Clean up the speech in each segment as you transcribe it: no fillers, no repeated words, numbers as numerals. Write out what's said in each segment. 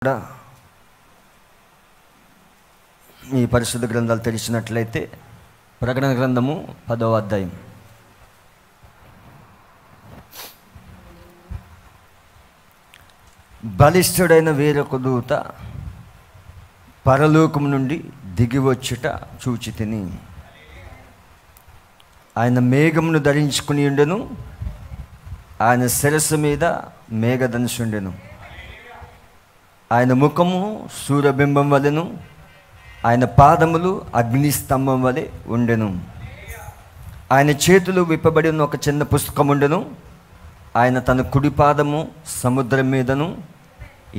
కూడా ఈ పరిశుద్ధ గ్రంథాలు తెరిచినట్లయితే ప్రకటన గ్రంథము 10వ అధ్యాయం. బలిష్ఠుడైన వేరొక దూత పరలోకం నుండి దిగివచ్చుట చూచితిని. ఆయన మేఘమును ధరించుకుని ఉండెను, ఆయన శిరస్సు మీద మేఘధనుషుండెను. ఆయన ముఖము సూర్యబింబం వలెను, ఆయన పాదములు అగ్నిస్తంభం వలె ఉండెను. ఆయన చేతులు విప్పబడి ఉన్న ఒక చిన్న పుస్తకం ఉండెను. ఆయన తన కుడి పాదము సముద్రం మీదను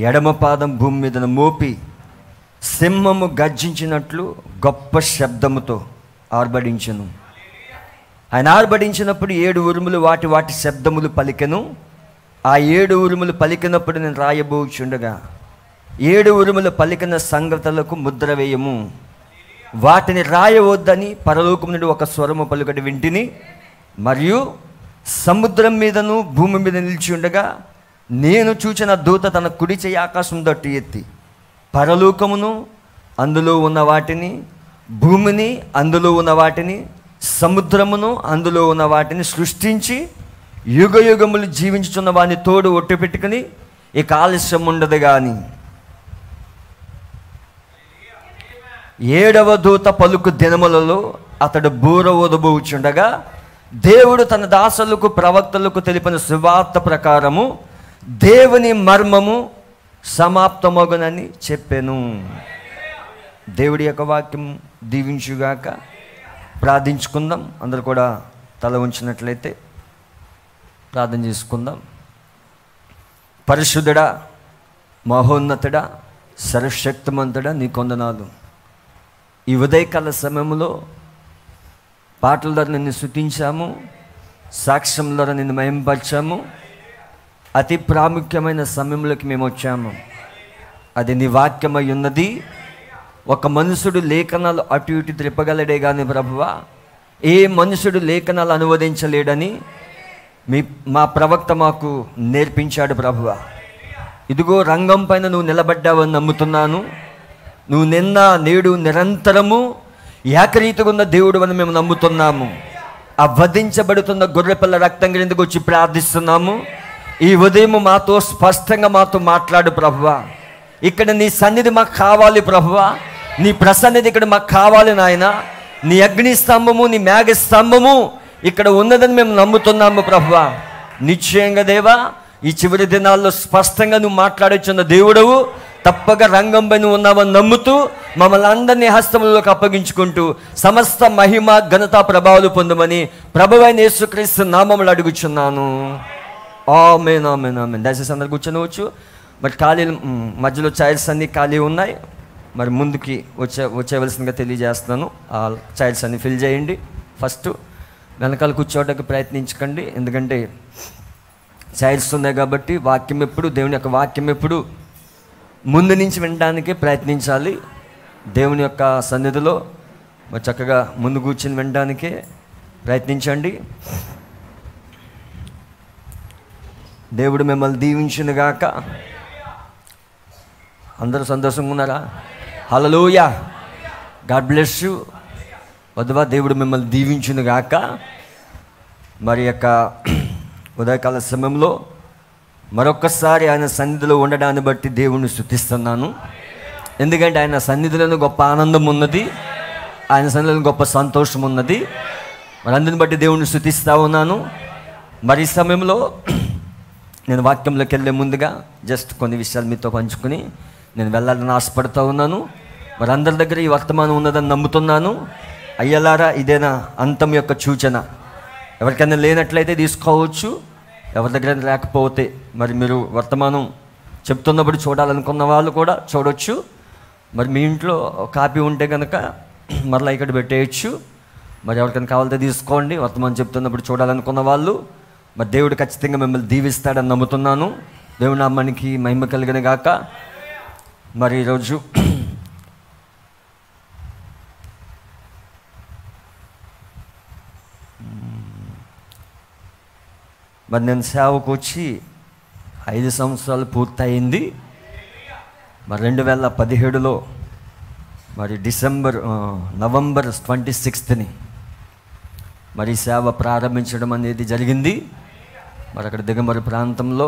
ఎడమ పాదం భూమి మీదను మోపి సింహము గర్జించినట్లు గొప్ప శబ్దముతో ఆర్భడించెను. ఆయన ఆర్భడించినప్పుడు 7 ఉరుములు వాటి వాటి శబ్దములు పలికెను. ఆ 7 ఉరుములు పలికినప్పుడు నేను రాయబోచుండగా 7 ఉరుములు పలికిన సంగతులకు ముద్ర వేయము, వాటిని రాయవద్దని పరలోకం నుండి ఒక స్వరము పలుకటి వింటిని. మరియు సముద్రం మీదను భూమి మీద నిలిచి ఉండగా నేను చూచిన దూత తన కుడి చెయ్యి ఆకాశం తట్టు ఎత్తి పరలోకమును అందులో ఉన్న వాటిని, భూమిని అందులో ఉన్న వాటిని, సముద్రమును అందులో ఉన్న వాటిని సృష్టించి యుగ యుగములు జీవించుచున్న వాడిని తోడు ఒట్టు పెట్టుకుని ఇక ఆలస్యం ఉండదు కానీ 7వ దూత పలుకు దినములలో అతడు బూర ఊదబోచుండగా దేవుడు తన దాసులకు ప్రవక్తలకు తెలిపిన సువార్త ప్రకారము దేవుని మర్మము సమాప్తమగునని చెప్పెను. దేవుడి యొక్క వాక్యం దీవించుగాక. ప్రార్థించుకుందాం. అందరూ కూడా తల ఉంచినట్లయితే ప్రార్థన చేసుకుందాం. పరిశుద్ధుడా, మహోన్నతుడా, సర్వశక్తిమంతుడా, నీ కొందనాలు. ఈ ఉదయకాల సమయంలో పాటల ద్వారా నిన్ను స్తుతించాము, సాక్ష్యం ద్వారా నిన్ను మహింపరిచాము. అతి ప్రాముఖ్యమైన సమయంలోకి మేము వచ్చాము. అది నీ వాక్యమై ఉన్నది. ఒక మనుషుడు లేఖనాలు అటు ఇటు త్రిప్పగలడే కానీ ప్రభువా, ఏ మనుషుడు లేఖనాలు అనువదించలేడని మా ప్రవక్త మాకు నేర్పించాడు ప్రభువా. ఇదిగో రంగం పైన నువ్వు నిలబడ్డావని నమ్ముతున్నాను. నువ్వు నిన్న నేడు నిరంతరము ఏకరీతిగా ఉన్న దేవుడు అని మేము నమ్ముతున్నాము. ఆ వధించబడుతున్న గొర్రెపిల్ల రక్తం కిందకు వచ్చి ప్రార్థిస్తున్నాము. ఈ ఉదయం మాతో స్పష్టంగా మాతో మాట్లాడు ప్రభువా. ఇక్కడ నీ సన్నిధి మాకు కావాలి ప్రభువా. నీ ప్రసన్నిధి ఇక్కడ మాకు కావాలి నాయన. నీ అగ్ని స్తంభము, నీ మేఘ స్తంభము ఇక్కడ ఉన్నదని మేము నమ్ముతున్నాము ప్రభువా. నిశ్చయంగా దేవా, ఈ చివరి దినాల్లో స్పష్టంగా నువ్వు మాట్లాడొచ్చున్న దేవుడవు. తప్పగా రంగంపై నువ్వు ఉన్నావని నమ్ముతూ మమ్మల్ని అందరినీ హస్తములలోకి అప్పగించుకుంటూ సమస్త మహిమ ఘనత ప్రభావాలు పొందమని ప్రభువైన యేసుక్రీస్తు నామములో అడుగుచున్నాను. ఆమేన్, ఆమేన్, ఆమేన్. దయచేసి అందరు కూర్చొనవచ్చు. మరి ఖాళీలు మధ్యలో చైర్స్ అన్నీ ఖాళీ ఉన్నాయి. మరి ముందుకి వచ్చేవలసిందిగా తెలియజేస్తున్నాను. ఆ చైర్స్ అన్ని ఫిల్ చేయండి. ఫస్ట్ వెనకాల కూర్చోవడానికి ప్రయత్నించకండి, ఎందుకంటే చైర్స్ ఉన్నాయి కాబట్టి వాక్యం ఎప్పుడు, దేవుని యొక్క వాక్యం ఎప్పుడు ముందు నుంచి వినడానికే ప్రయత్నించాలి. దేవుని యొక్క సన్నిధిలో మరి చక్కగా ముందు కూర్చొని వినడానికే ప్రయత్నించండి. దేవుడు మిమ్మల్ని దీవించునుగాక. అందరూ సంతోషంగా ఉన్నారా? హల్లెలూయా, గాడ్ బ్లెస్ యు. వధువా, దేవుడు మిమ్మల్ని దీవించునుగాక. మరి యొక్క ఉదయకాల సమయంలో మరొక్కసారి ఆయన సన్నిధిలో ఉండడాన్ని బట్టి దేవుణ్ణి స్తుతిస్తున్నాను. ఎందుకంటే ఆయన సన్నిధిలోనే గొప్ప ఆనందం ఉన్నది, ఆయన సన్నిధిలో గొప్ప సంతోషం ఉన్నది. మరి అందుని బట్టి దేవుణ్ణి స్తుతిస్తూ ఉన్నాను. మరి ఈ సమయంలో నేను వాక్యంలోకి వెళ్ళే ముందుగా జస్ట్ కొన్ని విషయాలు మీతో పంచుకుని నేను వెళ్ళాలని ఆశపడుతూ ఉన్నాను. మరి అందరి దగ్గర ఈ వర్తమానం ఉన్నదని నమ్ముతున్నాను. అయ్యలారా, ఇదేనా అంతం యొక్క సూచన? ఎవరికైనా లేనట్లయితే తీసుకోవచ్చు, ఎవరి దగ్గర లేకపోతే మరి మీరు వర్తమానం చెప్తున్నప్పుడు చూడాలనుకున్న వాళ్ళు కూడా చూడవచ్చు. మరి మీ ఇంట్లో కాపీ ఉంటే కనుక మరలా ఇక్కడ పెట్టేయచ్చు. మరి ఎవరికైనా కావాలంటే తీసుకోండి. వర్తమానం చెప్తున్నప్పుడు చూడాలనుకున్న వాళ్ళు మరి దేవుడు ఖచ్చితంగా మిమ్మల్ని దీవిస్తాడని నమ్ముతున్నాను. దేవుడు నామానికి మహిమ కలిగిన గాక. మరి ఈరోజు మరి నేను సేవకు వచ్చి 5 సంవత్సరాలు పూర్తయింది. మరి 2017లో మరి నవంబర్ 26ని మరి సేవ ప్రారంభించడం అనేది జరిగింది. మరి అక్కడ దిగమరి ప్రాంతంలో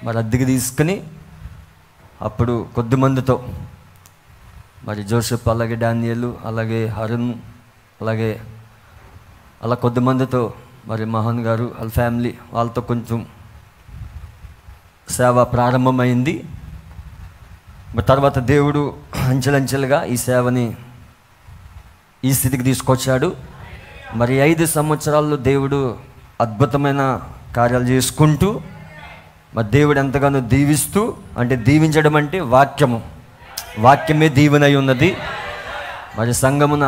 మరి అద్దెకి తీసుకుని అప్పుడు కొద్దిమందితో మరి జోసెఫ్, అలాగే డానియలు, అలాగే హరుణ్, అలాగే అలా కొద్దిమందితో మరి మోహన్ గారు వాళ్ళ ఫ్యామిలీ వాళ్ళతో కొంచెం సేవ ప్రారంభమైంది. మరి తర్వాత దేవుడు అంచెలంచెలుగా ఈ సేవని ఈ స్థితికి తీసుకొచ్చాడు. మరి 5 సంవత్సరాల్లో దేవుడు అద్భుతమైన కార్యాలు చేసుకుంటూ మరి దేవుడు ఎంతగానో దీవిస్తూ, అంటే దీవించడం అంటే వాక్యమే దీవెనై ఉన్నది. మరి సంఘమును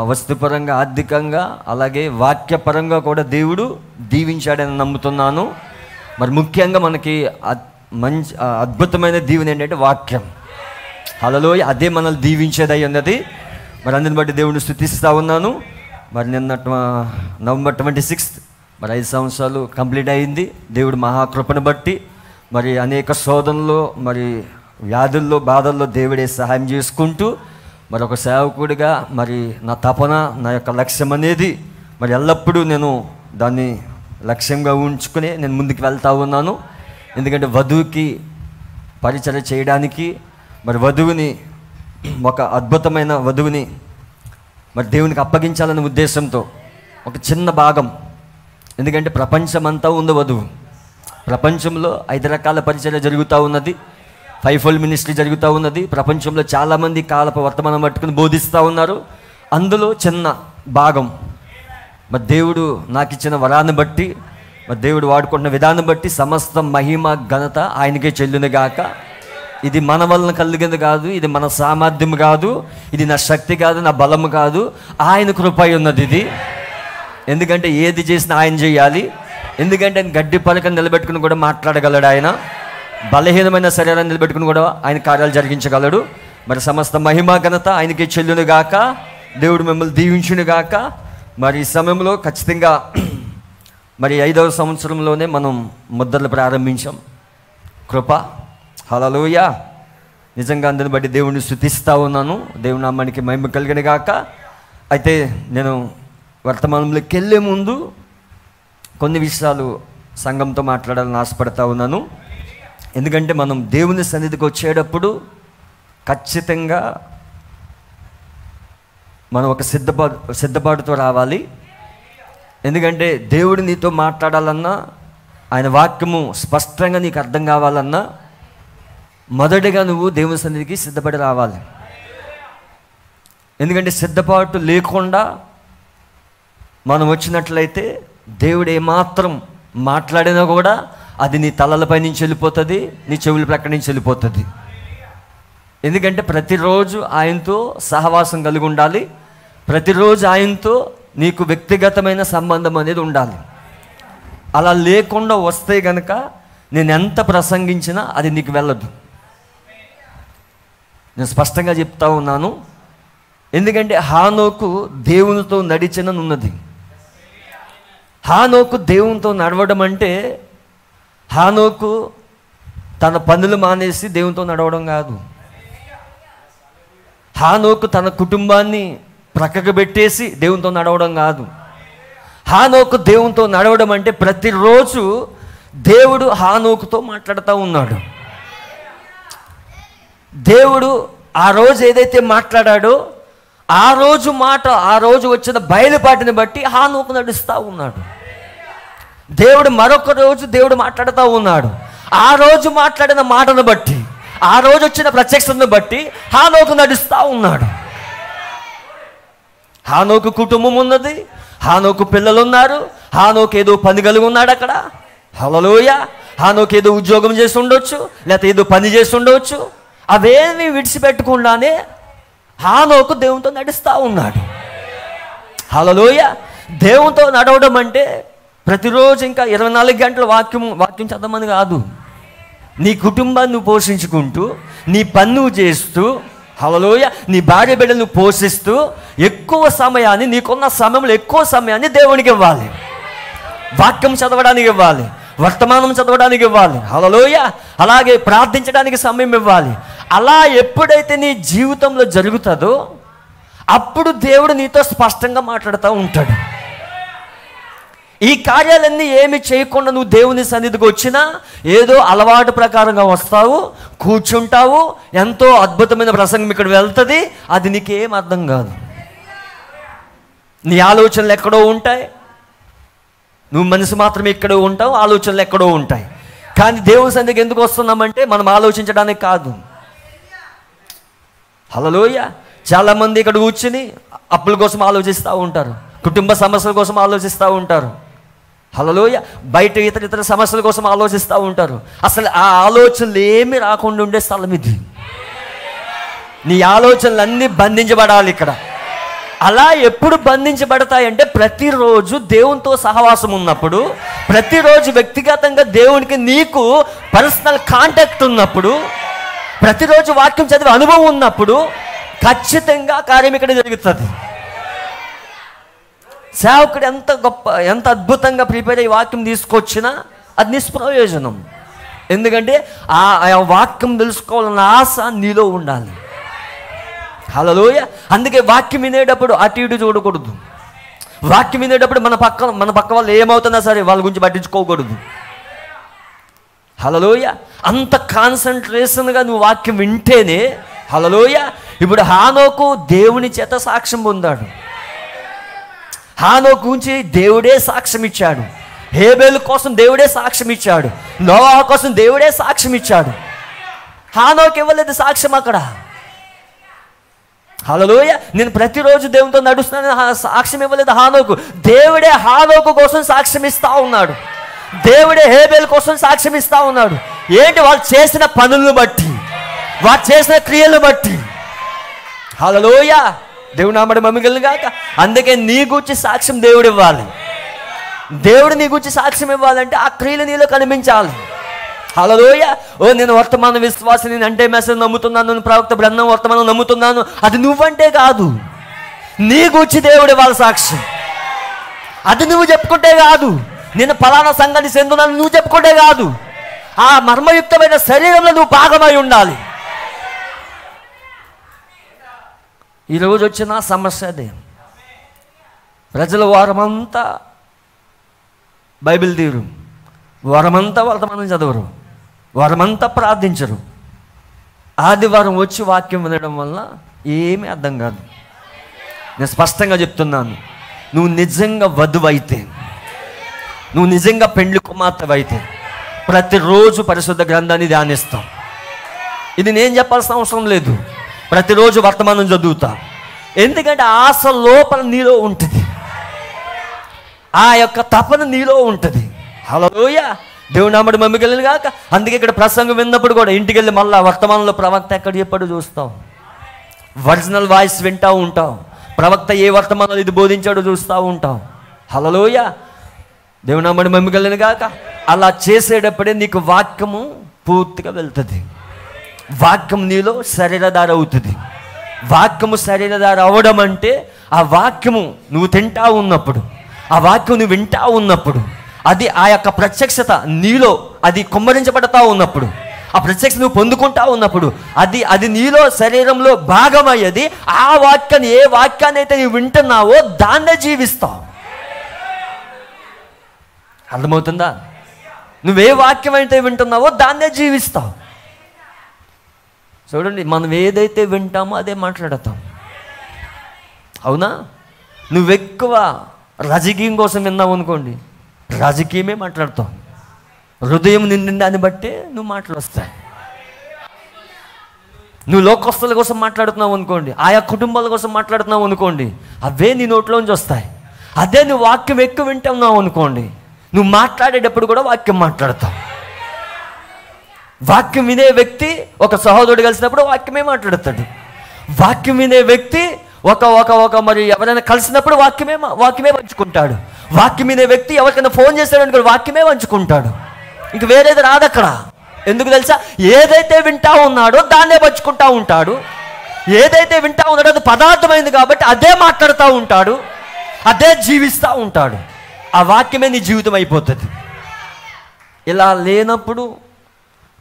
వస్తుపరంగా, ఆర్థికంగా, అలాగే వాక్యపరంగా కూడా దేవుడు దీవించాడని నమ్ముతున్నాను. మరి ముఖ్యంగా మనకి మంచి అద్భుతమైన దీవెన ఏంటంటే వాక్యం. హల్లెలూయా, అదే మనల్ని దీవించేదై ఉన్నది. మరి అందుని బట్టి దేవుడిని స్తుతిస్తూ ఉన్నాను. మరి నిన్న నవంబర్ 26 మరి 5 సంవత్సరాలు కంప్లీట్ అయింది. దేవుడు మహాకృపను బట్టి మరి అనేక శోధనలో, మరి వ్యాధుల్లో, బాధల్లో దేవుడే సహాయం చేసుకుంటూ మరి ఒక సేవకుడిగా మరి నా తపన, నా యొక్క లక్ష్యం అనేది మరి ఎల్లప్పుడూ నేను దాన్ని లక్ష్యంగా ఉంచుకుని నేను ముందుకు వెళ్తూ ఉన్నాను. ఎందుకంటే వధువుకి పరిచర్య చేయడానికి, మరి వధువుని, ఒక అద్భుతమైన వధువుని మరి దేవునికి అప్పగించాలనే ఉద్దేశంతో ఒక చిన్న భాగం. ఎందుకంటే ప్రపంచమంతా ఉంది వధువు. ప్రపంచంలో 5 రకాల పరిచర్య జరుగుతూ ఉన్నది. 5-fold మినిస్ట్రీ జరుగుతూ ఉన్నది. ప్రపంచంలో చాలామంది కాలపు వర్తమానం పట్టుకుని బోధిస్తూ ఉన్నారు. అందులో చిన్న భాగం మరి దేవుడు నాకు ఇచ్చిన వరాన్ని బట్టి, మరి దేవుడు వాడుకుంటున్న విధానం బట్టి సమస్త మహిమ ఘనత ఆయనకే చెల్లునుగాక. ఇది మన వలన కలిగింది కాదు, ఇది మన సామర్థ్యం కాదు, ఇది నా శక్తి కాదు, నా బలము కాదు, ఆయన కృప ఉన్నది ఇది. ఎందుకంటే ఏది చేసినా ఆయన చేయాలి. ఎందుకంటే ఆయన గడ్డి పలకను నిలబెట్టుకుని కూడా మాట్లాడగలడు. ఆయన బలహీనమైన శరీరాన్ని నిలబెట్టుకుని కూడా ఆయన కార్యాలు జరిగించగలడు. మరి సమస్త మహిమ ఘనత ఆయనకే చెల్లునుగాక. దేవుడు మిమ్మల్ని దీవించునుగాక. మరి ఈ సమయంలో ఖచ్చితంగా మరి 5వ సంవత్సరంలోనే మనం ముద్రలు ప్రారంభించాం. కృప, హల్లెలూయా. నిజంగా అందుని బట్టి దేవుడిని స్తుతిస్తూ ఉన్నాను. దేవుని నామానికి మహిమ కలిగినగాక. అయితే నేను వర్తమానంలోకి వెళ్ళే ముందు కొన్ని విషయాలు సంఘంతో మాట్లాడాలని ఆశపడతా ఉన్నాను. ఎందుకంటే మనం దేవుని సన్నిధికి వచ్చేటప్పుడు ఖచ్చితంగా మనం ఒక సిద్ధపాటుతో రావాలి. ఎందుకంటే దేవుడు నీతో మాట్లాడాలన్నా, ఆయన వాక్యము స్పష్టంగా నీకు అర్థం కావాలన్నా మొదటిగా నువ్వు దేవుని సన్నిధికి సిద్ధపడి రావాలి. ఎందుకంటే సిద్ధపాటు లేకుండా మనం వచ్చినట్లయితే దేవుడు ఏమాత్రం మాట్లాడినా కూడా అది నీ తలలపై నుంచి వెళ్ళిపోతుంది, నీ చెవుల ప్రక్కడి నుంచి వెళ్ళిపోతుంది. ఎందుకంటే ప్రతిరోజు ఆయనతో సహవాసం కలిగి ఉండాలి. ప్రతిరోజు ఆయనతో నీకు వ్యక్తిగతమైన సంబంధం అనేది ఉండాలి. అలా లేకుండా వస్తే గనక నేను ఎంత ప్రసంగించినా అది నీకు వెళ్ళదు. నేను స్పష్టంగా చెప్తా ఉన్నాను. ఎందుకంటే హానోకు దేవునితో నడిచిననున్నది. హానోకు దేవునితో నడవడం అంటే హానోకు తన పనులు మానేసి దేవునితో నడవడం కాదు. హానోకు తన కుటుంబాన్ని ప్రక్కకు పెట్టేసి దేవునితో నడవడం కాదు. హానోకు దేవునితో నడవడం అంటే ప్రతిరోజు దేవుడు హానోకుతో మాట్లాడుతూ ఉన్నాడు. దేవుడు ఆ రోజు ఏదైతే మాట్లాడాడో ఆ రోజు మాట, ఆ రోజు వచ్చిన బయలుపాటిని బట్టి హానోకు నడుస్తూ ఉన్నాడు. దేవుడు మరొక రోజు దేవుడు మాట్లాడుతూ ఉన్నాడు. ఆ రోజు మాట్లాడిన మాటను బట్టి, ఆ రోజు వచ్చిన ప్రత్యక్షతను బట్టి హానోకు నడుస్తూ ఉన్నాడు. హానోకు కుటుంబం ఉన్నది, హానోకు పిల్లలు ఉన్నారు, హానోకు ఏదో పని కలిగి ఉన్నాడు అక్కడ. హల్లెలూయా. హానోకు ఏదో ఉద్యోగం చేసి ఉండొచ్చు, లేకపోతే ఏదో పని చేసి ఉండవచ్చు. అవేమీ విడిచిపెట్టకుండానే హానోకు దేవునితో నడుస్తూ ఉన్నాడు. హల్లెలూయా. దేవునితో నడవడం అంటే ప్రతిరోజు ఇంకా 24 గంటల వాక్యం చదవమని కాదు. నీ కుటుంబాన్ని నువ్వు పోషించుకుంటూ, నీ పని నువ్వు చేస్తూ, హల్లెలూయా, నీ భార్య బిడ్డలను పోషిస్తూ ఎక్కువ సమయాన్ని, నీకున్న సమయంలో ఎక్కువ సమయాన్ని దేవునికి ఇవ్వాలి. వాక్యం చదవడానికి ఇవ్వాలి, వర్తమానం చదవడానికి ఇవ్వాలి, హల్లెలూయా. అలాగే ప్రార్థించడానికి సమయం ఇవ్వాలి. అలా ఎప్పుడైతే నీ జీవితంలో జరుగుతుందో అప్పుడు దేవుడు నీతో స్పష్టంగా మాట్లాడుతూ ఉంటాడు. ఈ కార్యాలన్నీ ఏమి చేయకుండా నువ్వు దేవుని సన్నిధికి వచ్చినా ఏదో అలవాటు ప్రకారంగా వస్తావు, కూర్చుంటావు, ఎంతో అద్భుతమైన ప్రసంగం ఇక్కడ వెళ్తుంది, అది నీకేం అర్థం కాదు. నీ ఆలోచనలు ఎక్కడో ఉంటాయి, నువ్వు మనసు మాత్రమే ఎక్కడో ఉంటావు, ఆలోచనలు ఎక్కడో ఉంటాయి. కానీ దేవుని సన్నిధికి ఎందుకు వస్తున్నామంటే మనం ఆలోచించడానికి కాదు. హల్లెలూయా. చాలామంది ఇక్కడ కూర్చుని అప్పుల కోసం ఆలోచిస్తూ ఉంటారు, కుటుంబ సమస్యల కోసం ఆలోచిస్తూ ఉంటారు. హల్లెలూయా. బయట ఇతర సమస్యల కోసం ఆలోచిస్తూ ఉంటారు. అసలు ఆ ఆలోచనలు ఏమి రాకుండా ఉండే స్థలం ఇది. నీ ఆలోచనలు అన్నీ బంధించబడాలి ఇక్కడ. అలా ఎప్పుడు బంధించబడతాయంటే ప్రతిరోజు దేవునితో సహవాసం ఉన్నప్పుడు, ప్రతిరోజు వ్యక్తిగతంగా దేవునికి నీకు పర్సనల్ కాంటాక్ట్ ఉన్నప్పుడు, ప్రతిరోజు వాక్యం చదివే అనుభవం ఉన్నప్పుడు ఖచ్చితంగా కార్యం ఇక్కడ జరుగుతుంది. సేవకుడు ఎంత గొప్ప, ఎంత అద్భుతంగా ప్రిపేర్ అయ్యి వాక్యం తీసుకొచ్చినా అది నిష్ప్రయోజనం. ఎందుకంటే ఆ వాక్యం తెలుసుకోవాలన్న ఆశ నీలో ఉండాలి. హల్లెలూయా. అందుకే వాక్యం వినేటప్పుడు అటు ఇటు చూడకూడదు. వాక్యం వినేటప్పుడు మన పక్క వాళ్ళు ఏమవుతున్నా సరే వాళ్ళ గురించి పట్టించుకోకూడదు. హల్లెలూయా. అంత కాన్సన్ట్రేషన్గా నువ్వు వాక్యం వింటేనే. హల్లెలూయా. ఇప్పుడు హానోకు దేవుని చేత సాక్ష్యం పొందాడు. హానోకు గురించి దేవుడే సాక్ష్యం ఇచ్చాడు. హేబేలు కోసం దేవుడే సాక్ష్యం ఇచ్చాడు. నోవహు కోసం దేవుడే సాక్ష్యం ఇచ్చాడు. హానోకు ఇవ్వలేదు సాక్ష్యం అక్కడ. హల్లెలూయా. నేను ప్రతిరోజు దేవునితో నడుస్తున్నాను సాక్ష్యం ఇవ్వలేదు హానోకు. దేవుడే హానోకు కోసం సాక్ష్యం ఇస్తా ఉన్నాడు. దేవుడే హేబేలు కోసం సాక్ష్యం ఇస్తా ఉన్నాడు. ఏంటి? వాళ్ళు చేసిన పనులను బట్టి, వాళ్ళు చేసిన క్రియలను బట్టి. హల్లెలూయా. దేవుడు నామడి మమ్మిగలను గాక. అందుకే నీ గురించి సాక్ష్యం దేవుడు ఇవ్వాలి. దేవుడు నీ గురించి సాక్ష్యం ఇవ్వాలంటే ఆ క్రియలు నీలో కనిపించాలి. హల్లెలూయా. నేను వర్తమాన విశ్వాసం, నేను అంటే మెసేజ్ నమ్ముతున్నాను, నేను ప్రవక్త బ్రహ్మం వర్తమానం నమ్ముతున్నాను, అది నువ్వంటే కాదు, నీ గురించి దేవుడు ఇవ్వాలి సాక్ష్యం. అది నువ్వు చెప్పుకుంటే కాదు, నేను ఫలానా సంఘాన్ని చెందున్నాను నువ్వు చెప్పుకుంటే కాదు, ఆ మర్మయుక్తమైన శరీరంలో నువ్వు భాగమై ఉండాలి. ఈరోజు వచ్చిన సమస్య అదే. ప్రజలు వారమంతా బైబిల్ తీరు, వారమంతా వర్తమానం చదవరు, వారమంతా ప్రార్థించరు. ఆదివారం వచ్చి వాక్యం వినడం వల్ల ఏమీ అర్థం కాదు. నేను స్పష్టంగా చెప్తున్నాను, నువ్వు నిజంగా వధువైతే, నువ్వు నిజంగా పెండ్లి కుమార్తెవైతే ప్రతిరోజు పరిశుద్ధ గ్రంథాన్ని ధ్యానిస్తాం. ఇది నేను చెప్పాల్సిన అవసరం లేదు. ప్రతిరోజు వర్తమానం చదువుతా. ఎందుకంటే ఆశ లోపల నీలో ఉంటుంది, ఆ యొక్క తపన నీలో ఉంటుంది. హల్లెలూయా. దేవుడు నామడి మమ్మిగలను గాక. అందుకే ఇక్కడ ప్రసంగం విన్నప్పుడు కూడా ఇంటికి వెళ్ళి మళ్ళీ వర్తమానంలో ప్రవక్త ఎక్కడ చెప్పాడో చూస్తావు, ఒరిజినల్ వాయిస్ వింటూ ఉంటావు, ప్రవక్త ఏ వర్తమానాలు ఇది బోధించాడో చూస్తూ ఉంటావు. హల్లెలూయా. దేవుడు నామడి మమ్మిగలను గాక. అలా చేసేటప్పుడే నీకు వాక్యము పూర్తిగా వెళ్తుంది. వాక్యం నీలో శరీరధార అవుతుంది. వాక్యము శరీరధార అవ్వడం అంటే ఆ వాక్యము నువ్వు తింటా ఉన్నప్పుడు, ఆ వాక్యం నువ్వు వింటా ఉన్నప్పుడు, అది ఆ యొక్క ప్రత్యక్షత నీలో అది కుమ్మరించబడతా ఉన్నప్పుడు, ఆ ప్రత్యక్షత నువ్వు పొందుకుంటా ఉన్నప్పుడు అది నీలో శరీరంలో భాగమయ్యేది. ఆ వాక్యాన్ని, ఏ వాక్యాన్ని అయితే నువ్వు వింటున్నావో దాన్నే జీవిస్తావు. అర్థమవుతుందా? నువ్వే వాక్యం అయితే వింటున్నావో దాన్నే జీవిస్తావు. చూడండి, మనం ఏదైతే వింటామో అదే మాట్లాడతాం. అవునా? నువ్వు ఎక్కువ రాజకీయం కోసం విన్నావు అనుకోండి, రాజకీయమే మాట్లాడతావు. హృదయం నిండిన దాన్ని బట్టే నువ్వు మాటలు వస్తాయి. నువ్వు లోకస్తుల కోసం మాట్లాడుతున్నావు అనుకోండి, ఆయా కుటుంబాల కోసం మాట్లాడుతున్నావు అనుకోండి, అవే నీ నోట్లోంచి వస్తాయి. అదే నువ్వు వాక్యం ఎక్కువ వింటున్నావు అనుకోండి, నువ్వు మాట్లాడేటప్పుడు కూడా వాక్యం మాట్లాడతావు. వాక్యం వినే వ్యక్తి ఒక సహోదరుడు కలిసినప్పుడు వాక్యమే మాట్లాడతాడు. వాక్యం వినే వ్యక్తి మరి ఎవరైనా కలిసినప్పుడు వాక్యమే పంచుకుంటాడు. వాక్యం వినే వ్యక్తి ఎవరికైనా ఫోన్ చేస్తాడు వాక్యమే పంచుకుంటాడు. ఇంక వేరేది రాదు అక్కడ. ఎందుకు తెలుసా? ఏదైతే వింటా ఉన్నాడో దాన్నే పంచుకుంటా ఉంటాడు. ఏదైతే వింటా ఉన్నాడో అది పదార్థమైంది కాబట్టి అదే మాట్లాడుతూ ఉంటాడు, అదే జీవిస్తూ ఉంటాడు. ఆ వాక్యమే నీ జీవితం అయిపోతుంది. ఇలా లేనప్పుడు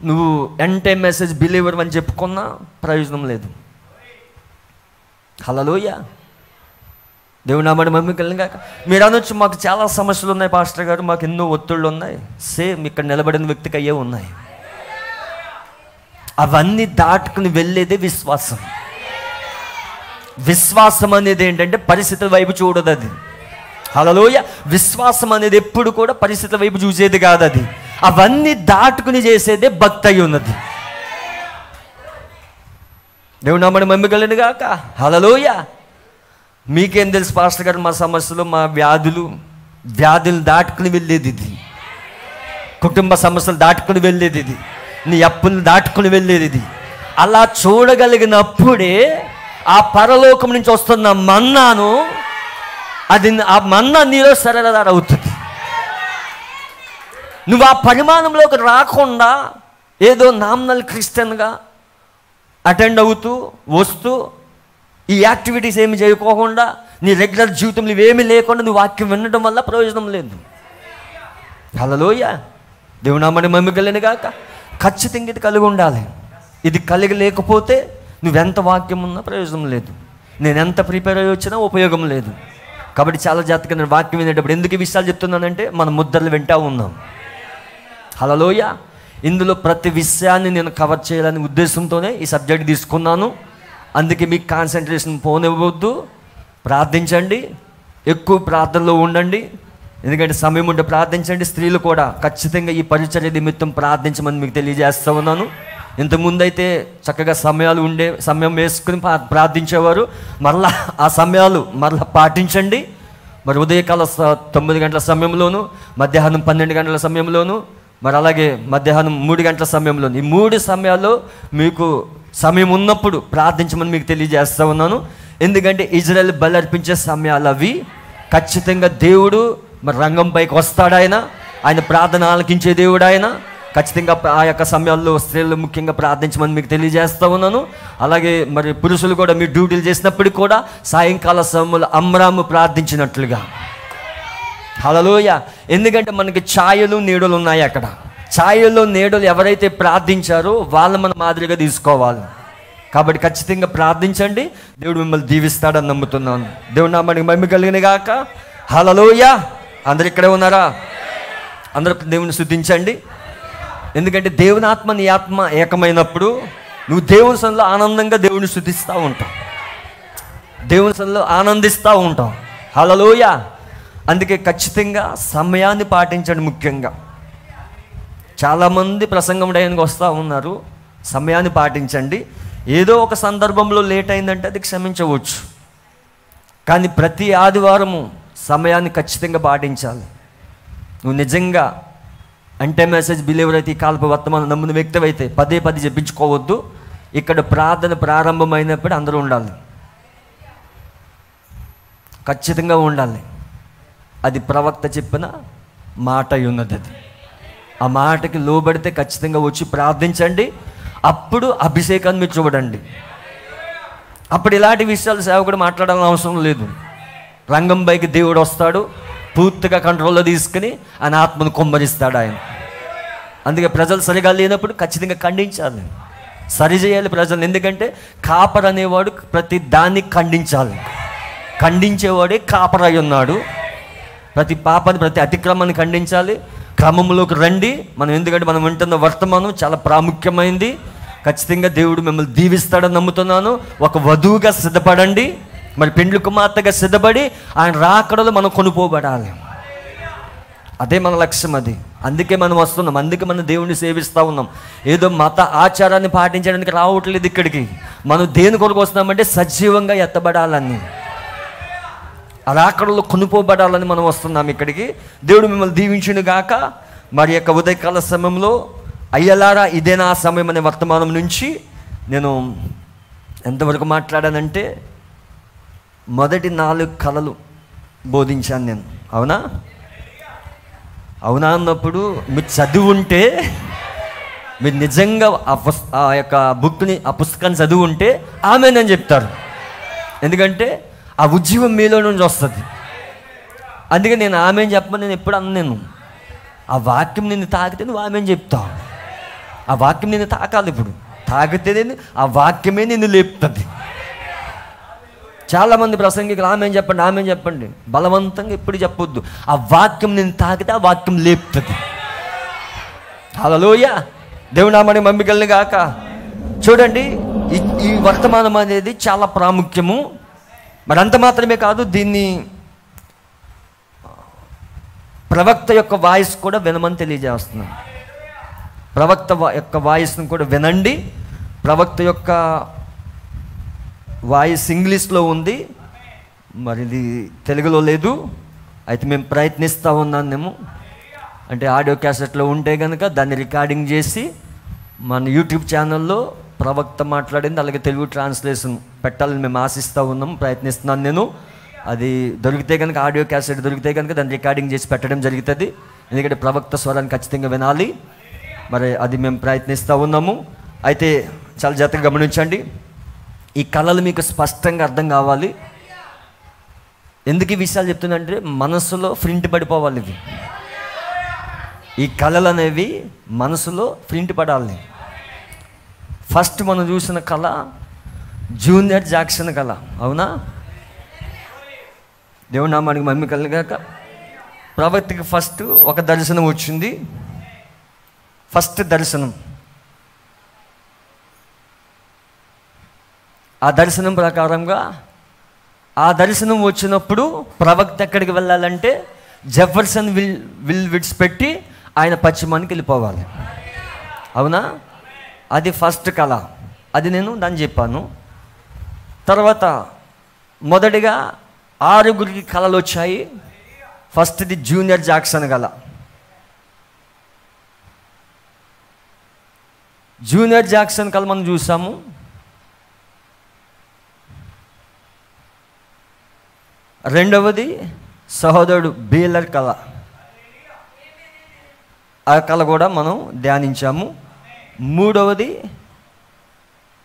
నువ్వు ఎండ్ మెసేజ్ బిలీవర్ అని చెప్పుకున్నా ప్రయోజనం లేదు. హల్లెలూయా. దేవుని నామమున మహిమ కలుగును గాక. మీరు అనొచ్చు, మాకు చాలా సమస్యలు ఉన్నాయి పాస్టర్ గారు, మాకు ఎన్నో ఒత్తిళ్ళు ఉన్నాయి. సేమ్ ఇక్కడ నిలబడిన వ్యక్తికి అయ్యే ఉన్నాయి. అవన్నీ దాటుకుని వెళ్ళేదే విశ్వాసం. విశ్వాసం అనేది ఏంటంటే పరిస్థితుల వైపు చూడదు అది. హల్లెలూయా. విశ్వాసం అనేది ఎప్పుడు కూడా పరిస్థితుల వైపు చూసేది కాదు అది. అవన్నీ దాటుకుని చేసేదే భక్తి అయి ఉన్నది. దేవుని నామమున మహిమ కలుగును గాక. హల్లెలూయా. మీకేం తెలుసు పాస్టర్ గారు, మా సమస్యలు, మా వ్యాధులు దాటుకుని వెళ్ళేది ఇది. కుటుంబ సమస్యలు దాటుకుని వెళ్ళేది ఇది. నీ అప్పులు దాటుకుని వెళ్ళేది ఇది. అలా చూడగలిగినప్పుడే ఆ పరలోకం నుంచి వస్తున్న మన్నాను, అది ఆ మన్నా నీలో సరళదార అవుతుంది. నువ్వు ఆ పరిమాణంలోకి రాకుండా ఏదో నామినల్ క్రిస్టియన్గా అటెండ్ అవుతూ వస్తూ ఈ యాక్టివిటీస్ ఏమి చేయకోకుండా నీ రెగ్యులర్ జీవితంలో ఇవేమీ లేకుండా నువ్వు వాక్యం వినడం వల్ల ప్రయోజనం లేదు. హల్లెలూయా. దేవుని నామమున మహిమ కలుగును గాక. ఖచ్చితంగా ఇది కలిగి ఉండాలి. ఇది కలిగి లేకపోతే నువ్వెంత వాక్యం ఉన్నా ప్రయోజనం లేదు. నేను ఎంత ప్రిపేర్ అయ్యి వచ్చినా ఉపయోగం లేదు. కాబట్టి చాలా జాగ్రత్తగా నేను వాక్యం వినేటప్పుడు ఎందుకు ఈ విషయాలు చెప్తున్నానంటే మన ముద్రలు వింటూ ఉన్నాం. హల్లెలూయా. ఇందులో ప్రతి విషయాన్ని నేను కవర్ చేయాలనే ఉద్దేశంతోనే ఈ సబ్జెక్ట్ తీసుకున్నాను. అందుకే మీకు కాన్సన్ట్రేషన్ పోనివ్వద్దు. ప్రార్థించండి, ఎక్కువ ప్రార్థనలో ఉండండి. ఎందుకంటే సమయం ఉంటే ప్రార్థించండి. స్త్రీలు కూడా ఖచ్చితంగా ఈ పరిచర్య నిమిత్తం ప్రార్థించమని మీకు తెలియజేస్తూ ఉన్నాను. ఇంతకుముందు అయితే చక్కగా సమయం వేసుకుని ప్రార్థించేవారు. మరలా ఆ సమయాలు మరలా పాటించండి. మరి ఉదయకాల 9 గంటల సమయంలోను, మధ్యాహ్నం 12 గంటల సమయంలోను, మరి అలాగే మధ్యాహ్నం 3 గంటల సమయంలోను, ఈ 3 సమయాల్లో మీకు సమయం ఉన్నప్పుడు ప్రార్థించమని మీకు తెలియజేస్తూ ఉన్నాను. ఎందుకంటే ఇజ్రాయెల్ బలి అర్పించే సమయాలు అవి. ఖచ్చితంగా దేవుడు మరి రంగంపైకి వస్తాడు. ఆయన ప్రార్థన ఆలకించే దేవుడు ఆయన. ఖచ్చితంగా ఆ యొక్క సమయాల్లో స్త్రీలు ముఖ్యంగా ప్రార్థించమని మీకు తెలియజేస్తూ ఉన్నాను. అలాగే మరి పురుషులు కూడా మీరు డ్యూటీలు చేసినప్పటికీ కూడా సాయంకాల సమయంలో అమ్రాము ప్రార్థించినట్లుగా. హల్లెలూయా. ఎందుకంటే మనకి ఛాయలు నీడలు ఉన్నాయి. అక్కడ ఛాయలు నీడలు ఎవరైతే ప్రార్థించారో వాళ్ళు మన మాదిరిగా తీసుకోవాలి. కాబట్టి ఖచ్చితంగా ప్రార్థించండి. దేవుడు మిమ్మల్ని దీవిస్తాడని నమ్ముతున్నాను. దేవుడు నామమున మహిమ కలుగును గాక. హల్లెలూయా. అందరు ఇక్కడే ఉన్నారా? అందరూ దేవుని స్తుతించండి. ఎందుకంటే దేవుని ఆత్మ నీ ఆత్మ ఏకమైనప్పుడు నువ్వు దేవుని సన్నిధిలో ఆనందంగా దేవుని స్తుతిస్తూ ఉంటావు, దేవుని సన్నిధిలో ఆనందిస్తూ ఉంటావు. హల్లెలూయా. అందుకే ఖచ్చితంగా సమయాన్ని పాటించండి. ముఖ్యంగా చాలామంది ప్రసంగం టైంకి వస్తూ ఉన్నారు. సమయాన్ని పాటించండి. ఏదో ఒక సందర్భంలో లేట్ అయిందంటే అది క్షమించవచ్చు, కానీ ప్రతి ఆదివారము సమయాన్ని ఖచ్చితంగా పాటించాలి. నువ్వు నిజంగా అంటే మెసేజ్ బిలీవర్ అయితే, ఈ కాలపు వర్తమానం నమ్మిన వ్యక్తి అయితే పదే చెప్పించుకోవద్దు. ఇక్కడ ప్రార్థన ప్రారంభమైనప్పుడు అందరూ ఉండాలి, ఖచ్చితంగా ఉండాలి. అది ప్రవక్త చెప్పిన మాట అయి ఉన్నది. అది ఆ మాటకి లోబడితే ఖచ్చితంగా వచ్చి ప్రార్థించండి. అప్పుడు అభిషేకాన్ని మీరు చూడండి. అప్పుడు ఇలాంటి విషయాలు సేవకుడు మాట్లాడాలని అవసరం లేదు. రంగం పైకి దేవుడు వస్తాడు, పూర్తిగా కంట్రోల్లో తీసుకుని ఆయన ఆత్మను కొమ్మరిస్తాడు ఆయన. అందుకే ప్రజలు సరిగా లేనప్పుడు ఖచ్చితంగా ఖండించాలి, సరిచేయాలి ప్రజలు. ఎందుకంటే కాపర్ అనేవాడు ప్రతి దాన్ని ఖండించాలి. ఖండించేవాడే కాపర్ అయి ఉన్నాడు. ప్రతి పాపాన్ని, ప్రతి అతిక్రమాన్ని ఖండించాలి. క్రమంలోకి రండి మనం. ఎందుకంటే మనం వింటున్న వర్తమానం చాలా ప్రాముఖ్యమైంది. ఖచ్చితంగా దేవుడు మిమ్మల్ని దీవిస్తాడని నమ్ముతున్నాను. ఒక వధువుగా సిద్ధపడండి, మరి పెండ్లి కుమార్తెగా సిద్ధపడి ఆయన రాకడలో మనం కొనుక్కోబడాలి. అదే మన లక్ష్యం. అది అందుకే మనం వస్తున్నాం, అందుకే మనం దేవుణ్ణి సేవిస్తూ ఉన్నాం. ఏదో మత ఆచారాన్ని పాటించడానికి రావట్లేదు ఇక్కడికి. మనం దేని కొరకు వస్తున్నామంటే సజీవంగా ఎత్తబడాలని, రాకడలో కొనుక్కోబడాలని మనం వస్తున్నాం ఇక్కడికి. దేవుడు మిమ్మల్ని దీవించును గాక. మరి యొక్క ఉదయకాల సమయంలో అయ్యలారా ఇదేనా ఆ సమయం అనే వర్తమానం నుంచి నేను ఎంతవరకు మాట్లాడానంటే మొదటి 4 కళలు బోధించాను నేను. అవునా అన్నప్పుడు మీరు చదివి ఉంటే, మీరు నిజంగా ఆ యొక్క బుక్ని, ఆ పుస్తకాన్ని చదివి ఉంటే ఆమెనని చెప్తారు. ఎందుకంటే ఆ ఉద్యమం మీలో నుంచి వస్తుంది. అందుకే నేను ఆమెను చెప్పమని నేను ఎప్పుడు అన్నాను. ఆ వాక్యం నిన్ను తాకితే నువ్వు ఆమెను చెప్తావు. ఆ వాక్యం నిన్ను తాకాలి. ఇప్పుడు తాగితే ఆ వాక్యమే నిన్ను లేపుతుంది. చాలామంది ప్రసంగికులు ఆమె చెప్పండి బలవంతంగా ఎప్పుడు చెప్పొద్దు. ఆ వాక్యం నిన్ను తాకితే ఆ వాక్యం లేపుతుంది. హల్లెలూయా, దేవుని నామమున మహిమ గాక. చూడండి, ఈ వర్తమానం అనేది చాలా ప్రాముఖ్యము. మరి అంత మాత్రమే కాదు, దీన్ని ప్రవక్త యొక్క వాయిస్ కూడా వినమని తెలియజేస్తున్నాను. ప్రవక్త యొక్క వాయిస్ను కూడా వినండి. ప్రవక్త యొక్క వాయిస్ ఇంగ్లీష్లో ఉంది, మరి ఇది తెలుగులో లేదు. అయితే మేము ప్రయత్నిస్తూ ఉన్నాము. అంటే ఆడియో క్యాసెట్లో ఉంటే కనుక దాన్ని రికార్డింగ్ చేసి మన యూట్యూబ్ ఛానల్లో ప్రవక్త మాట్లాడింది అలాగే తెలుగు ట్రాన్స్లేషన్ పెట్టాలని మేము ఆశిస్తూ ఉన్నాము, ప్రయత్నిస్తున్నాను నేను. అది దొరికితే కనుక, ఆడియో క్యాసెట్ దొరికితే కనుక దాన్ని రికార్డింగ్ చేసి పెట్టడం జరుగుతుంది. ఎందుకంటే ప్రవక్త స్వరాన్ని ఖచ్చితంగా వినాలి. మరి అది మేము ప్రయత్నిస్తూ ఉన్నాము. అయితే చాలా జాగ్రత్తగా గమనించండి. ఈ కళలు మీకు స్పష్టంగా అర్థం కావాలి. ఎందుకు ఈ విషయాలు చెప్తుందంటే మనసులో ప్రింట్ పడిపోవాలి. ఇవి ఈ కళలు అనేవి మనసులో ప్రింట్ పడాలి. ఫస్ట్ మనం చూసిన కళ జూనియర్ జాక్సన్ కళ, అవునా? దేవుని నామానికి మహిమ కలుగాక. ప్రవక్తకి ఫస్ట్ ఒక దర్శనం వచ్చింది. ఫస్ట్ దర్శనం, ఆ దర్శనం ప్రకారంగా ఆ దర్శనం వచ్చినప్పుడు ప్రవక్త ఎక్కడికి వెళ్ళాలంటే జెఫర్సన్ విల్ విడిచిపెట్టి ఆయన పశ్చిమానికి వెళ్ళిపోవాలి, అవునా? అది ఫస్ట్ కళ. అది నేను దాన్ని చెప్పాను. తర్వాత మొదటిగా 6 కళలు వచ్చాయి. ఫస్ట్ది జూనియర్ జాక్సన్ కళ. జూనియర్ జాక్సన్ కళ మనం చూసాము. రెండవది సహోదరుడు బేలర్ కళ. ఆ కళ కూడా మనం ధ్యానించాము. మూడవది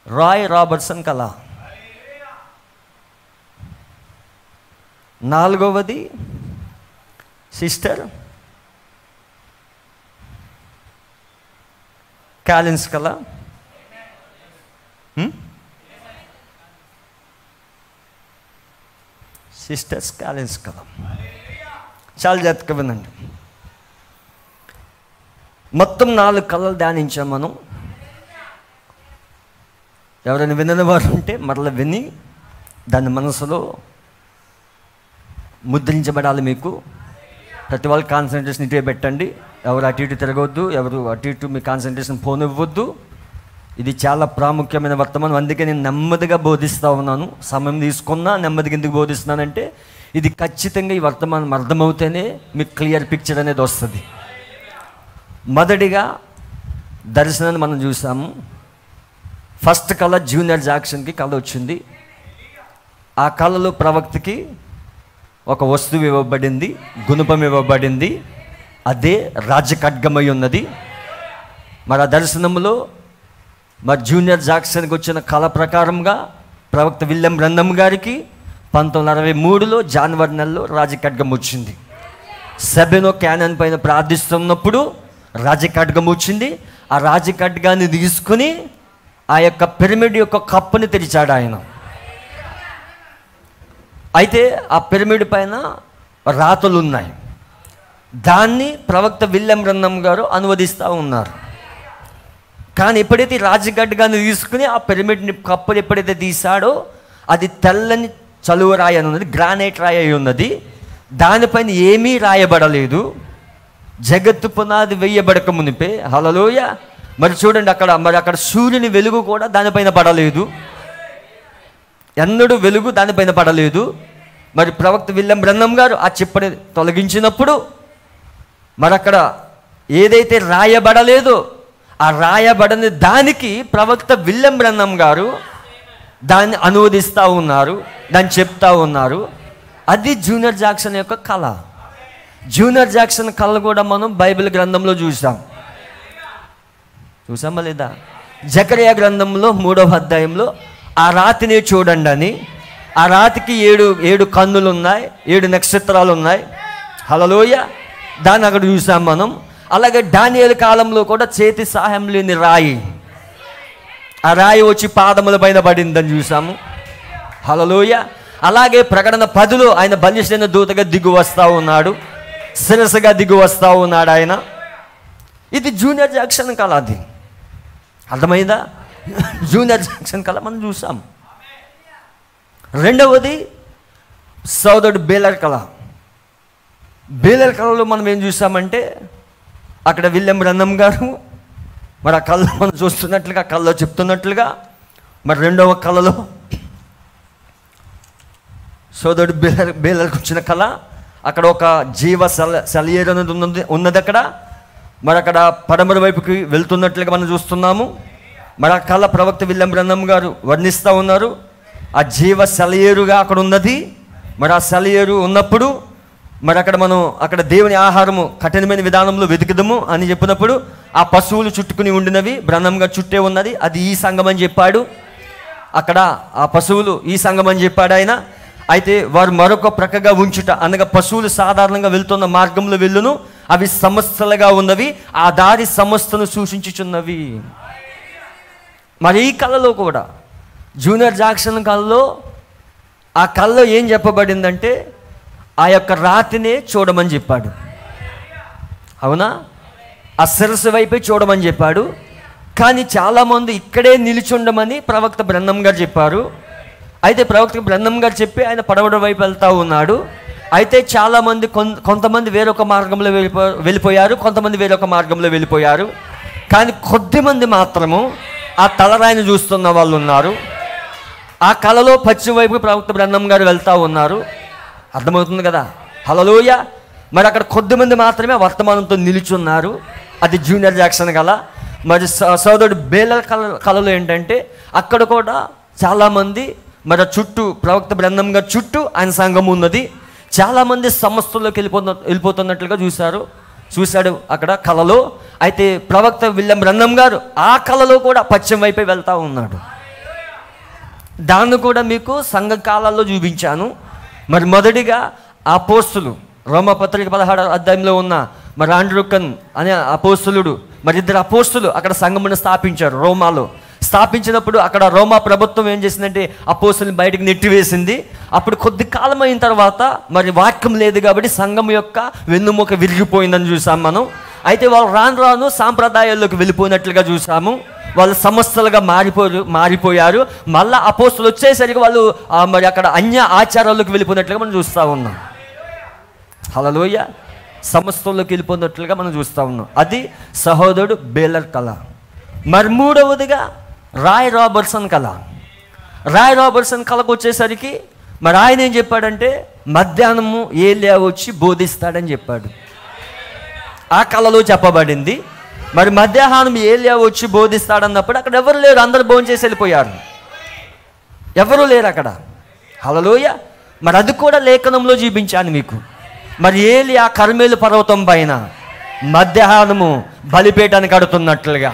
రాయ్ రాబర్ట్సన్ కళ. నాలుగవది సిస్టర్ కాలిన్స్ కళ. సిస్టర్స్ కాలిన్స్ కళ. చాలా జాగ్రత్తగా వినండి. మొత్తం 4 కళలు ధ్యానించాం మనం. ఎవరైనా వినని వారు ఉంటే మరలా విని దాన్ని మనసులో ముద్రించబడాలి. మీకు ప్రతి వాళ్ళు కాన్సన్ట్రేషన్ ఇటే పెట్టండి. ఎవరు అటు ఇటు తిరగవద్దు, ఎవరు అటు ఇటు మీ కాన్సన్ట్రేషన్ పోనివ్వద్దు. ఇది చాలా ప్రాముఖ్యమైన వర్తమానం. అందుకే నేను నెమ్మదిగా బోధిస్తూ ఉన్నాను. సమయం తీసుకున్నా నెమ్మదిగా ఎందుకు బోధిస్తున్నానంటే ఇది ఖచ్చితంగా ఈ వర్తమానం అర్థమవుతేనే మీకు క్లియర్ పిక్చర్ అనేది వస్తుంది. మొదటిగా దర్శనాన్ని మనం చూసాము. ఫస్ట్ కళ జూనియర్ జాక్సన్కి కళ వచ్చింది. ఆ కళలో ప్రవక్తకి ఒక వస్తువు ఇవ్వబడింది, గుణపం ఇవ్వబడింది. అదే రాజఖడ్గమై ఉన్నది. మరి ఆ దర్శనంలో మరి జూనియర్ జాక్సన్కి వచ్చిన కళ ప్రకారంగా ప్రవక్త విలియం బ్రన్హమ్ గారికి 1963లో జనవరి నెలలో రాజఖడ్గం వచ్చింది. సెబెనో క్యానన్ పైన ప్రార్థిస్తున్నప్పుడు రాజఖడ్గం వచ్చింది. ఆ రాజఖడ్గాన్ని తీసుకుని ఆ యొక్క పిరమిడ్ యొక్క కప్పుని తెరిచాడు ఆయన. అయితే ఆ పిరమిడ్ పైన రాతలు ఉన్నాయి. దాన్ని ప్రవక్త విలియం బ్రన్హమ్ గారు అనువదిస్తూ ఉన్నారు. కానీ ఎప్పుడైతే రాజఖడ్గాన్ని తీసుకుని ఆ పిరమిడ్ని కప్పుని ఎప్పుడైతే తీశాడో అది తెల్లని చలువ రాయి అని ఉన్నది, గ్రానైట్ రాయి అయి ఉన్నది. దానిపైన ఏమీ రాయబడలేదు. జగత్తు పునాది వేయబడక మునిపే. హల్లెలూయా. మరి చూడండి, అక్కడ సూర్యుని వెలుగు కూడా దానిపైన పడలేదు. ఎన్నడూ వెలుగు దానిపైన పడలేదు. మరి ప్రవక్త విలియం బ్రన్హమ్ గారు ఆ చిప్పని తొలగించినప్పుడు మరి అక్కడ ఏదైతే రాయబడలేదో ఆ రాయబడని దానికి ప్రవక్త విలియం బ్రన్హమ్ గారు దాన్ని అనువదిస్తూ ఉన్నారు, దాన్ని చెప్తా ఉన్నారు. అది జూనియర్ జాక్సన్ యొక్క కళ. జూనియర్ జాక్సన్ కళ కూడా మనం బైబిల్ గ్రంథంలో చూసామా లేదా? జకరియా గ్రంథంలో 3వ అధ్యాయంలో ఆ రాతిని చూడండి అని, ఆ రాతికి 7 కన్నులు ఉన్నాయి, 7 నక్షత్రాలు ఉన్నాయి. హల్లెలూయా. దాన్ని అక్కడ చూసాం మనం. అలాగే దానియేలు కాలంలో కూడా చేతి సహాయం లేని రాయి, ఆ రాయి వచ్చి పాదముల పైన పడిందని చూసాము. హల్లెలూయా. అలాగే ప్రకటన 10లో ఆయన బలిష్ఠైన దూతగా దిగు వస్తూ ఉన్నాడు, శిరస్సుగా దిగు వస్తూ ఉన్నాడు ఆయన. ఇది జూనియర్ జాక్సన్ కళ. అది అర్థమైందా? జూనియర్ జాక్సన్ కళ మనం చూసాం. రెండవది సోదరుడు బేలర్ కళ. బేలర్ కళలో మనం ఏం చూసామంటే అక్కడ విలియం బ్రన్హం గారు మరి ఆ కళలో మనం చూస్తున్నట్లుగా, కళలో చెప్తున్నట్లుగా, మరి రెండవ కళలో సోదరుడు బేలర్కి వచ్చిన కళ, అక్కడ ఒక జీవ సెలయేరు అనేది ఉన్నది అక్కడ. మరి అక్కడ పడమర వైపుకి వెళ్తున్నట్లుగా మనం చూస్తున్నాము. మరి ఆ కళ ప్రవక్త విలియం బ్రన్హం గారు వర్ణిస్తూ ఉన్నారు. ఆ జీవ సెలయేరుగా అక్కడ ఉన్నది. మరి ఆ సెలయేరు ఉన్నప్పుడు మరి అక్కడ దేవుని ఆహారము కఠినమైన విధానంలో వెతుకుదము అని చెప్పినప్పుడు ఆ పశువులు చుట్టుకుని ఉండినవి, బ్రన్హం గారు చుట్టే ఉన్నది, అది ఈ సంఘం అని చెప్పాడు. అక్కడ ఆ పశువులు ఈ సంఘం అని చెప్పాడు ఆయన. అయితే వారు మరొక ప్రక్కగా ఉంచుట, అనగా పశువులు సాధారణంగా వెళ్తున్న మార్గంలో వెళ్ళును, అవి సమస్తలుగా ఉన్నవి, ఆ దారి సమస్తను సూచించుచున్నవి. మరి ఈ కళలో కూడా జూనియర్ జాక్సన్ కళలో ఆ కళలో ఏం చెప్పబడిందంటే ఆ యొక్క రాతినే చూడమని చెప్పాడు. అవునా? ఆ శిరస్సు వైపే చూడమని చెప్పాడు. కానీ చాలామంది ఇక్కడే నిలిచుండమని ప్రవక్త బ్రన్హం గారు చెప్పారు. అయితే ప్రవక్త బ్రన్హం గారు చెప్పి ఆయన పడమర వైపు వెళ్తూ ఉన్నాడు. అయితే చాలామంది కొంతమంది వేరొక మార్గంలో వెళ్ళిపోయారు, కొంతమంది వేరొక మార్గంలో వెళ్ళిపోయారు. కానీ కొద్దిమంది మాత్రము ఆ తలరాయిని చూస్తున్న వాళ్ళు ఉన్నారు. ఆ కళలో పశ్చిమ వైపు ప్రవక్త బ్రన్హం గారు వెళ్తూ ఉన్నారు. అర్థమవుతుంది కదా? హల్లెలూయా. మరి అక్కడ కొద్దిమంది మాత్రమే వర్తమానంతో నిలిచున్నారు. అది జూనియర్ జాక్సన్ కళ. మరి సోదరుడు బేలర్ కళలో ఏంటంటే అక్కడ కూడా చాలామంది మరి చుట్టూ ప్రవక్త బ్రన్హం గారు చుట్టూ ఆయన సంఘం ఉన్నది. చాలామంది సమస్యల్లోకి వెళ్ళిపోతున్నట్లుగా చూశాడు అక్కడ కళలో. అయితే ప్రవక్త విలియం బ్రన్హం గారు ఆ కళలో కూడా పశ్చిమ వైపే వెళ్తూ ఉన్నాడు. దాన్ని కూడా మీకు సంఘ కాలాల్లో చూపించాను. మరి మొదటిగా అపోస్తులు, రోమపత్రిక 16వ అధ్యాయంలో ఉన్న మరి ఆండ్రూకన్ అనే అపోస్తులుడు, మరి ఇద్దరు అపోస్తులు అక్కడ సంఘమును స్థాపించారు రోమాలో. స్థాపించినప్పుడు అక్కడ రోమా ప్రభుత్వం ఏం చేసిందంటే అపోస్తుల్ని బయటకు నెట్టివేసింది. అప్పుడు కొద్ది కాలం అయిన తర్వాత మరి వాక్యం లేదు కాబట్టి సంఘం యొక్క వెన్నుముక విరిగిపోయిందని చూసాం మనం. అయితే వాళ్ళు రాను సాంప్రదాయాల్లోకి వెళ్ళిపోయినట్లుగా చూసాము. వాళ్ళు సమస్తలుగా మారిపోయారు. మళ్ళా అపోస్తులు వచ్చేసరికి వాళ్ళు మరి అక్కడ అన్య ఆచారాల్లోకి వెళ్ళిపోయినట్లుగా మనం చూస్తూ ఉన్నాం. హల్లెలూయా. సమస్తల్లోకి వెళ్ళిపోయినట్లుగా మనం చూస్తూ ఉన్నాం. అది సహోదరుడు బేలర్ కళ. మరి మూడవదిగా రాయ్ రాబర్ట్సన్ కళ. రాయ్ రాబర్ట్సన్ కళకు వచ్చేసరికి మరి ఆయన ఏం చెప్పాడంటే మధ్యాహ్నము ఏలియా వచ్చి బోధిస్తాడని చెప్పాడు. ఆ కళలో చెప్పబడింది. మరి మధ్యాహ్నం ఏలియా వచ్చి బోధిస్తాడన్నప్పుడు అక్కడ ఎవరు లేరు, అందరు భోంచేసి వెళ్ళిపోయారు, ఎవరు లేరు అక్కడ. హల్లెలూయా. మరి అది కూడా లేఖనంలో చూపించాను మీకు. మరి ఏలియా కర్మేలు పర్వతం పైన మధ్యాహ్నము బలిపీఠాన్ని కడుతున్నట్లుగా,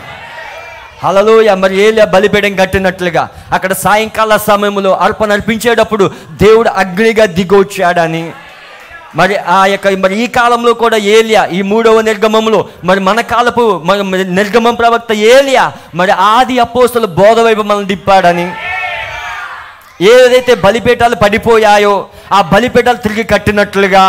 హల్లెలూయా, మరి ఏలియా బలిపీఠం కట్టినట్లుగా అక్కడ సాయంకాల సమయంలో అర్పణ అర్పించేటప్పుడు దేవుడు అగ్నిగా దిగొచ్చాడని, మరి మరి ఈ కాలంలో కూడా ఏలియా ఈ 3వ నిర్గమంలో మరి మన కాలపు నిర్గమం ప్రవక్త ఏలియా మరి ఆది అపోస్తలుల బోధ వైపు మనం తిప్పాడని, ఏదైతే బలిపీఠాలు పడిపోయాయో ఆ బలిపీఠాలు తిరిగి కట్టినట్లుగా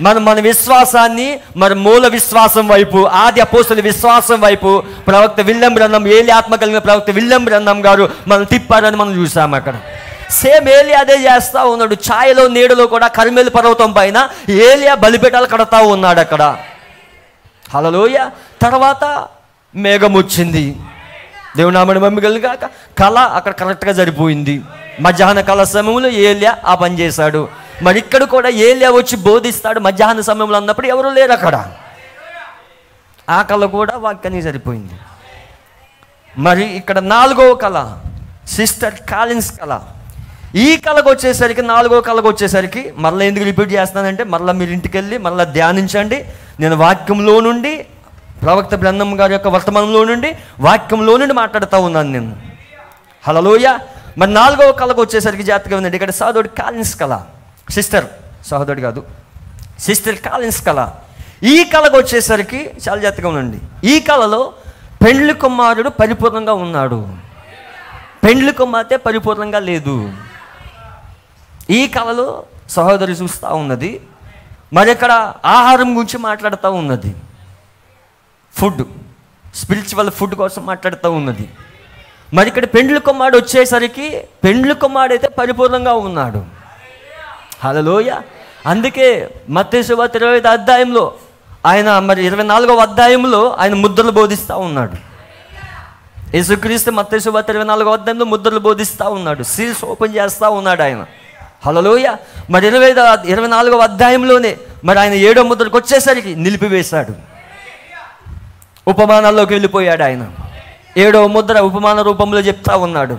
మన విశ్వాసాన్ని మరి మూల విశ్వాసం వైపు, ఆది అపోస్తలుల విశ్వాసం వైపు ప్రవక్త విలియం బ్రన్హం, ఏలియా ఆత్మ కలిగిన ప్రవక్త విలియం బ్రన్హం గారు మనం తిప్పారని మనం చూసాము. అక్కడ సేమ్ ఏలియా అదే చేస్తూ ఉన్నాడు. ఛాయలో నీడలో కూడా కర్మేలు పర్వతం పైన ఏలియా బలిపీఠాలు కడతా ఉన్నాడు అక్కడ. హల్లెలూయా. తర్వాత మేఘం వచ్చింది. దేవుని నామమున మహిమ కలుగాక. కళ అక్కడ కరెక్ట్గా సరిపోయింది. మధ్యాహ్న కాల సమయంలో ఏలియా ఆ పని చేశాడు. మరి ఇక్కడ కూడా ఏలియా వచ్చి బోధిస్తాడు మధ్యాహ్న సమయంలో అన్నప్పుడు ఎవరు లేరు అక్కడ. ఆ కళ కూడా వాక్యానికి సరిపోయింది. మరి ఇక్కడ 4వ కళ సిస్టర్ కాలిన్స్ కళ. ఈ కళకు వచ్చేసరికి 4వ కళకు వచ్చేసరికి మళ్ళీ ఎందుకు రిపీట్ చేస్తానంటే మళ్ళీ మీరు ఇంటికి వెళ్ళి మళ్ళీ ధ్యానించండి. నేను వాక్యంలో నుండి ప్రవక్త బ్రన్హం గారి యొక్క వర్తమానంలో నుండి వాక్యంలో నుండి మాట్లాడుతూ ఉన్నాను నేను. హల్లెలూయా. మరి 4వ కళకు వచ్చేసరికి జాగ్రత్తగా ఉందండి. ఇక్కడ సహోదరుడు కాలిన్స్ కళ, సిస్టర్, సహోదరుడు కాదు, సిస్టర్ కాలిన్స్ కళ. ఈ కళకు వచ్చేసరికి చాలా జాగ్రత్తగా ఉండండి. ఈ కళలో పెండ్లి కుమారుడు పరిపూర్ణంగా ఉన్నాడు, పెండ్లి కుమార్తె పరిపూర్ణంగా లేదు. ఈ కళలో సహోదరి చూస్తూ ఉన్నది, మరి ఇక్కడ ఆహారం గురించి మాట్లాడుతూ ఉన్నది, ఫుడ్, స్పిరిచువల్ ఫుడ్ కోసం మాట్లాడుతూ ఉన్నది. మరి ఇక్కడ పెండ్లి కుమారుడు వచ్చేసరికి పెండ్లి కుమారుడు అయితే పరిపూర్ణంగా ఉన్నాడు. హల్లెలూయ. అందుకే మత్తయి సువార్త 25వ అధ్యాయంలో ఆయన, మరి 24వ అధ్యాయంలో ఆయన ముద్రలు బోధిస్తూ ఉన్నాడు. యేసుక్రీస్తు మత్తయి సువార్త 24వ అధ్యాయంలో ముద్రలు బోధిస్తూ ఉన్నాడు, సీల్స్ ఓపెన్ చేస్తూ ఉన్నాడు ఆయన. హల్లెలూయ. మరి 24వ అధ్యాయంలోనే మరి ఆయన 7వ ముద్రకు వచ్చేసరికి నిలిపివేశాడు, ఉపమానాల్లోకి వెళ్ళిపోయాడు ఆయన. 7వ ముద్ర ఉపమాన రూపంలో చెప్తా ఉన్నాడు.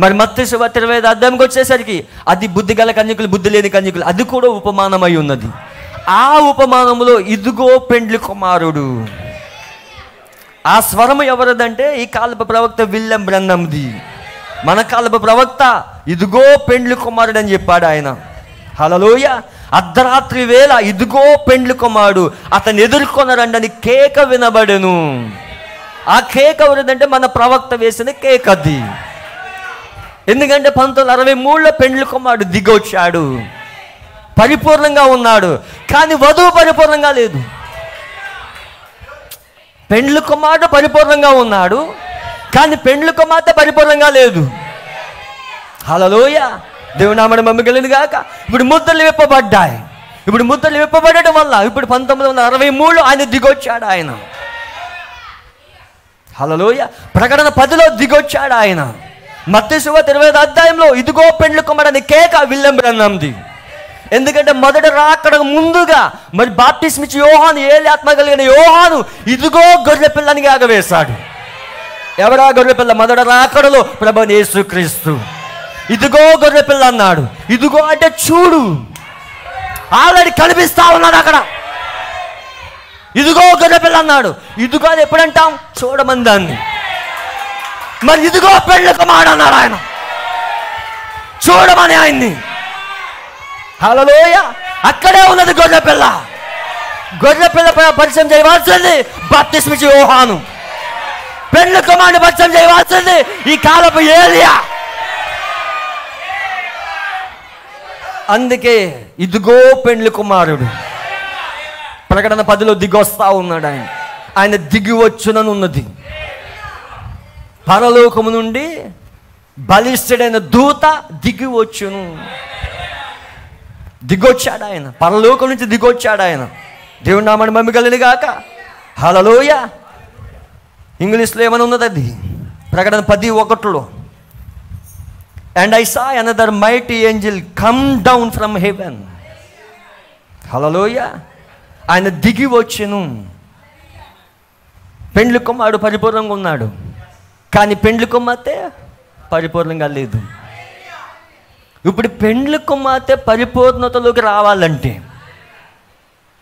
మరి మత్తయి సువార్త 25వ అధ్యాయంకి వచ్చేసరికి అది బుద్ధి గల కన్యకులు, బుద్ధి లేని కన్యకులు, అది కూడా ఉపమానమై ఉన్నది. ఆ ఉపమానంలో ఇదిగో పెండ్లి కుమారుడు, ఆ స్వరము ఎవరిదంటే ఈ కాలపు ప్రవక్త విలియం బ్రన్నంది. మన కాలపు ప్రవక్త ఇదిగో పెండ్లి కుమారుడు అని చెప్పాడు ఆయన. హల్లెలూయ. అర్ధరాత్రి వేళ ఇదిగో పెండ్లి కుమారుడు, అతను ఎదుర్కొనరండని కేక వినబడెను. ఆ కేక ఎవరిదంటే మన ప్రవక్త వేసిన కేక అది. ఎందుకంటే 1963లో పెండ్లి కుమారుడు దిగొచ్చాడు, పరిపూర్ణంగా ఉన్నాడు, కానీ వధువు పరిపూర్ణంగా లేదు. పెండ్లి కుమారుడు పరిపూర్ణంగా ఉన్నాడు, కానీ పెండ్లి కుమార్తె పరిపూర్ణంగా లేదు. హల్లెలూయ. దేవుని నామమున మహిమ కలుగును గాక. ఇప్పుడు ముద్రలు విప్పబడ్డాయి. ఇప్పుడు ముద్రలు విప్పబడటం వల్ల ఇప్పుడు 1963లో ఆయన దిగొచ్చాడు ఆయన. హల్లెలూయ. ప్రకటన 10లో దిగొచ్చాడు ఆయన. మత్తయి సువార్త 25వ అధ్యాయంలో ఇదిగో పెండ్లి కుమారుడు అని కేక విలియం బ్రన్నంది. ఎందుకంటే మొదట రాకడ ముందుగా మరి బాప్టిస్మ ఇచ్చి యోహాను, ఏలి ఆత్మ కలిగిన యోహాను ఇదిగో గొర్రె పిల్లని ఆగవేశాడు. ఎవరా గొర్రె పిల్ల? మొదట రాకడలో ప్రభువైన యేసుక్రీస్తు. ఇదిగో గొర్రె పిల్ల అన్నాడు. ఇదిగో అంటే చూడు, ఆల్రెడీ కనిపిస్తా ఉన్నాడు అక్కడ. ఇదిగో గొర్రె పిల్ల అన్నాడు. ఇదిగో అని ఎప్పుడంటాం? చూడమని దాన్ని. మరి ఇదిగో పెండ్లి కుమారుడు అన్నాడు ఆయన, చూడమని ఆయన్ని. హల్లెలూయ. అక్కడే ఉన్నది గొర్రె పిల్ల. గొర్రె పిల్ల పరిచయం చేయవలసింది బాప్తిస్మ ఇచ్చే యోహాను. పెండ్లి కుమారుని పరిచయం చేయవలసింది ఈ కాలపు ఏలియా. అందుకే ఇదిగో పెండ్లి కుమారుడు ప్రకటన 10లో దిగొస్తా ఉన్నాడు ఆయన. ఆయన దిగి వచ్చునని ఉన్నది. పరలోకము నుండి బలిష్ఠుడైన దూత దిగి వచ్చును. దిగొచ్చాడు ఆయన, పరలోకం నుంచి దిగొచ్చాడు ఆయన. దేవుని నామమున మహిమ కలుగును గాక. హల్లెలూయ. ఇంగ్లీష్లో ఏమని ఉన్నది అది? ప్రకటన 10:1. And I saw another mighty angel come down from heaven. హల్లెలూయ. ఆయన దిగి వచ్చెను. పెండ్లి కుమారుడు పరిపూర్ణంగా ఉన్నాడు, కానీ పెండ్లి కుమార్తె పరిపూర్ణంగా లేదు. ఇప్పుడు పెండ్లి కుమార్తె పరిపూర్ణతలోకి రావాలంటే,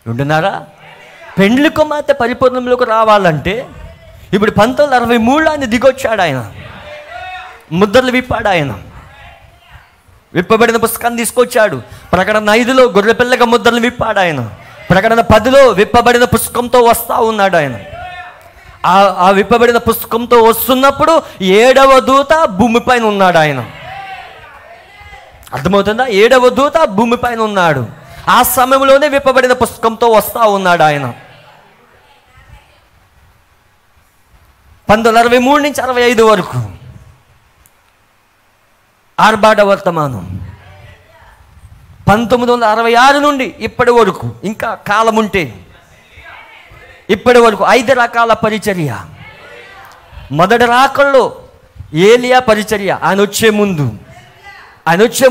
ఉంటున్నారా? పెండ్లి కుమార్తె పరిపూర్ణంలోకి రావాలంటే ఇప్పుడు 1963లో ఆయన దిగొచ్చాడు ఆయన. ముద్రలు విప్పాడు ఆయన, విప్పబడిన పుస్తకాన్ని తీసుకొచ్చాడు. ప్రకటన 5లో గొర్రెపిల్లగా ముద్రలు విప్పాడు ఆయన. ప్రకటన 10లో విప్పబడిన పుస్తకంతో వస్తూ ఉన్నాడు ఆయన. ఆ విప్పబడిన పుస్తకంతో వస్తున్నప్పుడు 7వ దూత భూమిపైన ఉన్నాడు ఆయన. అర్థమవుతుందా? 7వ దూత భూమిపైన ఉన్నాడు. ఆ సమయంలోనే విప్పబడిన పుస్తకంతో వస్తూ ఉన్నాడు ఆయన. 1963 నుంచి 65 వరకు ఆర్భాట వర్తమానం. 1966 నుండి ఇప్పటి వరకు, ఇంకా కాలం ఉంటే ఇప్పటి వరకు 5 రకాల పరిచర్య. మొదటి రాకల్లో ఏలియా పరిచర్య, ఆయన వచ్చే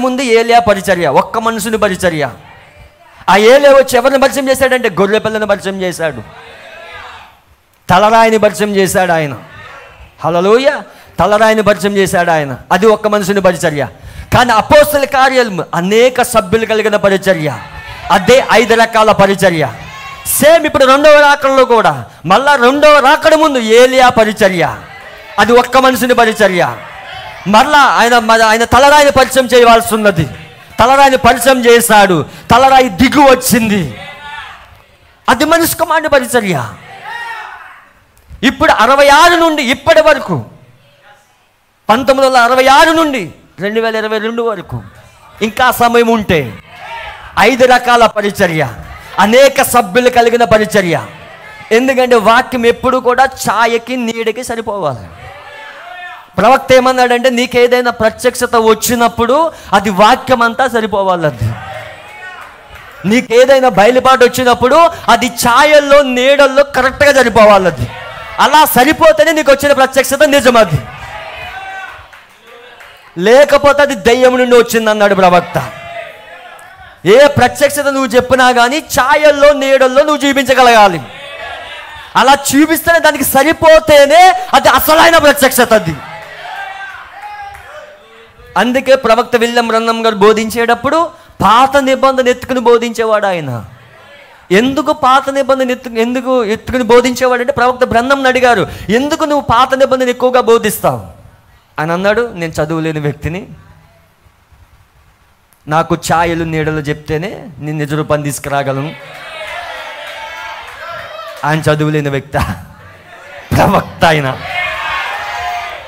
ముందు ఏలియా పరిచర్య, ఒక్క మనుషుని పరిచర్య. ఆ ఏలియా వచ్చి ఎవరిని పరిచయం చేశాడంటే గొర్రె పిల్లని పరిచయం చేశాడు, తలరాయిని పరిచయం చేశాడు ఆయన. హల్లెలూయా. తలరాయిని పరిచయం చేశాడు ఆయన. అది ఒక్క మనుషుని పరిచర్య. కానీ అపోస్తల కార్యాలు అనేక సభ్యులు కలిగిన పరిచర్య, అదే 5 రకాల పరిచర్య. సేమ్ ఇప్పుడు 2వ రాకడలో కూడా మళ్ళా 2వ రాకడ ముందు ఏలియా పరిచర్య, అది ఒక్క మనుషుని పరిచర్య. మరలా ఆయన తలరాయిని పరిచయం చేయవలసి ఉన్నది. తలరాయిని పరిచయం చేశాడు, తలరాయి దిగు వచ్చింది. అది మనిషి కుమారుని పరిచర్య. ఇప్పుడు 66 నుండి ఇప్పటి వరకు, 1966 నుండి 2022 వరకు ఇంకా సమయం ఉంటే 5 రకాల పరిచర్య, అనేక సభ్యులు కలిగిన పరిచర్య. ఎందుకంటే వాక్యం ఎప్పుడు కూడా ఛాయకి నీడకి సరిపోవాలి. ప్రవక్త ఏమన్నాడంటే, నీకేదైనా ప్రత్యక్షత వచ్చినప్పుడు అది వాక్యం అంతా సరిపోవాలి. అది నీకేదైనా బయలుపాటు వచ్చినప్పుడు అది ఛాయల్లో నీడల్లో కరెక్ట్గా సరిపోవాలి. అది అలా సరిపోతేనే నీకు వచ్చిన ప్రత్యక్షత నిజమది, లేకపోతే అది దెయ్యం నుండి వచ్చింది అన్నాడు ప్రవక్త. ఏ ప్రత్యక్షత నువ్వు చెప్పినా కానీ ఛాయల్లో నీడల్లో నువ్వు చూపించగలగాలి. అలా చూపిస్తేనే దానికి సరిపోతేనే అది అసలైన ప్రత్యక్షత. అది అందుకే ప్రవక్త విలియం బ్రన్హం గారు బోధించేటప్పుడు పాత నిబంధన ఎత్తుకుని బోధించేవాడు ఆయన. ఎందుకు పాత నిబంధన ఎందుకు ఎత్తుకుని బోధించేవాడు అంటే, ప్రవక్త బ్రన్హంని అడిగారు, ఎందుకు నువ్వు పాత నిబంధన ఎక్కువగా బోధిస్తావు? ఆయన అన్నాడు, నేను చదువులేని వ్యక్తిని, నాకు ఛాయలు నీడలు చెప్తేనే నేను నిజ రూపాన్ని తీసుకురాగలను. ఆయన చదువులేని వ్యక్తి, ప్రవక్త ఆయన.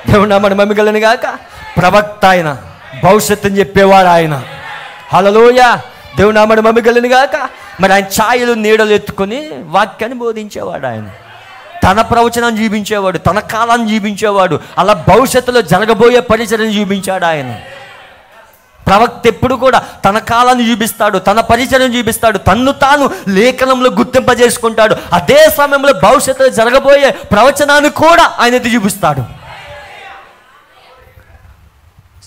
దేవుడు నామమున మహిమ గాక. ప్రవక్త ఆయన, భవిష్యత్తుని చెప్పేవాడు ఆయన. హల్లెలూయా, దేవుడు నామమున మహిమ గాక. మరి ఆయన ఛాయలు నీడలు ఎత్తుకొని వాక్యాన్ని బోధించేవాడు. ఆయన తన ప్రవచనాన్ని జీవించేవాడు, తన కాలాన్ని జీవించేవాడు. అలా భవిష్యత్తులో జరగబోయే పరిచర్యను జీవించాడు ఆయన. ప్రవక్త ఎప్పుడు కూడా తన కాలాన్ని చూపిస్తాడు, తన పరిచర్యను చూపిస్తాడు, తన్ను తాను లేఖనంలో గుర్తింపజేసుకుంటాడు. అదే సమయంలో భవిష్యత్తులో జరగబోయే ప్రవచనాన్ని కూడా ఆయన ఎత్తి చూపిస్తాడు.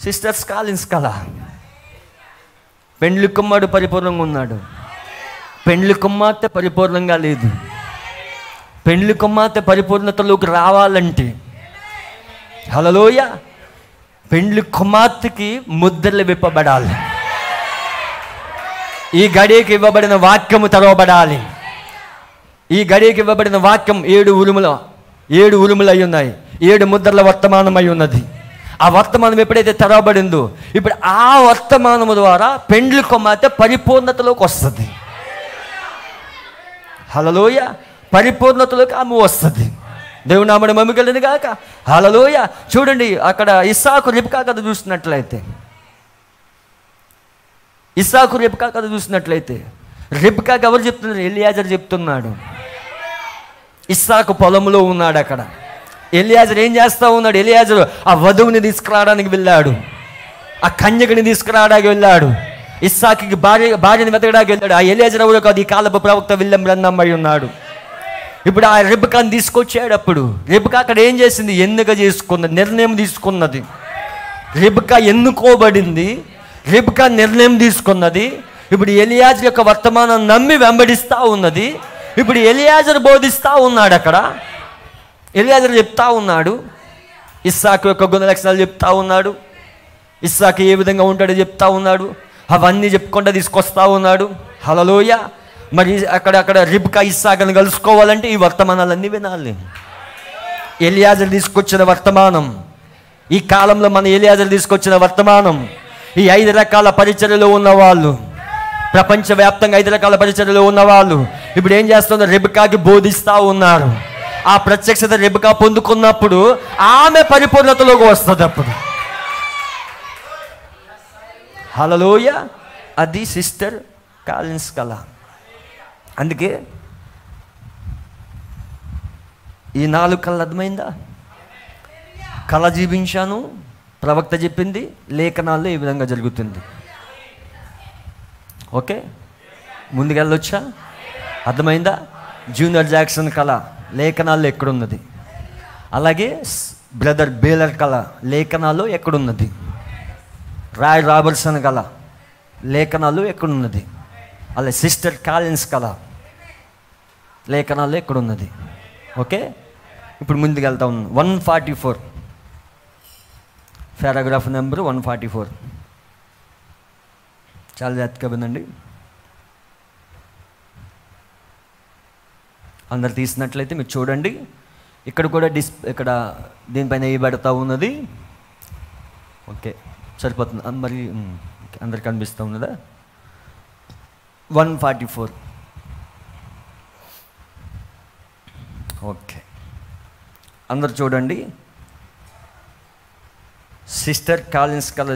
సిస్టర్స్ కాలిన్స్ కళ, పెండ్లి కుమారుడు పరిపూర్ణంగా ఉన్నాడు, పెండ్లి కుమార్తె పరిపూర్ణంగా లేదు. పెండ్లి కుమార్తె పరిపూర్ణతలోకి రావాలంటే, హల్లెలూయా, పెండ్లి కుమార్తెకి ముద్రలు విప్పబడాలి. ఈ గడియకి ఇవ్వబడిన వాక్యము తెరవబడాలి. ఈ గడియకి ఇవ్వబడిన వాక్యం 7 ఉరుములు అయి ఉన్నాయి, 7 ముద్రల వర్తమానం అయి ఉన్నది. ఆ వర్తమానం ఎప్పుడైతే తెరవబడిందో, ఇప్పుడు ఆ వర్తమానము ద్వారా పెండ్లి కుమార్తె పరిపూర్ణతలోకి వస్తుంది. హల్లెలూయా, పరిపూర్ణతలోకి ఆమె వస్తుంది. దేవుని నామమున మహిమ కలుగును గాక. హల్లెలూయా. చూడండి, అక్కడ ఇస్సాకు రిబ్కా కథ చూసినట్లయితే, రిబ్కాకి ఎవరు చెప్తున్నారు? ఎలియాజర్ చెప్తున్నాడు. ఇస్సాకు పొలంలో ఉన్నాడు. అక్కడ ఎలియాజర్ ఏం చేస్తూ ఉన్నాడు? ఎలియాజరు ఆ వధువుని తీసుకురావడానికి వెళ్ళాడు, ఆ కన్యకని తీసుకురావడానికి వెళ్ళాడు, ఇస్సాకుకి భార్యని వెతకడానికి వెళ్ళాడు. ఆ ఎలియాజర్ ఎవరో కాదు, ఈ కాలపు ప్రవక్త విలియం బ్రన్హం అయి ఉన్నాడు. ఇప్పుడు ఆ రిబ్కాని తీసుకొచ్చేటప్పుడు రిబ్కా అక్కడ ఏం చేసింది? ఎన్నిక చేసుకున్నది, నిర్ణయం తీసుకున్నది. రిబ్కా ఎన్నుకోబడింది, రిబ్కా నిర్ణయం తీసుకున్నది. ఇప్పుడు ఎలియాజర్ యొక్క వర్తమానం నమ్మి వెంబడిస్తూ ఉన్నది. ఇప్పుడు ఎలియాజర్ బోధిస్తూ ఉన్నాడు. అక్కడ ఎలియాజర్ చెప్తా ఉన్నాడు, ఇస్సాకు యొక్క గుణ లక్షణాలు చెప్తా ఉన్నాడు, ఇస్సాకు ఏ విధంగా ఉంటాడో చెప్తా ఉన్నాడు. అవన్నీ చెప్పుకుంటూ తీసుకొస్తా ఉన్నాడు. హల్లెలూయా. మరి అక్కడ రిబ్కా ఇస్సాకుని కలుసుకోవాలంటే ఈ వర్తమానాలన్నీ వినాలి. ఎలియాజర్ తీసుకొచ్చిన వర్తమానం, ఈ కాలంలో మన ఎలియాజర్ తీసుకొచ్చిన వర్తమానం, ఈ 5 రకాల పరిచర్యలో ఉన్నవాళ్ళు, ప్రపంచవ్యాప్తంగా 5 రకాల పరిచర్యలో ఉన్నవాళ్ళు ఇప్పుడు ఏం చేస్తున్నారు? రిబ్కాకి బోధిస్తూ ఉన్నారు. ఆ ప్రత్యక్షత రిబ్కా పొందుకున్నప్పుడు ఆమె పరిపూర్ణతలోకి వస్తుంది. అప్పుడు హల్లెలూయా. అది సిస్టర్ కాలిన్స్ కళ. అందుకే ఈ 4 కళ అర్థమైందా? కళ జీవించాను, ప్రవక్త చెప్పింది, లేఖనాల్లో ఈ విధంగా జరుగుతుంది. ఓకే, ముందుకెళ్ళొచ్చా? అర్థమైందా? జూనియర్ జాక్సన్ కళ లేఖనాల్లో ఎక్కడున్నది? అలాగే బ్రదర్ బేలర్ కళ లేఖనాల్లో ఎక్కడున్నది? రాయ్ రాబర్ట్సన్ కళ లేఖనాల్లో ఎక్కడున్నది? అలా సిస్టర్ కాలిన్స్ కళ లేఖనాల్లో ఎక్కడున్నది? ఓకే, ఇప్పుడు ముందుకు వెళ్తా ఉన్నాం. 144 పారాగ్రాఫ్ నెంబర్ 144. చాలా జాగ్రత్తగా వినండి. అందరు తీసినట్లయితే మీరు చూడండి. ఇక్కడ కూడా ఇక్కడ దీనిపైన వేయబడతా ఉన్నది. ఓకే, సరిపోతుంది. మరి అందరికి కనిపిస్తూ ఉన్నదా? 144 ఓకే, అందరు చూడండి. సిస్టర్ కాలిన్స్ కల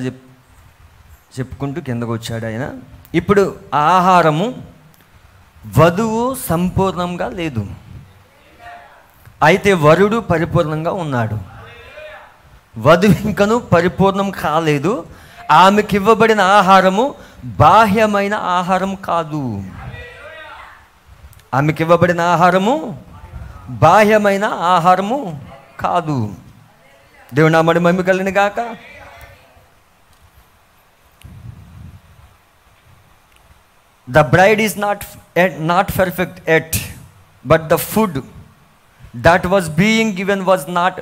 చెప్పుకుంటూ కిందకు వచ్చాడు ఆయన. ఇప్పుడు ఆహారము వధువు సంపూర్ణంగా లేదు, అయితే వరుడు పరిపూర్ణంగా ఉన్నాడు. వధువు ఇంకను పరిపూర్ణం కాలేదు. ఆమెకి ఇవ్వబడిన ఆహారము బాహ్యమైన ఆహారం కాదు. ఆమెకి ఇవ్వబడిన ఆహారము బాహ్యమైన ఆహారము కాదు. దేవుని నామమున మహిమ కలుగును గాక. The bride is not perfect yet, but the food that was being given was not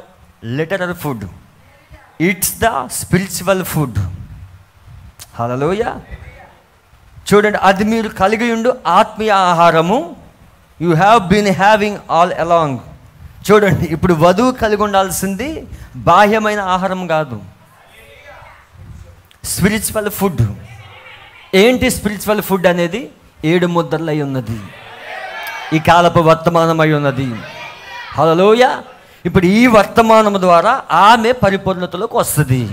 literal food. It's the spiritual food. హల్లెలూయా. చూడండి, అది మీరు కలిగి ఉండు ఆత్మీయ ఆహారము. You have been having all along. చూడండి, ఇప్పుడు వధువు కలిగి ఉండాల్సింది బాహ్యమైన ఆహారం కాదు, స్పిరిచువల్ ఫుడ్. ఏంటి స్పిరిచువల్ ఫుడ్ అనేది? 7 ముద్రలు అయి ఉన్నది, ఈ కాలపు వర్తమానం అయి ఉన్నది. హల్లెలూయా. ఇప్పుడు ఈ వర్తమానం ద్వారా ఆమె పరిపూర్ణతలోకి వస్తుంది.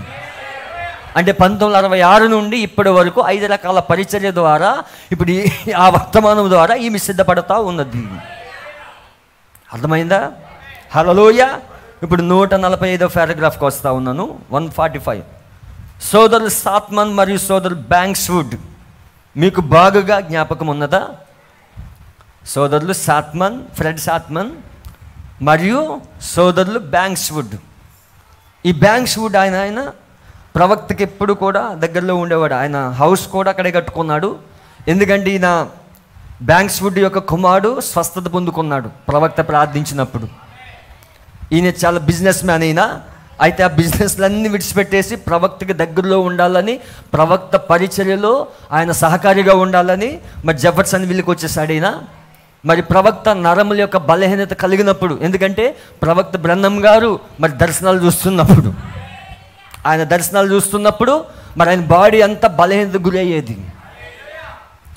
అంటే 1966 నుండి ఇప్పటి వరకు 5 రకాల పరిచర్య ద్వారా ఇప్పుడు ఆ వర్తమానం ద్వారా ఈమె సిద్ధపడతా ఉన్నది. అర్థమైందా? హల్లెలూయా. ఇప్పుడు 145వ పారాగ్రాఫ్కి వస్తూ ఉన్నాను. 145. సోదరులు సాత్మన్ మరియు సోదరులు బ్యాంక్స్వుడ్ మీకు బాగుగా జ్ఞాపకం ఉన్నదా? సోదరులు సాత్మన్, ఫ్రెడ్ సాత్మన్ మరియు సోదరులు బ్యాంక్స్వుడ్. ఈ బ్యాంక్స్వుడ్ ఆయన ప్రవక్తకి ఎప్పుడు కూడా దగ్గరలో ఉండేవాడు. ఆయన హౌస్ కూడా అక్కడే కట్టుకున్నాడు. ఎందుకంటే ఈయన బ్యాంక్స్వుడ్ యొక్క కుమారుడు స్వస్థత పొందుకున్నాడు ప్రవక్త ప్రార్థించినప్పుడు. ఈయన చాలా బిజినెస్ మ్యాన్ అయినా, అయితే ఆ బిజినెస్లన్నీ విడిచిపెట్టేసి ప్రవక్తకి దగ్గరలో ఉండాలని, ప్రవక్త పరిచర్యలో ఆయన సహకారిగా ఉండాలని మరి జెఫర్సన్ విల్లుకి వచ్చేసాడు ఈయన. మరి ప్రవక్త నరముల యొక్క బలహీనత కలిగినప్పుడు, ఎందుకంటే ప్రవక్త బ్రహ్మం గారు మరి దర్శనాలు చూస్తున్నప్పుడు మరి ఆయన బాడీ అంతా బలహీనత గురి అయ్యేది.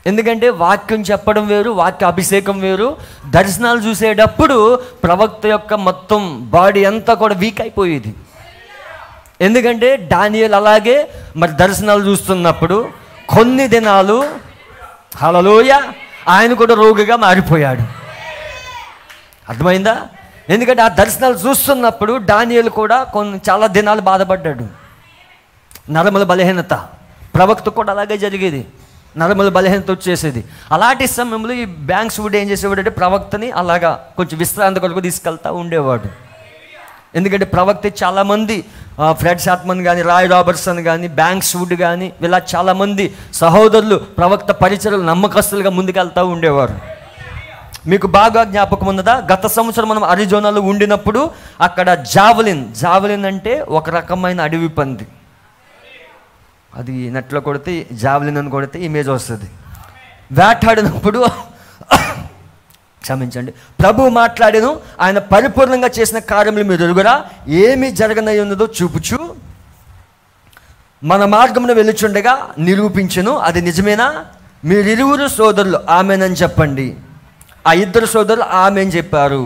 ఎందుకంటే వాక్యం చెప్పడం వేరు, వాక్య అభిషేకం వేరు. దర్శనాలు చూసేటప్పుడు ప్రవక్త యొక్క మొత్తం బాడీ అంతా కూడా వీక్ అయిపోయేది. ఎందుకంటే దానియేలు అలాగే మరి దర్శనాలు చూస్తున్నప్పుడు కొన్ని దినాలు హల్లెలూయా ఆయన కూడా రోగిగా మారిపోయాడు. అర్థమైందా? ఎందుకంటే ఆ దర్శనాలు చూస్తున్నప్పుడు దానియేలు కూడా చాలా దినాలు బాధపడ్డాడు. నరముల బలహీనత, ప్రవక్త కూడా అలాగే జరిగేది, నరముల బలహీనత వచ్చేసేది. అలాంటి సమయంలో ఈ బ్యాంక్స్వుడ్ ఏం చేసేవాడు అంటే ప్రవక్తని అలాగా కొంచెం విశ్రాంతి కొరకు తీసుకెళ్తూ ఉండేవాడు. ఎందుకంటే ప్రవక్త చాలామంది ఫ్రెడ్ సాత్మన్ కానీ, రాయ్ రాబర్ట్సన్ కానీ, బ్యాంక్స్వుడ్ కానీ ఇలా చాలామంది సహోదరులు ప్రవక్త పరిచర్యలు నమ్మకస్తులుగా ముందుకెళ్తూ ఉండేవారు. మీకు బాగా జ్ఞాపకం ఉన్నదా? గత సంవత్సరం మనం అరిజోనాలో ఉండినప్పుడు అక్కడ జావలిన్ అంటే ఒక రకమైన అడవి పంది. అది నెట్లో కొడితే జావలిన్ అని కొడితే ఇమేజ్ వస్తుంది. వేటాడినప్పుడు క్షమించండి, ప్రభు మాట్లాడేను, ఆయన పరిపూర్ణంగా చేసిన కార్యములు మీరు ఎరుగురా, ఏమి జరగనై ఉన్నదో చూపుచు మన మార్గమును వెళ్ళుచుండగా నిరూపించును. అది నిజమేనా? మీరిరువురు సోదరులు ఆమెనని చెప్పండి. ఆ 2 సోదరులు ఆమెన్ చెప్పారు.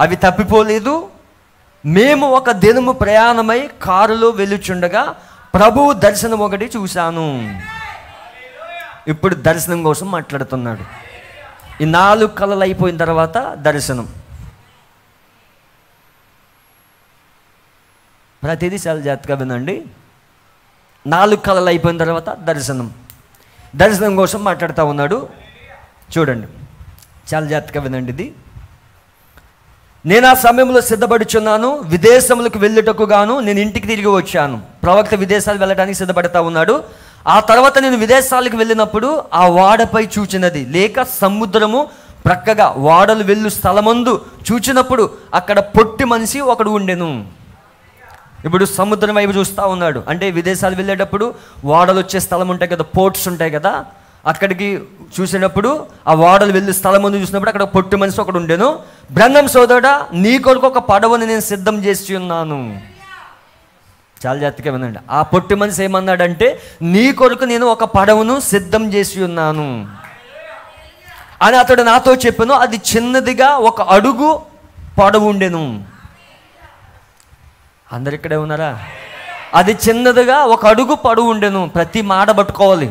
అవి తప్పిపోలేదు. మేము ఒక దినము ప్రయాణమై కారులో వెళ్ళుచుండగా ప్రభువు దర్శనం ఒకటి చూశాను. ఇప్పుడు దర్శనం కోసం మాట్లాడుతున్నాడు. ఈ 4 కళలు అయిపోయిన తర్వాత దర్శనం. ప్రతిదీ చాలా జాగ్రత్తగా వినండి. 4 కళలు అయిపోయిన తర్వాత దర్శనం కోసం మాట్లాడుతూ ఉన్నాడు. చూడండి, చాలా జాగ్రత్తగా వినండి. ఇది నేను ఆ సమయంలో సిద్ధపడుచున్నాను, విదేశములకు వెళ్ళుటకు గాను నేను ఇంటికి తిరిగి వచ్చాను. ప్రవక్త విదేశాలు వెళ్ళడానికి సిద్ధపడతా ఉన్నాడు. ఆ తర్వాత నేను విదేశాలకు వెళ్ళినప్పుడు ఆ వాడపై చూచినది లేక సముద్రము ప్రక్కగా వాడలు వెళ్ళు స్థలమందు చూచినప్పుడు అక్కడ పొట్టి మనిషి ఒకడు ఉండెను. ఇప్పుడు సముద్రం వైపు చూస్తూ ఉన్నాడు. అంటే విదేశాలు వెళ్ళేటప్పుడు వాడలు వచ్చే స్థలం ఉంటాయి కదా, పోర్ట్స్ ఉంటాయి కదా, అక్కడికి చూసినప్పుడు ఆ వాడలు వెళ్ళి స్థలం ముందు చూసినప్పుడు అక్కడ పొట్టి మనిషి ఒకడు ఉండెను. బ్రహ్మం సోదరుడా, నీ కొరకు ఒక పడవని నేను సిద్ధం చేసి ఉన్నాను. చాలా జాగ్రత్తగా వినండి. ఆ పొట్టి మనిషి ఏమన్నాడంటే, నీ కొరకు నేను ఒక పడవను సిద్ధం చేసి ఉన్నాను. అని అతడు నాతో చెప్పెను. అది చిన్నదిగా 1 అడుగు పొడవు ఉండెను. అందరు ఇక్కడే ఉన్నారా? అది చిన్నదిగా 1 అడుగు పొడవు ఉండెను. ప్రతి మాట పట్టుకోవాలి.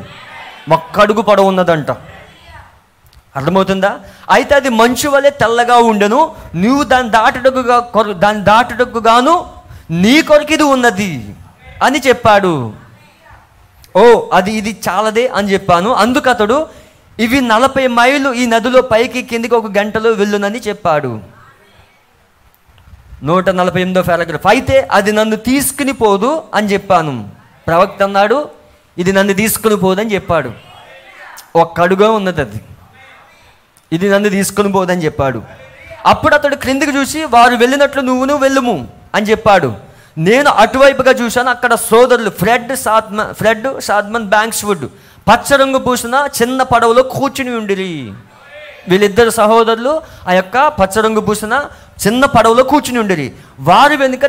1 అడుగు పొడవు ఉన్నదంట. అర్థమవుతుందా? అయితే అది మంచు వలె తెల్లగా ఉండెను. నువ్వు దాన్ని దాటుటకు గాను నీ కొరకు ఇది ఉన్నది అని చెప్పాడు. ఓ ఇది చాలదే అని చెప్పాను. అందుకు అతడు, ఇవి 40 మైళ్ళు ఈ నదిలో పైకి కిందికి 1 గంటలో వెళ్ళునని చెప్పాడు. 148వ పారాగ్రాఫ్. అయితే అది నన్ను తీసుకుని పోదు అని చెప్పాను. ప్రవక్త అన్నాడు, ఇది నన్ను తీసుకుని పోదని చెప్పాడు. 1 అడుగా ఉన్నది అది. ఇది నన్ను తీసుకుని పోదని చెప్పాడు. అప్పుడు అతడు క్రిందికి చూసి, వారు వెళ్ళినట్లు నువ్వును వెళ్ళుము అని చెప్పాడు. నేను అటువైపుగా చూశాను. అక్కడ సోదరులు ఫ్రెడ్ షాద్మన్ బ్యాంక్స్వుడ్ పచ్చ రంగు పూసిన చిన్న పడవలో కూర్చుని ఉండిరి. వీళ్ళిద్దరు సహోదరులు ఆ యొక్క పచ్చ రంగు పూసిన చిన్న పడవలో కూర్చుని ఉండిరి. వారి వెనుక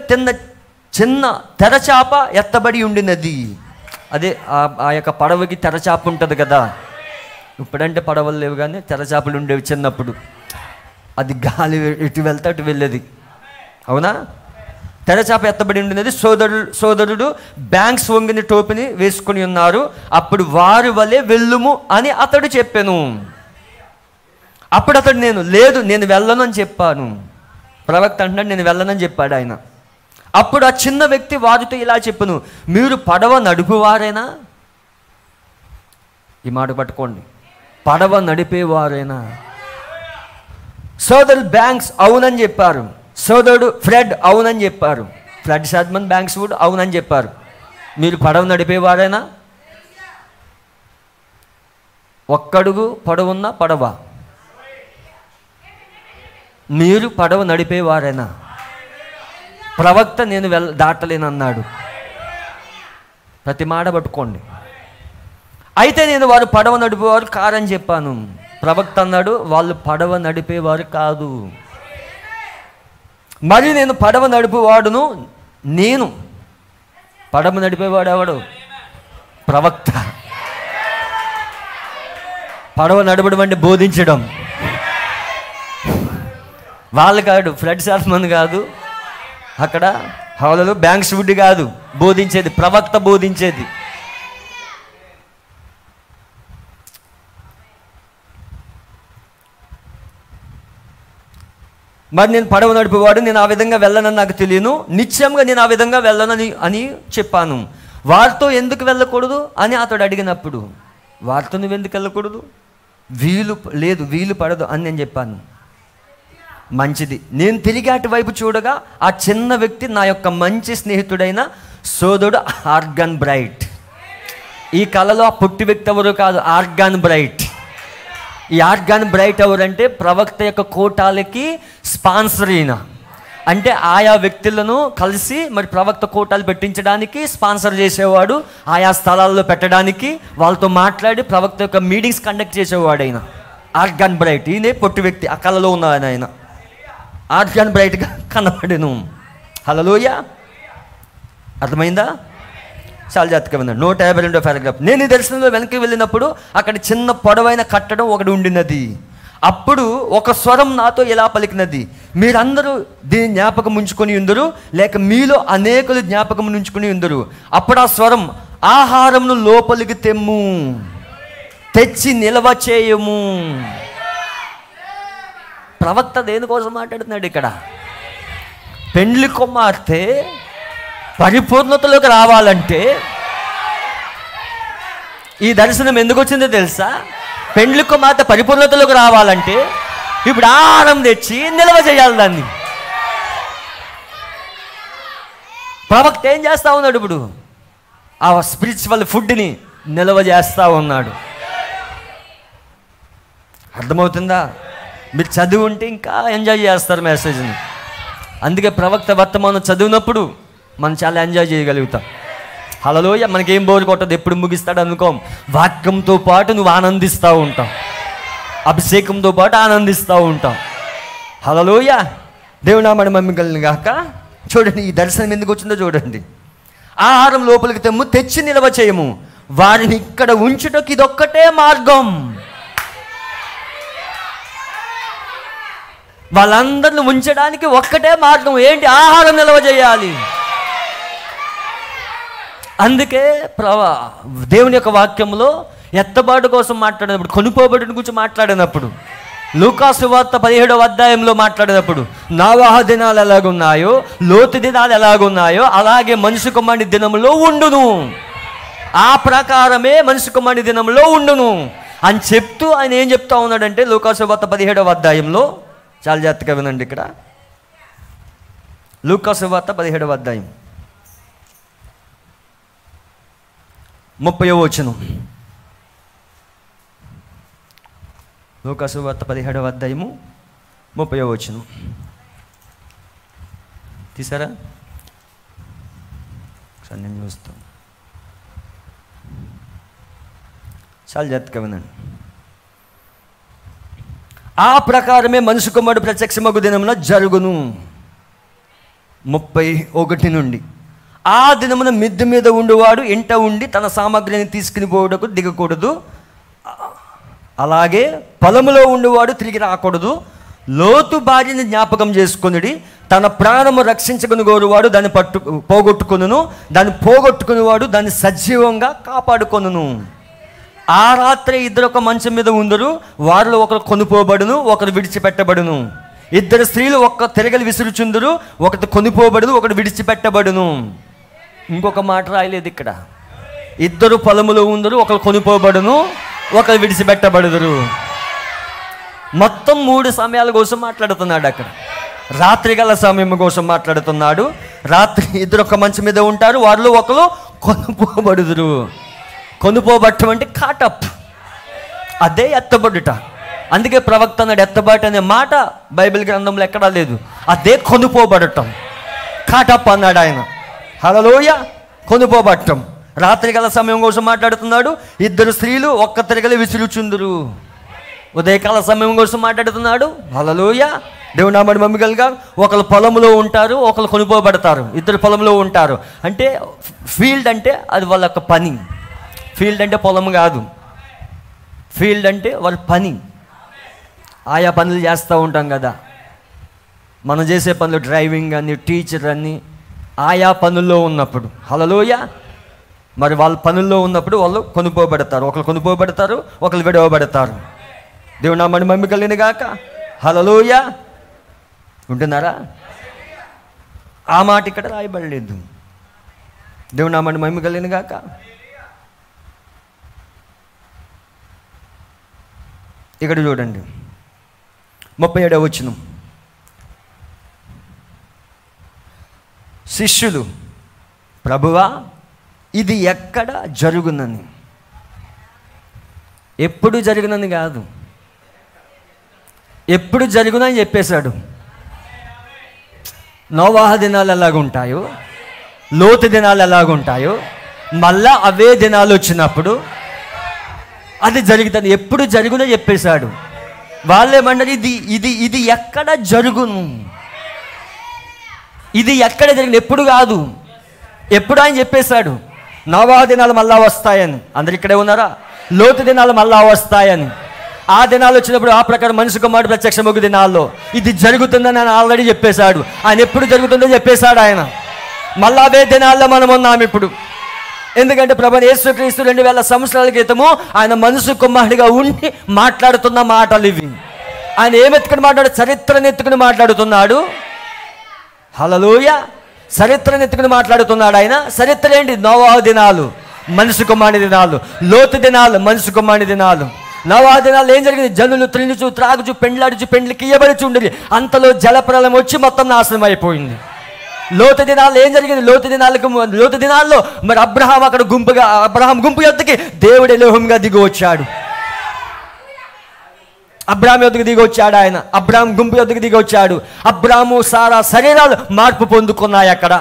చిన్న తెరచాప ఎత్తబడి ఉండినది. అదే ఆ యొక్క పడవకి తెరచాప ఉంటుంది కదా. ఇప్పుడంటే పడవలు లేవు, కానీ తెరచాపలు ఉండేవి చిన్నప్పుడు. అది గాలి ఇటు వెళ్తే అటు వెళ్ళేది, అవునా? తెరచాప ఎత్తబడి ఉండినది. సోదరుడు బ్యాంక్స్ వంగిన టోపిని వేసుకుని ఉన్నారు. అప్పుడు వారి వలె వెళ్ళుము అని అతడు చెప్పాను. అప్పుడు అతడు, నేను వెళ్ళను అని చెప్పాను. ప్రవక్త అంటున్నాడు, నేను వెళ్ళనని చెప్పాడు ఆయన. అప్పుడు ఆ చిన్న వ్యక్తి వారితో ఇలా చెప్పాను, మీరు పడవ నడుపువారేనా? ఈ మాట పట్టుకోండి, పడవ నడిపేవారేనా? సోదరుడు బ్యాంక్స్ అవునని చెప్పారు. సోదరుడు ఫ్రెడ్ అవునని చెప్పారు. ఫ్రెడ్ షాద్మన్ బ్యాంక్స్వుడ్ అవునని చెప్పారు. మీరు పడవ నడిపేవారేనా? 1 అడుగు పొడవున్న పడవ. మీరు పడవ నడిపేవారేనా? ప్రవక్త నేను దాటలేనన్నాడు. ప్రతి మాట పట్టుకోండి. అయితే నేను వారు పడవ నడిపేవారు కారని చెప్పాను. ప్రవక్త అన్నాడు, వాళ్ళు పడవ నడిపేవారు కాదు. మరి నేను పడవ నడిపేవాడును. నేను పడవ నడిపేవాడు ఎవడు? ప్రవక్త. పడవ నడపడం అంటే బోధించడం. వాళ్ళు కాదు, ఫ్రెడ్ షాద్మన్ కాదు, అక్కడ హౌలలో బ్యాంక్స్వుడ్ కాదు బోధించేది, ప్రవక్త బోధించేది. మరి నేను పడవ నడిపేవాడు, నేను ఆ విధంగా వెళ్ళనని నాకు తెలియను. నిశ్చయంగా నేను ఆ విధంగా వెళ్ళనని అని చెప్పాను. వారితో ఎందుకు వెళ్ళకూడదు అని అతడు అడిగినప్పుడు, వారితో నువ్వు ఎందుకు వెళ్ళకూడదు? వీలు పడదు అని నేను చెప్పాను. మంచిది. నేను తిరిగి అటువైపు చూడగా ఆ చిన్న వ్యక్తి నా యొక్క మంచి స్నేహితుడైన సోదరుడు ఆర్గాన్ బ్రైట్. ఈ కళలో ఆ పుట్టి వ్యక్తి ఎవరు కాదు, ఆర్గాన్ బ్రైట్. ఈ ఆర్గాన్ బ్రైట్ ఎవరంటే ప్రవక్త యొక్క కోటాలకి స్పాన్సర్ అయిన, అంటే ఆయా వ్యక్తులను కలిసి మరి ప్రవక్త కోటాలు పెట్టించడానికి స్పాన్సర్ చేసేవాడు, ఆయా స్థలాల్లో పెట్టడానికి, వాళ్ళతో మాట్లాడి ప్రవక్త యొక్క మీటింగ్స్ కండక్ట్ చేసేవాడు ఆయన ఆర్గాన్ బ్రైట్. ఈయనే పొట్టి వ్యక్తి, ఆ కళలో ఉన్న ఆయన ఆర్గాన్ బ్రైట్గా కనబడేను. హల్లెలూయా. అర్థమైందా? చాలా జాగ్రత్తగా విన్నాను. 152వ పారాగ్రాఫ్. నేను ఈ దర్శనంలో వెనక్కి వెళ్ళినప్పుడు అక్కడ చిన్న పొడవైన కట్టడం ఒకటి ఉండినది. అప్పుడు ఒక స్వరం నాతో ఇలా పలికినది, మీరందరూ దీన్ని జ్ఞాపకం ఉంచుకొని ఉందరు, లేక మీలో అనేకులు జ్ఞాపకం ఉంచుకొని ఉందరు. అప్పుడు ఆ స్వరం, ఆహారంను లోపలికి తెచ్చి నిల్వ చేయము. ప్రవక్త దేనికోసం మాట్లాడుతున్నాడు ఇక్కడ? పెండ్లి కుమార్తె పరిపూర్ణతలోకి రావాలంటే ఈ దర్శనం ఎందుకు వచ్చిందో తెలుసా? పెండ్లి కుమార్తె పరిపూర్ణతలోకి రావాలంటే ఇప్పుడు ఆహారం తెచ్చి నిల్వ చేయాలి దాన్ని. ప్రవక్త ఏం చేస్తా ఉన్నాడు? ఇప్పుడు ఆ స్పిరిచువల్ ఫుడ్ని నిల్వ చేస్తూ ఉన్నాడు. అర్థమవుతుందా? మీరు చదివి ఉంటే ఇంకా ఎంజాయ్ చేస్తారు మెసేజ్ని. అందుకే ప్రవక్త వర్తమానం చదివినప్పుడు మనం చాలా ఎంజాయ్ చేయగలుగుతాం. హల్లెలూయా. మనకేం బోరు కొట్టదు, ఎప్పుడు ముగిస్తాడు అనుకోం. వాక్యంతో పాటు నువ్వు ఆనందిస్తూ ఉంటావు, అభిషేకంతో పాటు ఆనందిస్తూ ఉంటావు. హల్లెలూయా. దేవుని నామమున మహిమ కలుగును గాక. చూడండి ఈ దర్శనం ఎందుకు వచ్చిందో చూడండి. ఆహారం లోపలికి తెచ్చి నిల్వ చేయము, వారిని ఇక్కడ ఉంచుటకు ఇదొక్కటే మార్గం. వాళ్ళందరిని ఉంచడానికి ఒక్కటే మార్గం ఏంటి? ఆహారం నిల్వ చేయాలి. అందుకే దేవుని యొక్క వాక్యంలో ఎత్తబాటు కోసం మాట్లాడినప్పుడు, కొనుక్కోబడిన గురించి మాట్లాడినప్పుడు, లూకాసు వార్త 17వ అధ్యాయంలో మాట్లాడినప్పుడు నోవహు దినాలు ఎలాగున్నాయో, లోతు దినాలు ఎలాగున్నాయో అలాగే మనిషి కుమారుని దినంలో ఉండును, ఆ ప్రకారమే మనిషి కుమారుని దినంలో ఉండును అని చెప్తూ ఆయన ఏం చెప్తా ఉన్నాడంటే, లూకాసు వార్త 17వ అధ్యాయంలో చాలా జాగ్రత్తగా వినండి. ఇక్కడ లూకాసు వార్త 17వ అధ్యాయం 30వ వచనం. లూకాసు వార్త 17వ అధ్యాయము 30వ వచనం తీసారా? ఒకసారి నేను చూస్తాను, చాలా జాగ్రత్తగా వినండి. ఆ ప్రకారమే మనుషు కుమారుడు ప్రత్యక్షమగు దినమున జరుగును. 31 నుండి, ఆ దినమున మిద్దె మీద ఉండువాడు ఇంట ఉండి తన సామగ్రిని తీసుకుని పోవడకు దిగకూడదు, అలాగే పొలములో ఉండువాడు తిరిగి రాకూడదు. లోతు భార్యని జ్ఞాపకం చేసుకొనుడి, తన ప్రాణము రక్షించుకుని కోరువాడు దాన్ని పోగొట్టుకొనును, దాన్ని పోగొట్టుకునేవాడు దాన్ని సజీవంగా కాపాడుకొనును. ఆ రాత్రి ఇద్దరు ఒక మంచం మీద ఉందరు, వారిలో ఒకరు కొనుపోబడును, ఒకరు విడిచిపెట్టబడును. ఇద్దరు స్త్రీలు ఒక్క తిరగలి విసురుచుందురు, ఒకటి కొనుపోబడును, ఒకటి విడిచిపెట్టబడును. ఇంకొక మాట రాయలేదు ఇక్కడ. ఇద్దరు పొలములో ఉందరు, ఒకరు కొనుపోబడును, ఒకరు విడిచిపెట్టబడుదురు. మొత్తం 3 సమయాల కోసం మాట్లాడుతున్నాడు అక్కడ. రాత్రి గల సమయం కోసం మాట్లాడుతున్నాడు. రాత్రి ఇద్దరు ఒక మంచం మీద ఉంటారు, వారిలో ఒకరు కొనుపోబడుదురు. కొనుపోబట్టం అంటే కాటప్, అదే ఎత్తబడుట. అందుకే ప్రవక్త అన్నాడు, ఎత్తబాటు అనే మాట బైబిల్ గ్రంథంలో ఎక్కడా లేదు, అదే కొనుపోబడటం. కాటప్ అన్నాడు ఆయన. హల్లెలూయా. కొనుపోబట్టం. రాత్రి గల సమయం కోసం మాట్లాడుతున్నాడు. ఇద్దరు స్త్రీలు ఒక్క తిరగలి విసురుచుందురు. ఉదయకాల సమయం కోసం మాట్లాడుతున్నాడు. హల్లెలూయా. దేవుని నామమున మహిమకలుగా. ఒకరు పొలంలో ఉంటారు, ఒకరు కొనుపోబడతారు. ఇద్దరు పొలంలో ఉంటారు అంటే ఫీల్డ్ అంటే అది వాళ్ళ యొక్క పని. ఫీల్డ్ అంటే పొలం కాదు, ఫీల్డ్ అంటే వాళ్ళ పని. ఆయా పనులు చేస్తూ ఉంటాం కదా మనం. చేసే పనులు డ్రైవింగ్ అని, టీచర్ అని, ఆయా పనుల్లో ఉన్నప్పుడు. హల్లెలూయా. మరి వాళ్ళ పనుల్లో ఉన్నప్పుడు వాళ్ళు కొనుపోబడతారు. ఒకరు కొనుపోబడతారు, ఒకరు విడవబడతారు. దేవుని నామమున మహిమ కలుగును గాక. హల్లెలూయా. ఉంటున్నారా? ఆ మాట ఇక్కడ రాయబడలేదు. దేవుని నామమున మహిమ కలుగును గాక. ఇక్కడ చూడండి 37వ వచనం. శిష్యులు, ప్రభువా ఇది ఎక్కడ జరుగునని. ఎప్పుడు జరుగునని కాదు, ఎప్పుడు జరుగునని చెప్పేశాడు. నోవహు దినాలు ఎలాగుంటాయో, లోతు దినాలు ఎలాగుంటాయో, మళ్ళా అవే దినాలు వచ్చినప్పుడు అది జరుగుతుంది. ఎప్పుడు జరుగునో చెప్పేశాడు. వాళ్ళేమన్నారు, ఇది ఇది ఇది ఎక్కడ జరుగును, ఇది ఎక్కడ జరిగింది, ఎప్పుడు కాదు, ఎప్పుడు ఆయన చెప్పేశాడు. నోవహు దినాలు మళ్ళా వస్తాయని. అందరు ఇక్కడే ఉన్నారా? లోతు దినాలు మళ్ళా వస్తాయని. ఆ దినాలు వచ్చినప్పుడు ఆ ప్రకారం మనిషి కుమారుడు ప్రత్యక్షమగు దినాల్లో ఇది జరుగుతుందని ఆయన ఆల్రెడీ చెప్పేశాడు. ఆయన ఎప్పుడు జరుగుతుందో చెప్పేశాడు ఆయన. మళ్ళా అవే దినాల్లో మనం ఉన్నాం ఇప్పుడు. ఎందుకంటే ప్రభువైన యేసుక్రీస్తు 2000 సంవత్సరాల క్రితము ఆయన మనిషి కుమారుడిగా ఉండి మాట్లాడుతున్న మాటలు ఇవి. ఆయన ఏమెత్తుకుని మాట్లాడు? చరిత్రను ఎత్తుకుని మాట్లాడుతున్నాడు. హల్లెలూయా. చరిత్రను ఎత్తుకుని మాట్లాడుతున్నాడు ఆయన. చరిత్ర ఏంటి? నోవహు దినాలు, మనిషి కుమారుని దినాలు. లోతు దినాలు, మనిషి కుమారుని దినాలు. నోవహు దినాలు ఏం జరిగింది? జనులు త్రినుచు, త్రాగుచు, పెండ్లాడుచు, పెండ్లికి ఇయ్యబడుచు ఉండేది. అంతలో జలప్రలయం వచ్చి మొత్తం నాశనం అయిపోయింది. లోతు దినాల్లో ఏం జరిగింది? లోతు దినాల్లో మరి అబ్రహాం అక్కడ అబ్రహాం గుంపు యొద్దకి దేవుడు ఎలోహింగా దిగి వచ్చాడు. అబ్రాహాం యొద్దకు దిగి వచ్చాడు ఆయన. అబ్రాహాం గుంపు యొద్దకు దిగి వచ్చాడు. అబ్రాహాము సారా శరీరాలు మార్పు పొందుకున్నాయి అక్కడ.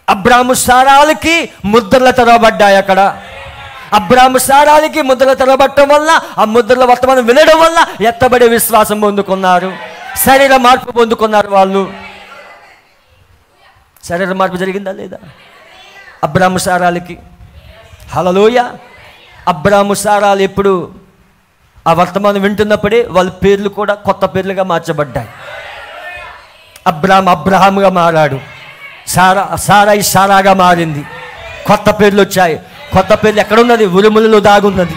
అబ్రాహాము సారాలకి ముద్రలు తెరవబడ్డాయి అక్కడ. అబ్రాహాము సారాలకి ముద్రలు తెరవబడటం వల్ల, ఆ ముద్రల వర్తమానం వినడం వల్ల ఎత్తబడే విశ్వాసం పొందుకున్నారు. శరీర మార్పు పొందుకున్నారు వాళ్ళు. శరీర మార్పు జరిగిందా లేదా? అబ్రాహాము సారాలకి. హల్లెలూయా. అబ్రాహాము సారాలు ఎప్పుడు ఆ వర్తమానం వింటున్నప్పుడే వాళ్ళ పేర్లు కూడా కొత్త పేర్లుగా మార్చబడ్డాయి. అబ్రహాముగా మారాడు, సారాయి సారాగా మారింది, కొత్త పేర్లు వచ్చాయి. కొత్త పేర్లు ఎక్కడున్నది? ఉరుములలో దాగున్నది,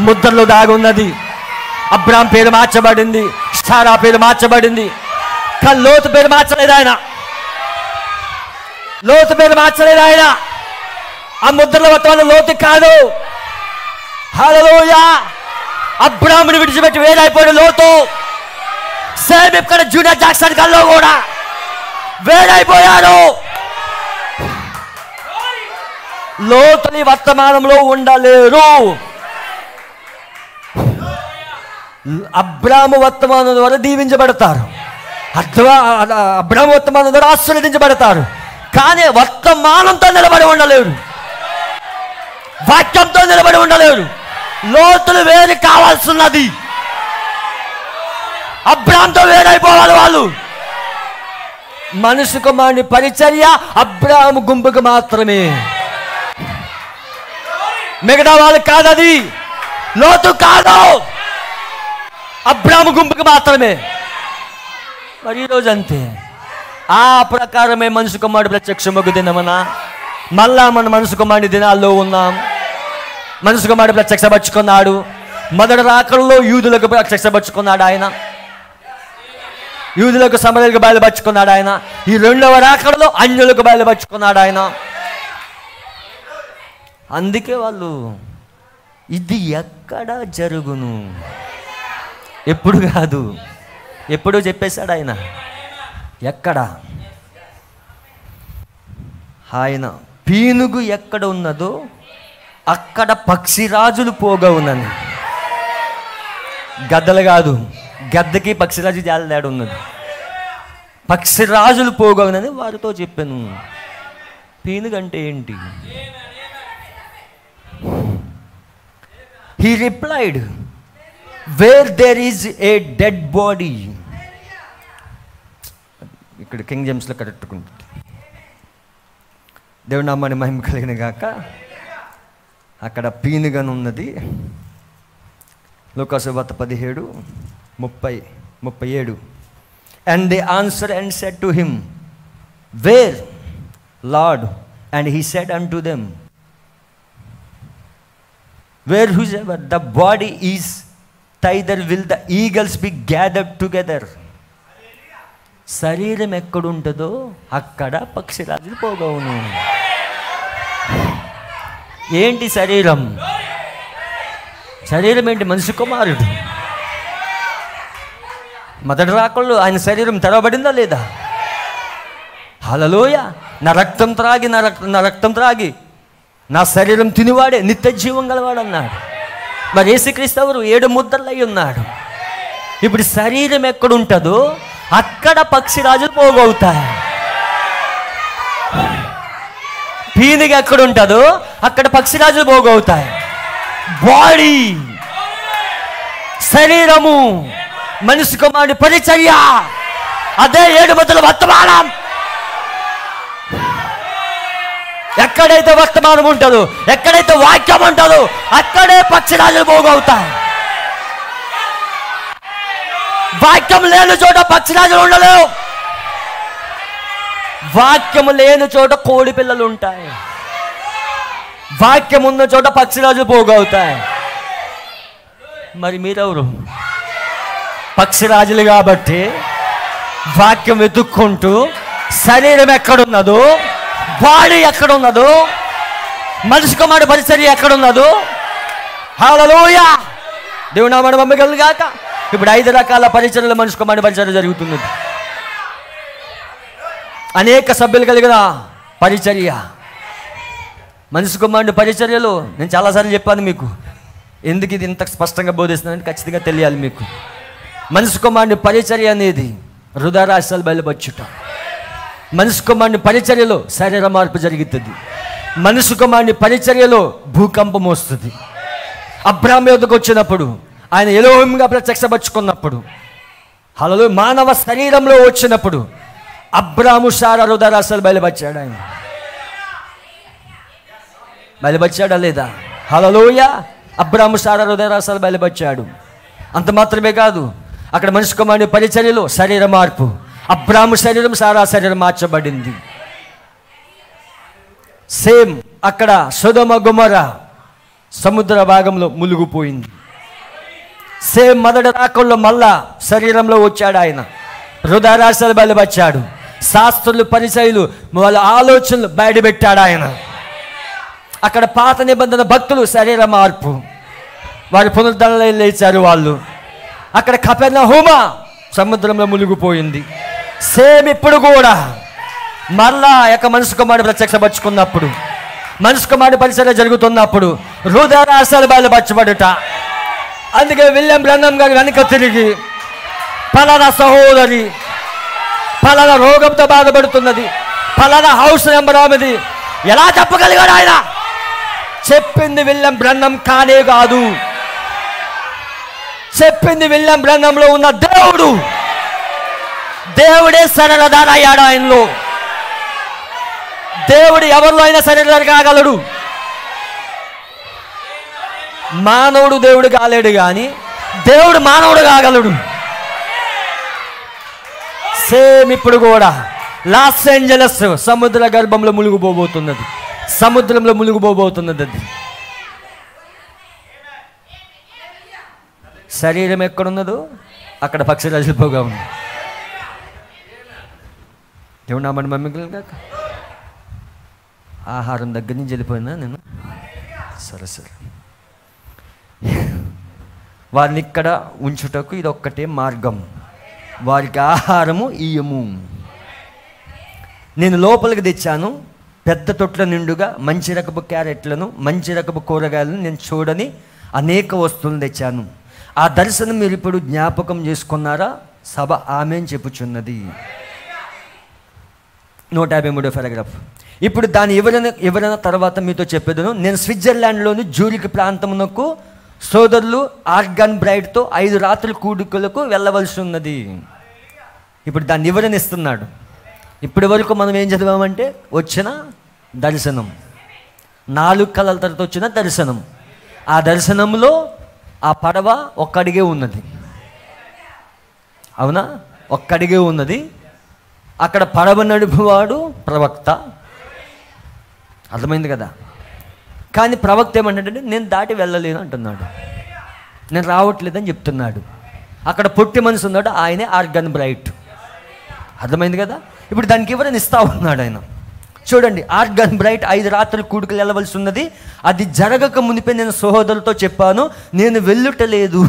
ముద్రలో దాగున్నది. అబ్రాహాం పేరు మార్చబడింది, సారా పేరు మార్చబడింది, కానీ లోతు పేరు మార్చలేదు ఆయన. లోతు పేరు మార్చలేదు ఆయన. ఆ ముద్రల వర్తమానం లోతు కాదు. హల్లెలూయా. అబ్రాహాముని విడిచిపెట్టి వేరైపోయిన లోతు. సేమ్ ఇక్కడ జూనియర్ జాక్సన్ గారిలో కూడా వేరైపోయారు. లోతుని వర్తమానంలో ఉండలేరు. అబ్రాహాము వర్తమానం ద్వారా దీవించబడతారు, అబ్రాహాము వర్తమానం ద్వారా ఆశీర్వదించబడతారు, కానీ వర్తమానంతో నిలబడి ఉండలేరు, వాక్యంతో నిలబడి ఉండలేరు. లోతులు వేరు కావాల్సినది. అబ్రాహాంతో వేరైపోవాలి వాళ్ళు. మనుషు కుమారుని పరిచర్య అబ్రాహాము గుంపుకు మాత్రమే, మిగతా వాళ్ళు కాదది. లోతు కాదు, అబ్రాహాము గుంపుకు మాత్రమే. మరి ఈరోజు అంతే. ఆ ప్రకారమే మనుషు కుమారుడు ప్రత్యక్షమగు దినమనా మళ్ళా మన మనుషు కుమారుని దినాల్లో ఉన్నాం. మనుషు కుమారుడు ప్రత్యక్షపరుచుకున్నాడు. మొదటి రాకడలో యూదులకు ప్రత్యక్షపరుచుకున్నాడు ఆయన, యూదులకు సమరయులకు బయలుపరుచుకున్నాడు ఆయన. ఈ రెండవ రాకడలో అన్యులకు బయలుపరుచుకున్నాడు ఆయన. అందుకే వాళ్ళు ఇది ఎక్కడ జరుగును, ఎప్పుడు కాదు, ఎప్పుడో చెప్పేశాడు ఆయన. ఎక్కడ? ఆయన పీనుగు ఎక్కడ ఉన్నదో అక్కడ పక్షిరాజులు పోగవునని. గద్దలు కాదు, గద్దకి పక్షిరాజు జాలదాడు ఉన్నది. పక్షిరాజులు పోగవునని వారితో చెప్పాను. పీనుగు అంటే ఏంటి? He replied, where there is a dead body. ఇక్కడ కింగ్ జేమ్స్లో కరెక్ట్కుంటుంది. దేవుడి నామాన్ని మహిమ కలిగిన గాక. అక్కడ పీనుగను ఉన్నది. లూకా సువార్త 17:37. And they answered and said to him, where, Lord? And he said unto them, where whosoever the body is, thither will the eagles be gathered together. శరీరం ఎక్కడుంటుందో అక్కడ పక్షిరాజులు పోగవును. ఏంటి శరీరం? శరీరం ఏంటి? మనిషి కుమారుడు. మొదటి రాకళ్ళు ఆయన శరీరం తెరవబడిందా లేదా? హల్లెలూయా. నా రక్తం త్రాగి నా శరీరం తినివాడే నిత్య జీవం గలవాడు అన్నాడు. మరి యేసుక్రీస్తు ఎవరు? 7 ముద్రలు అయి ఉన్నాడు. ఇప్పుడు శరీరం ఎక్కడుంటుందో అక్కడ పక్షిరాజులు పోగవుతాయి. పీనుగ ఎక్కడుంటుందో అక్కడ పక్షిరాజులు పోగవుతాయి. బాడీ, శరీరము, మనిషి కుమారుడి పరిచర్య, అదే 7 ముద్రల వర్తమానం. ఎక్కడైతే వర్తమానం ఉంటుందో, ఎక్కడైతే వాక్యం ఉంటుందో అక్కడే పక్షిరాజులు పోగవుతాయి. వాక్యం లేని చోట పక్షిరాజులు ఉండలేవు. వాక్యము లేని చోట కోడి పిల్లలు ఉంటాయి. వాక్యం ఉన్న చోట పక్షిరాజులు పోగవుతాయి. మరి మీరెవరు? పక్షిరాజులు కాబట్టి వాక్యం వెతుక్కుంటూ శరీరం ఎక్కడున్నదో, బాడీ ఎక్కడున్నదో, మనిషి కుమారుడి పరిచర్య ఎక్కడున్నదో. హల్లెలూయా. దేవుని నామమున మహిమ కలుగుగాక. ఇప్పుడు 5 రకాల పరిచర్యలు మనిషి కుమారుడి పరిచర్య జరుగుతున్నది. అనేక సభ్యులు కలిగిన పరిచర్య. మనిషి కుమారుడి పరిచర్యలో నేను చాలాసార్లు చెప్పాను మీకు. ఎందుకు ఇది ఇంత స్పష్టంగా బోధిస్తున్నానంటే ఖచ్చితంగా తెలియాలి మీకు. మనిషి కుమారుడి పరిచర్య అనేది హృదయరాశాలు బయలుపరచుట. మనిషి కుమారుని పరిచర్యలో శరీర మార్పు జరుగుతుంది. మనిషి కుమారుని పరిచర్యలో భూకంపం వస్తుంది. అబ్రాహాము యొద్దకు వచ్చినప్పుడు, ఆయన ఎలోహింగా ప్రత్యక్షపరుచుకున్నప్పుడు, హల్లెలూయా, మానవ శరీరంలో వచ్చినప్పుడు అబ్రాహాము సారా హృదయరాశాలు బయలుపరిచాడు. ఆయన బయలుపరిచాడా లేదా? హల్లెలూయా. అబ్రాము సారా హృదయరాశాలు బయలుపరిచాడు. అంత మాత్రమే కాదు, అక్కడ మనిషి కుమారుని పరిచర్యలో శరీర మార్పు. అబ్రాము శరీరం సారా శరీరం మార్చబడింది. సేమ్ అక్కడ సొదొమ గొమొర్రా సముద్ర భాగంలో మునిగిపోయింది. సేమ్ మొదటి రాకల్లో మళ్ళా శరీరంలో వచ్చాడు ఆయన. హృదయరాశాలు బయలుపరిచాడు. శాస్త్రులు పరిచయులు వాళ్ళ ఆలోచనలు బయటపెట్టాడు ఆయన. అక్కడ పాత నిబంధన భక్తులు శరీర మార్పు, వారి పునరుద్ధరణలో లేచారు వాళ్ళు. అక్కడ కపెర్నహూమ సముద్రంలో మునిగిపోయింది. సేమ్ ఇప్పుడు కూడా మరలా యొక్క మనిషి కుమారుడు ప్రత్యక్షపరుచుకున్నప్పుడు, మనిషి కుమారుడు పరిచర్య జరుగుతున్నప్పుడు హృదయరాశాలు బయలుపరచబడుట. అందుకే విలియం బ్రన్హం గారు వెనక తిరిగి పలానా సహోదరి పలానా రోగంతో బాధపడుతున్నది, పలానా హౌస్ నెంబర్ ఆమెది ఎలా చెప్పగలిగాడు ఆయన? చెప్పింది విలియం బ్రన్హం కానే కాదు, చెప్పింది విలియం బ్రన్హంలో ఉన్న దేవుడు. దేవుడే సరళదార అయ్యాడు ఆయనలో. దేవుడు ఎవరిలో అయినా సరళదార కాగలడు. మానవుడు దేవుడు కాలేడు, కానీ దేవుడు మానవుడు కాగలడు. సేమ్ ఇప్పుడు కూడా లాస్ ఏంజలస్ సముద్ర గర్భంలో మునిగిపోబోతున్నది, సముద్రంలో మునిగిపోబోతున్నది. అది శరీరం ఎక్కడున్నదో అక్కడ పక్షిరాజులుగా ఉంది. ఏమన్నా మన మమ్మీ కాక ఆహారం దగ్గర నుంచి వెళ్ళిపోయినా నేను. సరే సరే, వారిని ఇక్కడ ఉంచుటకు ఇది ఒక్కటే మార్గం. వారికి ఆహారము ఇయ్యము. నేను లోపలికి తెచ్చాను పెద్ద తొట్ల నిండుగా మంచి రకపు క్యారెట్లను, మంచి రకపు కూరగాయలను, నేను చూడని అనేక వస్తువులను తెచ్చాను. ఆ దర్శనం మీరు ఇప్పుడు జ్ఞాపకం చేసుకున్నారా? సభ ఆమేన్ చెప్పుచున్నది. 153వ పారాగ్రాఫ్. ఇప్పుడు దాని ఎవరైనా తర్వాత మీతో చెప్పేదను. నేను స్విట్జర్లాండ్లోని జూరిక్ ప్రాంతమునకు సోదరులు ఆర్గన్ బ్రైడ్తో 5 రాత్రుల కూడికలకు వెళ్ళవలసి ఉన్నది. ఇప్పుడు దాన్ని వివరణ ఇస్తున్నాడు. ఇప్పటి వరకు మనం ఏం చదివామంటే వచ్చిన దర్శనం, 4 కళల తర్వాత వచ్చిన దర్శనం. ఆ దర్శనంలో ఆ పడవ ఒక్కడిగే ఉన్నది. అవునా? ఒక్కడిగే ఉన్నది. అక్కడ పడవ నడుపువాడు ప్రవక్త. అర్థమైంది కదా? కానీ ప్రవక్త ఏమంటాడంటే నేను దాటి వెళ్ళలేను అంటున్నాడు, నేను రావట్లేదని చెప్తున్నాడు. అక్కడ పొట్టి మనిషి ఉన్నాడు, ఆయనే ఆర్గన్ బ్రైట్. అర్థమైంది కదా? ఇప్పుడు దానికి ఎవరైనా ఇస్తా ఉన్నాడు ఆయన. చూడండి, ఆర్గన్ బ్రైట్ 5 రాత్రులు కూడుకులు వెళ్ళవలసి ఉన్నది. అది జరగక మునిపే నేను సహోదరులతో చెప్పాను, నేను వెళ్ళుటలేదు,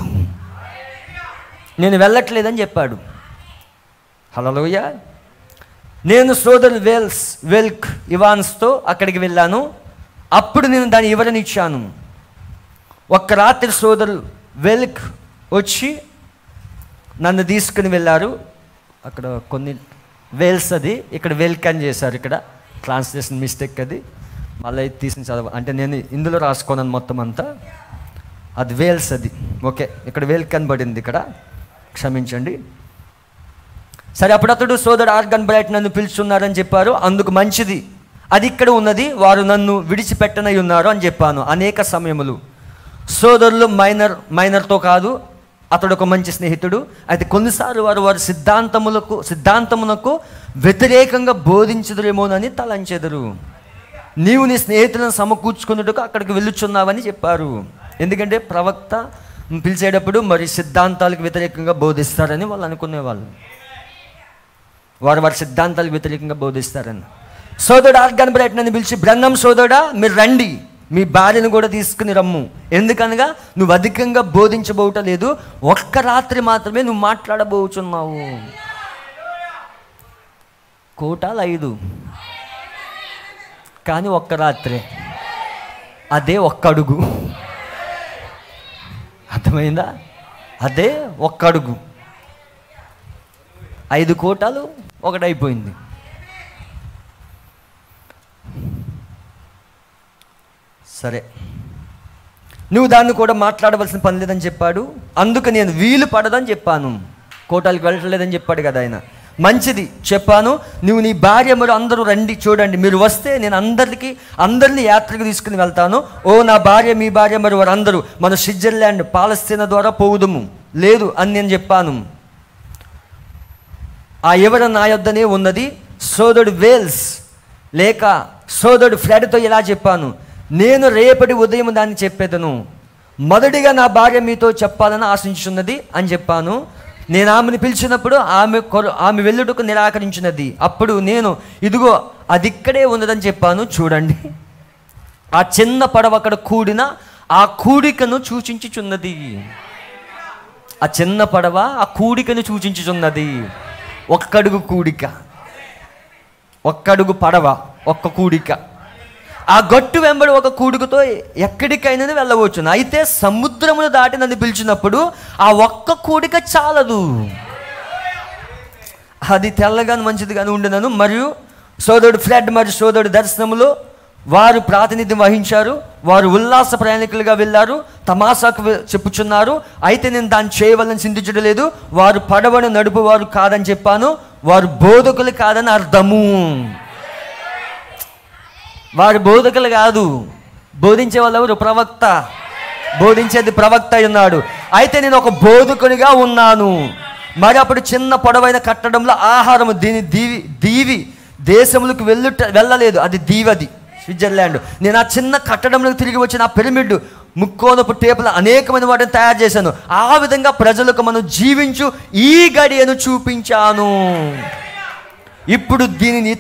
నేను వెళ్ళట్లేదని చెప్పాడు. హల్లెలూయా. నేను సోదరు వెల్క్ ఇవాన్స్తో అక్కడికి వెళ్ళాను. అప్పుడు నేను దాని వివరణ ఇచ్చాను. ఒక్క రాత్రి సోదరు వెల్క్ వచ్చి నన్ను తీసుకుని వెళ్ళారు. అక్కడ కొన్ని వేల్స్, అది ఇక్కడ వెల్క్ అని చేశారు, ఇక్కడ ట్రాన్స్లేషన్ మిస్టేక్, అది మళ్ళీ తీసిన చదవ అంటే నేను ఇందులో రాసుకున్నాను మొత్తం అంతా. అది వేల్స్, అది ఓకే. ఇక్కడ వెల్క్ అని పడింది, ఇక్కడ క్షమించండి. సరే, అప్పుడు అతడు సోదరు ఆర్గన్ బ్రైట్ నన్ను పిలుచున్నారని చెప్పారు. అందుకు మంచిది, అది ఇక్కడ ఉన్నది, వారు నన్ను విడిచిపెట్టనై ఉన్నారు అని చెప్పాను. అనేక సమయములు సోదరులు మైనర్తో కాదు, అతడు ఒక మంచి స్నేహితుడు. అయితే కొన్నిసార్లు వారి సిద్ధాంతమునకు వ్యతిరేకంగా బోధించదురేమోనని తలంచెదరు. నీవు నీ స్నేహితులను సమకూర్చుకున్నట్టుకు అక్కడికి వెళ్ళుచున్నావని చెప్పారు. ఎందుకంటే ప్రవక్త పిలిచేటప్పుడు మరి సిద్ధాంతాలకు వ్యతిరేకంగా బోధిస్తారని వాళ్ళు అనుకునేవాళ్ళు. వారి సిద్ధాంతాలకు వ్యతిరేకంగా బోధిస్తారని. సోదరుడు ఆర్గన్ బ్రైట్ నన్ను పిలిచి, బ్రన్హం సోదరుడా, మీరు రండి, మీ భార్యను కూడా తీసుకుని రమ్ము. ఎందుకనగా నువ్వు అధికంగా బోధించబోవటలేదు, ఒక్క రాత్రి మాత్రమే నువ్వు మాట్లాడబోచున్నావు. కోటాలు 5, కానీ ఒక్క రాత్రే, అదే ఒక్క అడుగు. అర్థమైందా? అదే ఒక్క అడుగు. 5 కోటాలు ఒకటైపోయింది. సరే, నువ్వు దాన్ని కూడా మాట్లాడవలసిన పని లేదని చెప్పాడు. అందుకు నేను వీలు పడదని చెప్పాను. కోటాలకు వెళ్ళట్లేదని చెప్పాడు కదా ఆయన. మంచిది చెప్పాను, నువ్వు నీ భార్య మరి అందరూ రండి చూడండి, మీరు వస్తే నేను అందరినీ యాత్రకు తీసుకుని వెళ్తాను. ఓ నా భార్య మీ భార్య మరి వారందరూ మన స్విట్జర్లాండ్ పాలస్తీనా ద్వారా పోవుదుము. లేదు అని నేను చెప్పాను. ఆ ఎవరు నా యొద్దనే ఉన్నది. సోదరుడు వేల్స్ లేక సోదరుడు ఫ్రెడ్తో ఇలా చెప్పాను, నేను రేపటి ఉదయం దాన్ని చెప్పేదను. మొదటిగా నా భార్య మీతో చెప్పాలని ఆశించున్నది అని చెప్పాను. నేను ఆమెను పిలిచినప్పుడు ఆమె వెళ్ళుటకు నిరాకరించినది. అప్పుడు నేను ఇదిగో అది ఇక్కడే ఉన్నదని చెప్పాను. చూడండి, ఆ చిన్న పడవ అక్కడ కూడిన ఆ కూడికను సూచించుచున్నది. ఆ చిన్న పడవ ఆ కూడికను సూచించుచున్నది. ఒక్కడుగు కూడిక, ఒక్కడుగు పడవ, ఒక్క కూడిక. ఆ గట్టు వెంబడి ఒక కూడికతో ఎక్కడికైనా వెళ్ళవచ్చును. అయితే సముద్రమును దాటి నన్ను పిలిచినప్పుడు ఆ ఒక్క కూడిక చాలదు. అది తెల్లగాని మంచిదిగాని ఉండినను. మరియు సోదరుడు ఫ్రెడ్ మరియు సోదరుడు దర్శనములో వారు ప్రాతినిధ్యం వహించారు. వారు ఉల్లాస ప్రయాణికులుగా వెళ్ళారు, తమాషాకు చెప్పుచున్నారు. అయితే నేను దాన్ని చేయవలని చింతించడం లేదు. వారు పడవను నడుపు వారు కాదని చెప్పాను. వారు బోధకులు కాదని అర్థము. వారు బోధకులు కాదు, బోధించే వాళ్ళు ఎవరు? ప్రవక్త. బోధించేది ప్రవక్త ఉన్నాడు. అయితే నేను ఒక బోధకునిగా ఉన్నాను. మరి అప్పుడు చిన్న పొడవైన కట్టడంలో ఆహారము దీవి దేశములకు వెళ్ళలేదు. అది దీవది స్విట్జర్లాండ్. నేను ఆ చిన్న కట్టడంలోకి తిరిగి వచ్చిన ఆ పిరమిడ్ ముక్కోనపు టేపుల అనేకమైన వాటిని తయారు చేశాను. ఆ విధంగా ప్రజలకు మనం జీవించు ఈ గడియను చూపించాను. ఇప్పుడు దీనిని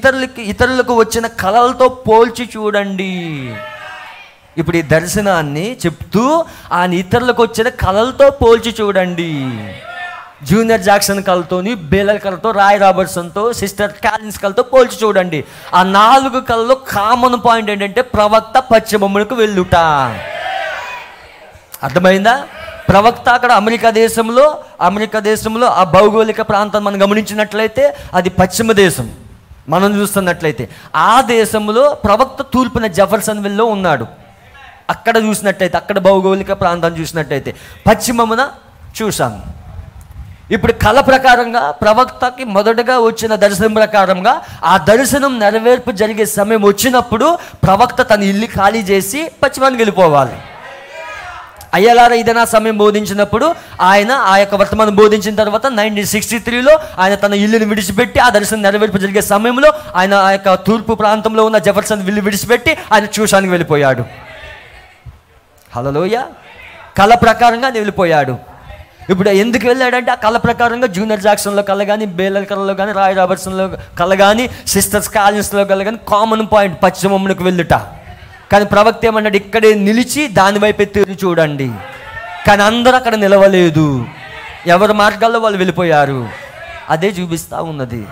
ఇతరులకు వచ్చిన కళలతో పోల్చి చూడండి. ఇప్పుడు ఈ దర్శనాన్ని చెప్తూ ఆయన ఇతరులకు వచ్చిన కళలతో పోల్చి చూడండి. జూనియర్ జాక్సన్ కళతోని, బేలర్ కళతో, రాయ్ రాబర్ట్సన్తో, సిస్టర్ క్యాలిన్స్ కళతో పోల్చి చూడండి. ఆ 4 కళలో కామన్ పాయింట్ ఏంటంటే ప్రవక్త పశ్చిమమునకు వెళ్ళుట. అర్థమైందా? ప్రవక్త అక్కడ అమెరికా దేశంలో ఆ భౌగోళిక ప్రాంతం మనం గమనించినట్లయితే అది పశ్చిమ దేశం. మనం చూస్తున్నట్లయితే ఆ దేశంలో ప్రవక్త తూర్పున జెఫర్సన్విల్లో ఉన్నాడు. అక్కడ చూసినట్లయితే, అక్కడ భౌగోళిక ప్రాంతాన్ని చూసినట్లయితే పశ్చిమమున చూశాను. ఇప్పుడు కళ ప్రకారంగా ప్రవక్తకి మొదటగా వచ్చిన దర్శనం ప్రకారంగా ఆ దర్శనం నెరవేర్పు జరిగే సమయం వచ్చినప్పుడు ప్రవక్త తన ఇల్లు ఖాళీ చేసి పశ్చిమానికి వెళ్ళిపోవాలి. అయ్యలార ఇదనా సమయం బోధించినప్పుడు ఆయన ఆ యొక్క వర్తమానం బోధించిన తర్వాత 1963లో ఆయన తన ఇల్లుని విడిచిపెట్టి ఆ దర్శనం నెరవేర్పు జరిగే సమయంలో ఆయన ఆ యొక్క తూర్పు ప్రాంతంలో ఉన్న జెఫర్సన్ విల్లు విడిచిపెట్టి ఆయన చూశానికి వెళ్ళిపోయాడు. హల్లెలూయా. కళ ప్రకారంగా వెళ్ళిపోయాడు. ఇప్పుడు ఎందుకు వెళ్ళాడంటే ఆ కళ ప్రకారంగా జూనియర్ జాక్సన్లో కళ కానీ, బేలర్ కళలో కానీ, రాయ్ రాబర్ట్సన్లో కళ కానీ, సిస్టర్స్ కాలిన్స్లో కళ కానీ కామన్ పాయింట్ పశ్చిమమునకు వెళ్ళుట. కానీ ప్రవక్త ఏమన్నాడు? ఇక్కడే నిలిచి దాని వైపు ఎత్తి చూడండి. కానీ అందరూ అక్కడ నిలవలేదు, ఎవరి మార్గాల్లో వాళ్ళు వెళ్ళిపోయారు. అదే చూపిస్తూ ఉన్నది.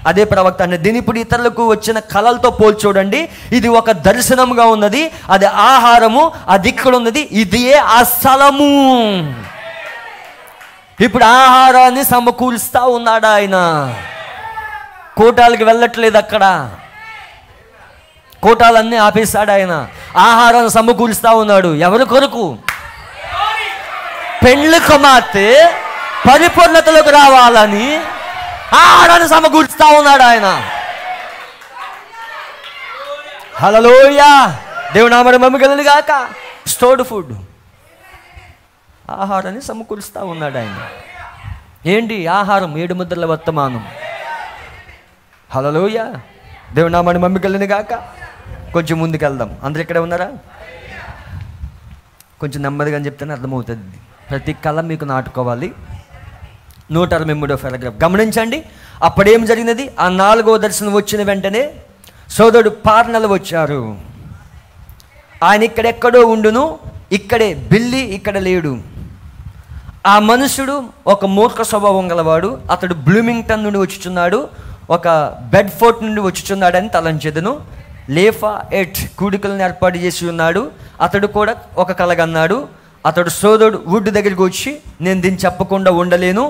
అదే ప్రవక్త అంటే దీని ఇప్పుడు ఇతరులకు వచ్చిన కళలతో పోల్చి చూడండి. ఇది ఒక దర్శనంగా ఉన్నది, అది ఆహారము, అది ఇక్కడ ఉన్నది, ఇదే ఆ స్థలము. ఇప్పుడు ఆహారాన్ని సమకూరుస్తూ ఉన్నాడు ఆయన. కోటాలకు వెళ్ళట్లేదు, అక్కడ కోటాలన్నీ ఆపేశాడు ఆయన. ఆహారాన్ని సమకూరుస్తూ ఉన్నాడు. ఎవరి కొరకు? పెండ్లి కుమార్తె పరిపూర్ణతలోకి రావాలని ఆహారాన్ని సమకూరుస్తూ ఉన్నాడు ఆయన. హల్లెలూయా. దేవుని నామమున మహిమ కలుగును గాక. స్టోర్డ్ ఫుడ్, ఆహారాన్ని సమకూరుస్తూ ఉన్నాడు ఆయన. ఏంటి ఆహారం? 7 ముద్రల వర్తమానం. హల్లెలూయా. దేవుని నామమున మహిమ కలుగును గాక. కొంచెం ముందుకు వెళ్దాం. అందరు ఇక్కడే ఉన్నారా? కొంచెం నెమ్మదిగా చెప్తేనే అర్థమవుతుంది. ప్రతి కళ మీకు నాటుకోవాలి. 163వ పారాగ్రాఫ్ గమనించండి. అప్పుడేం జరిగినది? ఆ 4వ దర్శనం వచ్చిన వెంటనే సోదరుడు పార్నలు వచ్చారు. ఆయన ఇక్కడెక్కడో ఉండును, ఇక్కడే బిల్లి ఇక్కడ లేడు. ఆ మనుషుడు ఒక మూర్ఖ స్వభావం గలవాడు. అతడు బ్లూమింగ్టన్ నుండి వచ్చుచున్నాడు, ఒక బెడ్ఫోర్ట్ నుండి వచ్చుచున్నాడని తలంచెదను. లేఫా ఎట్ కూడికలను ఏర్పాటు చేసి ఉన్నాడు. అతడు కూడా ఒక కలగన్నాడు. అతడు సోదరుడు వుడ్ దగ్గరికి వచ్చి, నేను దీన్ని చెప్పకుండా ఉండలేను,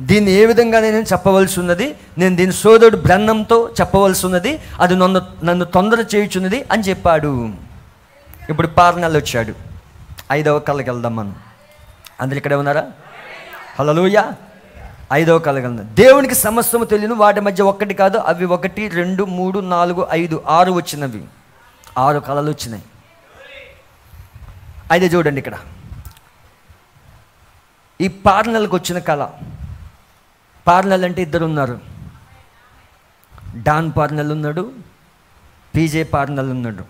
దీన్ని ఏ విధంగా నేను చెప్పవలసి ఉన్నది, నేను దీని సోదరుడు బ్రహ్మంతో చెప్పవలసి ఉన్నది, అది నన్ను తొందర చేయుచున్నది అని చెప్పాడు. ఇప్పుడు పార్నల్ వచ్చాడు. 5వ కళకి వెళ్దాం మనం. అందరు ఇక్కడే ఉన్నారా? హల్లెలూయా. ఐదవ కళ కలదు. దేవునికి సమస్తము తెలియను, వాటి మధ్య ఒక్కటి కాదు, అవి 1 2 3 4 5 6 వచ్చినవి. 6 కళలు వచ్చినాయి. అయితే చూడండి, ఇక్కడ ఈ పార్నల్కి వచ్చిన కళ. పార్నల్ అంటే ఇద్దరు ఉన్నారు. డాన్ పార్నల్ ఉన్నాడు, పీజే పార్నల్ ఉన్నాడు.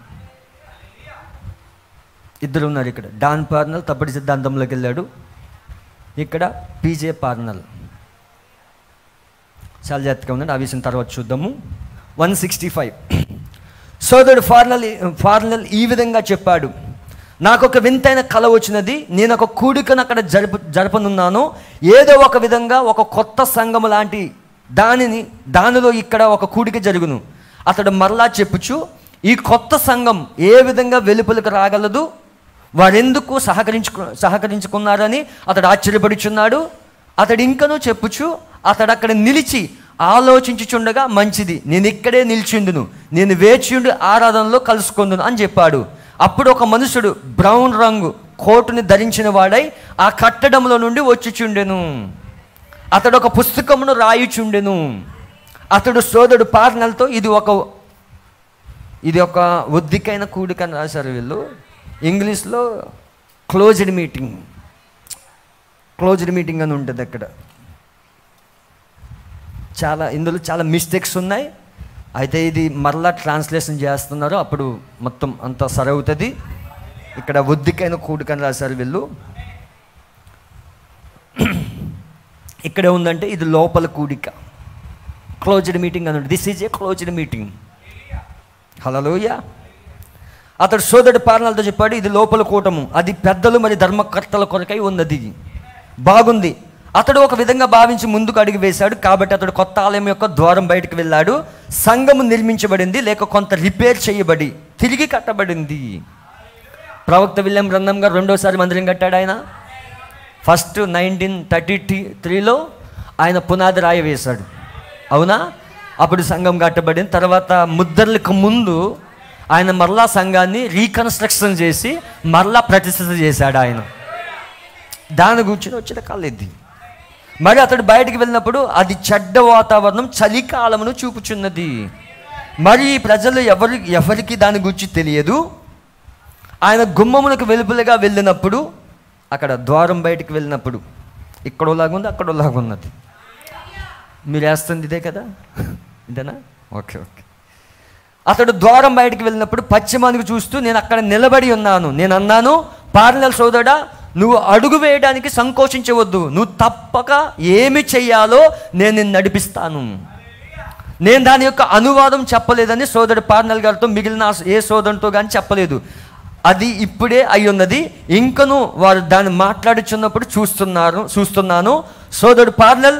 ఇద్దరు ఉన్నారు ఇక్కడ. డాన్ పార్నల్ తప్పటి సిద్ధాంతంలోకి వెళ్ళాడు, ఇక్కడ పీజే పార్నల్. చాలా జాగ్రత్తగా ఉందండి, ఆ విషయం తర్వాత చూద్దాము. 165. సోదరుడు ఫార్నల్ ఈ విధంగా చెప్పాడు, నాకు ఒక వింతైన కల వచ్చినది, నేను ఒక కూడికను అక్కడ జరపనున్నాను. ఏదో ఒక విధంగా ఒక కొత్త సంఘము లాంటి దానిలో ఇక్కడ ఒక కూడిక జరుగును. అతడు మరలా చెప్పుచు, ఈ కొత్త సంఘం ఏ విధంగా వెలుపలకు రాగలదు, వారెందుకు సహకరించుకున్నారని అతడు ఆశ్చర్యపడుచున్నాడు. అతడు ఇంకనూ చెప్పుచు, అతడు అక్కడ నిలిచి ఆలోచించుచుండగా, మంచిది, నేను ఇక్కడే నిలిచిండును, నేను వేచియుండి ఆరాధనలో కలుసుకుందును అని చెప్పాడు. అప్పుడు ఒక మనుషుడు బ్రౌన్ రంగు కోటుని ధరించిన వాడై ఆ కట్టడంలో నుండి వచ్చుచుండెను. అతడు ఒక పుస్తకమును రాయుచుండెను. అతడు సోదరుడు పార్నల్తో, ఇది ఒక ఒద్దికైన కూడిక అని రాశారు వీళ్ళు. ఇంగ్లీష్లో క్లోజ్డ్ మీటింగ్ అని ఉంటుంది అక్కడ. ఇందులో చాలా మిస్టేక్స్ ఉన్నాయి. అయితే ఇది మరలా ట్రాన్స్లేషన్ చేస్తున్నారు, అప్పుడు మొత్తం అంతా సరవుతుంది. ఇక్కడ ఒద్దికైన కూడిక అని రాశారు వీళ్ళు. ఇక్కడ ఉందంటే ఇది లోపల కూడిక, క్లోజ్డ్ మీటింగ్ అని ఉంటుంది. This is a closed meeting. Hallelujah. అతడు సోదరుడు పార్నల్తో చెప్పాడు, ఇది లోపల కూటము, అది పెద్దలు మరి ధర్మకర్తల కొరకై ఉన్నది. బాగుంది. అతడు ఒక విధంగా భావించి ముందుకు అడుగు వేశాడు. కాబట్టి అతడు కొత్త ఆలయం యొక్క ద్వారం బయటకు వెళ్ళాడు. సంఘము నిర్మించబడింది, లేక కొంత రిపేర్ చేయబడి తిరిగి కట్టబడింది. ప్రవక్త విలియం బ్రన్హం గారు రెండోసారి మందిరం కట్టాడు. ఆయన ఫస్ట్ 1933లో ఆయన పునాది రాయి వేశాడు, అవునా? అప్పుడు సంఘం కట్టబడింది. తర్వాత ముద్రలకు ముందు ఆయన మరలా సంఘాన్ని రీకన్స్ట్రక్షన్ చేసి మరలా ప్రతిష్ఠిత చేశాడు ఆయన. దాని గురించి వచ్చిన కళ ఇది. మరి అతడు బయటికి వెళ్ళినప్పుడు అది చెడ్డ వాతావరణం, చలికాలమును చూపుచున్నది. మరి ప్రజలు ఎవరికి దాని గురించి తెలియదు. ఆయన గుమ్మములకు వెలుపలగా వెళ్ళినప్పుడు, అక్కడ ద్వారం బయటికి వెళ్ళినప్పుడు ఇక్కడోలాగుంది, అక్కడోలాగున్నది. మీరు వేస్తుంది ఇదే కదా, ఇదేనా? ఓకే. అతడు ద్వారం బయటికి వెళ్ళినప్పుడు పశ్చిమానికి చూస్తూ, నేను అక్కడ నిలబడి ఉన్నాను. నేను అన్నాను, పార్నల్ సోదరుడా, నువ్వు అడుగు వేయడానికి సంకోచించవద్దు, నువ్వు తప్పక ఏమి చెయ్యాలో నేను నిన్ను నడిపిస్తాను. నేను దాని యొక్క అనువాదం చెప్పలేదని సోదరుడు పార్నల్ గారితో మిగిలిన ఏ సోదరునితో కానీ చెప్పలేదు. అది ఇప్పుడే అయ్యున్నది. ఇంకను వారు దాన్ని మాట్లాడుచున్నప్పుడు చూస్తున్నాను. సోదరుడు పార్నల్,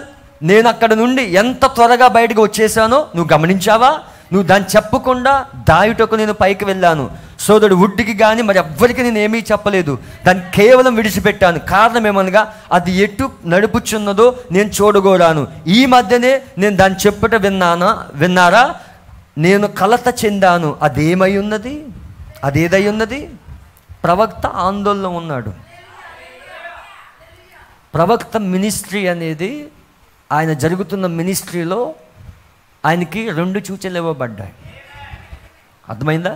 నేను అక్కడ నుండి ఎంత త్వరగా బయటకు వచ్చేసానో నువ్వు గమనించావా? నువ్వు దాన్ని చెప్పకుండా దాయుటకు నేను పైకి వెళ్ళాను. సోదరుడు వుడ్డికి కానీ మరి ఎవ్వరికి నేను ఏమీ చెప్పలేదు, దాన్ని కేవలం విడిచిపెట్టాను. కారణం ఏమనగా అది ఎటు నడుపుచున్నదో నేను చూడగోరాను. ఈ మధ్యనే నేను దాన్ని చెప్పుట విన్నారా? నేను కలత చెందాను. అదేమై ఉన్నది? అదేదై ఉన్నది? ప్రవక్త ఆందోళన ఉన్నాడు. ప్రవక్త మినిస్ట్రీ అనేది, ఆయన జరుగుతున్న మినిస్ట్రీలో ఆయనకి 2 సూచనలు ఇవ్వబడ్డాయి. అర్థమైందా?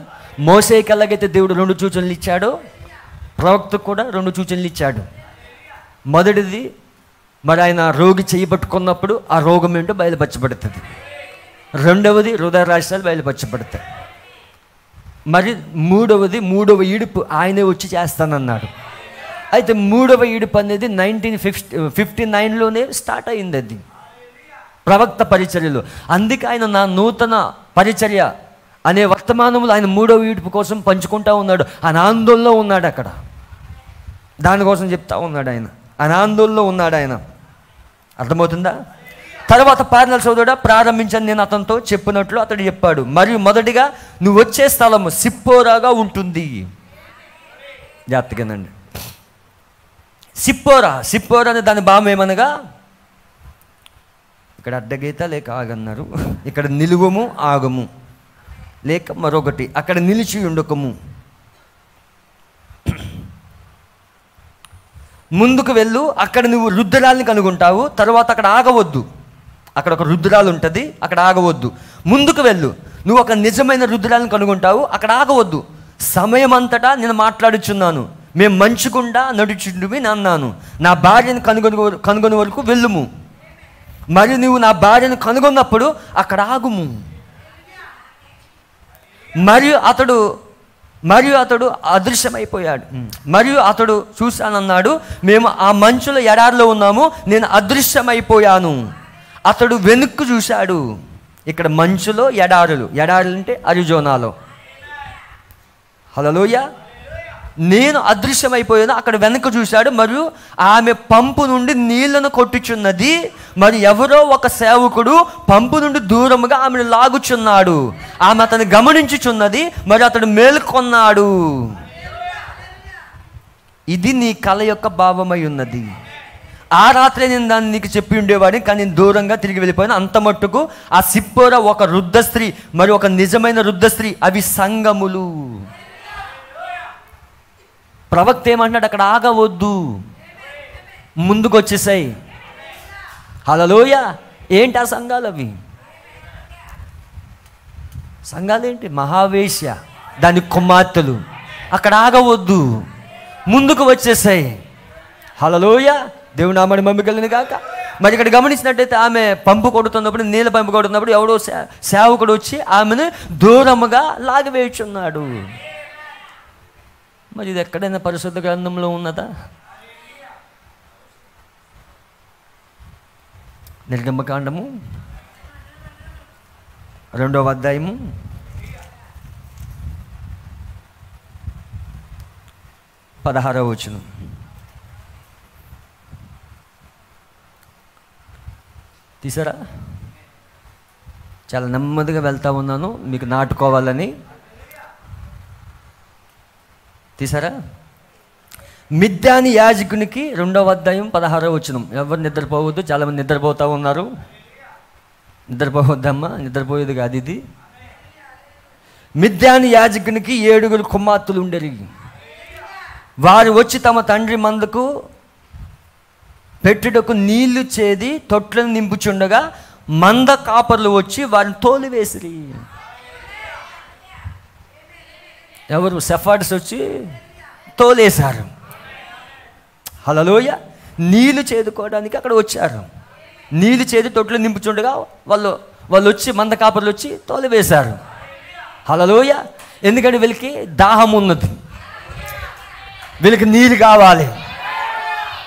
మోసేకి ఎలాగైతే దేవుడు 2 సూచనలు ఇచ్చాడో, ప్రవక్తకు కూడా 2 సూచనలు ఇచ్చాడు. మొదటిది, మరి ఆయన రోగి చేయబట్టుకున్నప్పుడు ఆ రోగం ఏంటో బయలుపరచబడుతుంది. రెండవది, హృదయ రహస్యాలు బయలుపరచబడతాయి. మరి మూడవ ఈడుపు ఆయనే వచ్చి చేస్తానన్నాడు. అయితే 3వ ఈడుపు అనేది 1959లోనే స్టార్ట్ అయింది అది ప్రవక్త పరిచర్యలో. అందుకే ఆయన నా నూతన పరిచర్య అనే వర్తమానములు ఆయన 3వ ఈడుపు కోసం పంచుకుంటా ఉన్నాడు. ఆయన ఆందోళనలో ఉన్నాడు. అక్కడ దానికోసం చెప్తా ఉన్నాడు ఆయన ఆందోళనలో ఉన్నాడు ఆయన. అర్థమవుతుందా? తర్వాత పార్నల్ సోదరుడా, ప్రారంభించని నేను అతనితో చెప్పినట్లు అతడు చెప్పాడు. మరియు మొదటిగా, నువ్వు వచ్చే స్థలము సిప్పోరాగా ఉంటుంది. జాగ్రత్తగానండి. సిప్పోరా అనే దాని భావం ఏమనగా, ఇక్కడ అడ్డగీత లేక ఆగన్నారు, ఇక్కడ నిలువము ఆగము, లేక మరొకటి అక్కడ నిలిచి ఉండకము. ముందుకు వెళ్ళు, అక్కడ నువ్వు రుద్రాలని కనుగొంటావు. తర్వాత అక్కడ ఆగవద్దు, అక్కడ ఒక రుద్రాలు ఉంటుంది, అక్కడ ఆగవద్దు. ముందుకు వెళ్ళు, నువ్వు ఒక నిజమైన రుద్రాలను కనుగొంటావు, అక్కడ ఆగవద్దు. సమయం అంతటా నేను మాట్లాడుచున్నాను, మేము మంచుకుండా నడుచుండుమి అన్నాను. నా భార్యను కనుగొని వరకు వెళ్ళుము, మరియు నువ్వు నా భార్యను కనుగొన్నప్పుడు అక్కడ ఆగుము. మరియు అతడు అదృశ్యమైపోయాడు. మరియు అతడు చూశానన్నాడు, మేము ఆ మంచుల ఎడారిలో ఉన్నాము, నేను అదృశ్యమైపోయాను. అతడు వెనుక్కు చూశాడు. ఇక్కడ మంచులో ఎడారులు అంటే అరిజోనాలో. హల్లెలూయా. నేను అదృశ్యమైపోయాను. అక్కడ వెనక్కు చూశాడు, మరియు ఆమె పంపు నుండి నీళ్లను కొట్టుచున్నది. మరి ఎవరో ఒక సేవకుడు పంపు నుండి దూరముగా ఆమెను లాగుచున్నాడు. ఆమె అతను గమనించుచున్నది, మరి అతడు మేల్కొన్నాడు. ఇది నీ కళ యొక్క భావమై ఉన్నది. ఆ రాత్రే నేను దాన్ని నీకు చెప్పి ఉండేవాడిని, కానీ నేను దూరంగా తిరిగి వెళ్ళిపోయాను. అంత మట్టుకు ఆ సిప్పోరా ఒక వృద్ధ స్త్రీ, మరి ఒక నిజమైన వృద్ధ స్త్రీ, అవి సంఘములు. ప్రవక్త ఏమంటున్నాడు, అక్కడ ఆగవద్దు, ముందుకు వచ్చేసాయి. హల్లెలూయా. ఏంటి ఆ సంఘాలు? అవి సంఘాలు ఏంటి? మహావేశ్య, దాని కుమార్తెలు. అక్కడ ఆగవద్దు, ముందుకు వచ్చేసాయి. హల్లెలూయా. దేవుని నామమున మహిమ కలుగును గాక. మరి ఇక్కడ గమనించినట్టయితే ఆమె పంపు కొడుతున్నప్పుడు, నీళ్ళ పంపు కొడుతున్నప్పుడు ఎవడో సేవకుడు వచ్చి ఆమెను దూరముగా లాగివేయుచున్నాడు. మరి ఇది ఎక్కడైనా పరిశుద్ధ గ్రంథంలో ఉన్నదా? నిర్గమకాండము 2వ అధ్యాయము 16వ వచనం. తీసారా? చాలా నెమ్మదిగా వెళ్తా ఉన్నాను మీకు నాటుకోవాలని. తీసారా? మిద్యాని యాజకునికి 2వ అధ్యాయం 16వ వచనం. ఎవరు నిద్రపోవద్దు, చాలామంది నిద్రపోతూ ఉన్నారు. నిద్రపోవద్దమ్మా, నిద్రపోయేది కాదు ఇది. మిద్యాని యాజకునికి 7 కుమార్తెలు ఉండేవి. వారు వచ్చి తమ తండ్రి మందకు పెట్టుటకు నీళ్లు చేది తొట్లను నింపుచుండగా మంద కాపర్లు వచ్చి వారిని తోలివేసిరి. ఎవరు? సెఫార్డ్స్ వచ్చి తోలేశారు. హల్లెలూయా. నీళ్లు చేదుకోవడానికి అక్కడ వచ్చారు. నీళ్లు చేది తొట్లు నింపుచుండగా వాళ్ళు వచ్చి మంద కాపర్లు వచ్చి తోలివేశారు. హల్లెలూయా. ఎందుకంటే వీళ్ళకి దాహం ఉన్నది, వీళ్ళకి నీళ్ళు కావాలి.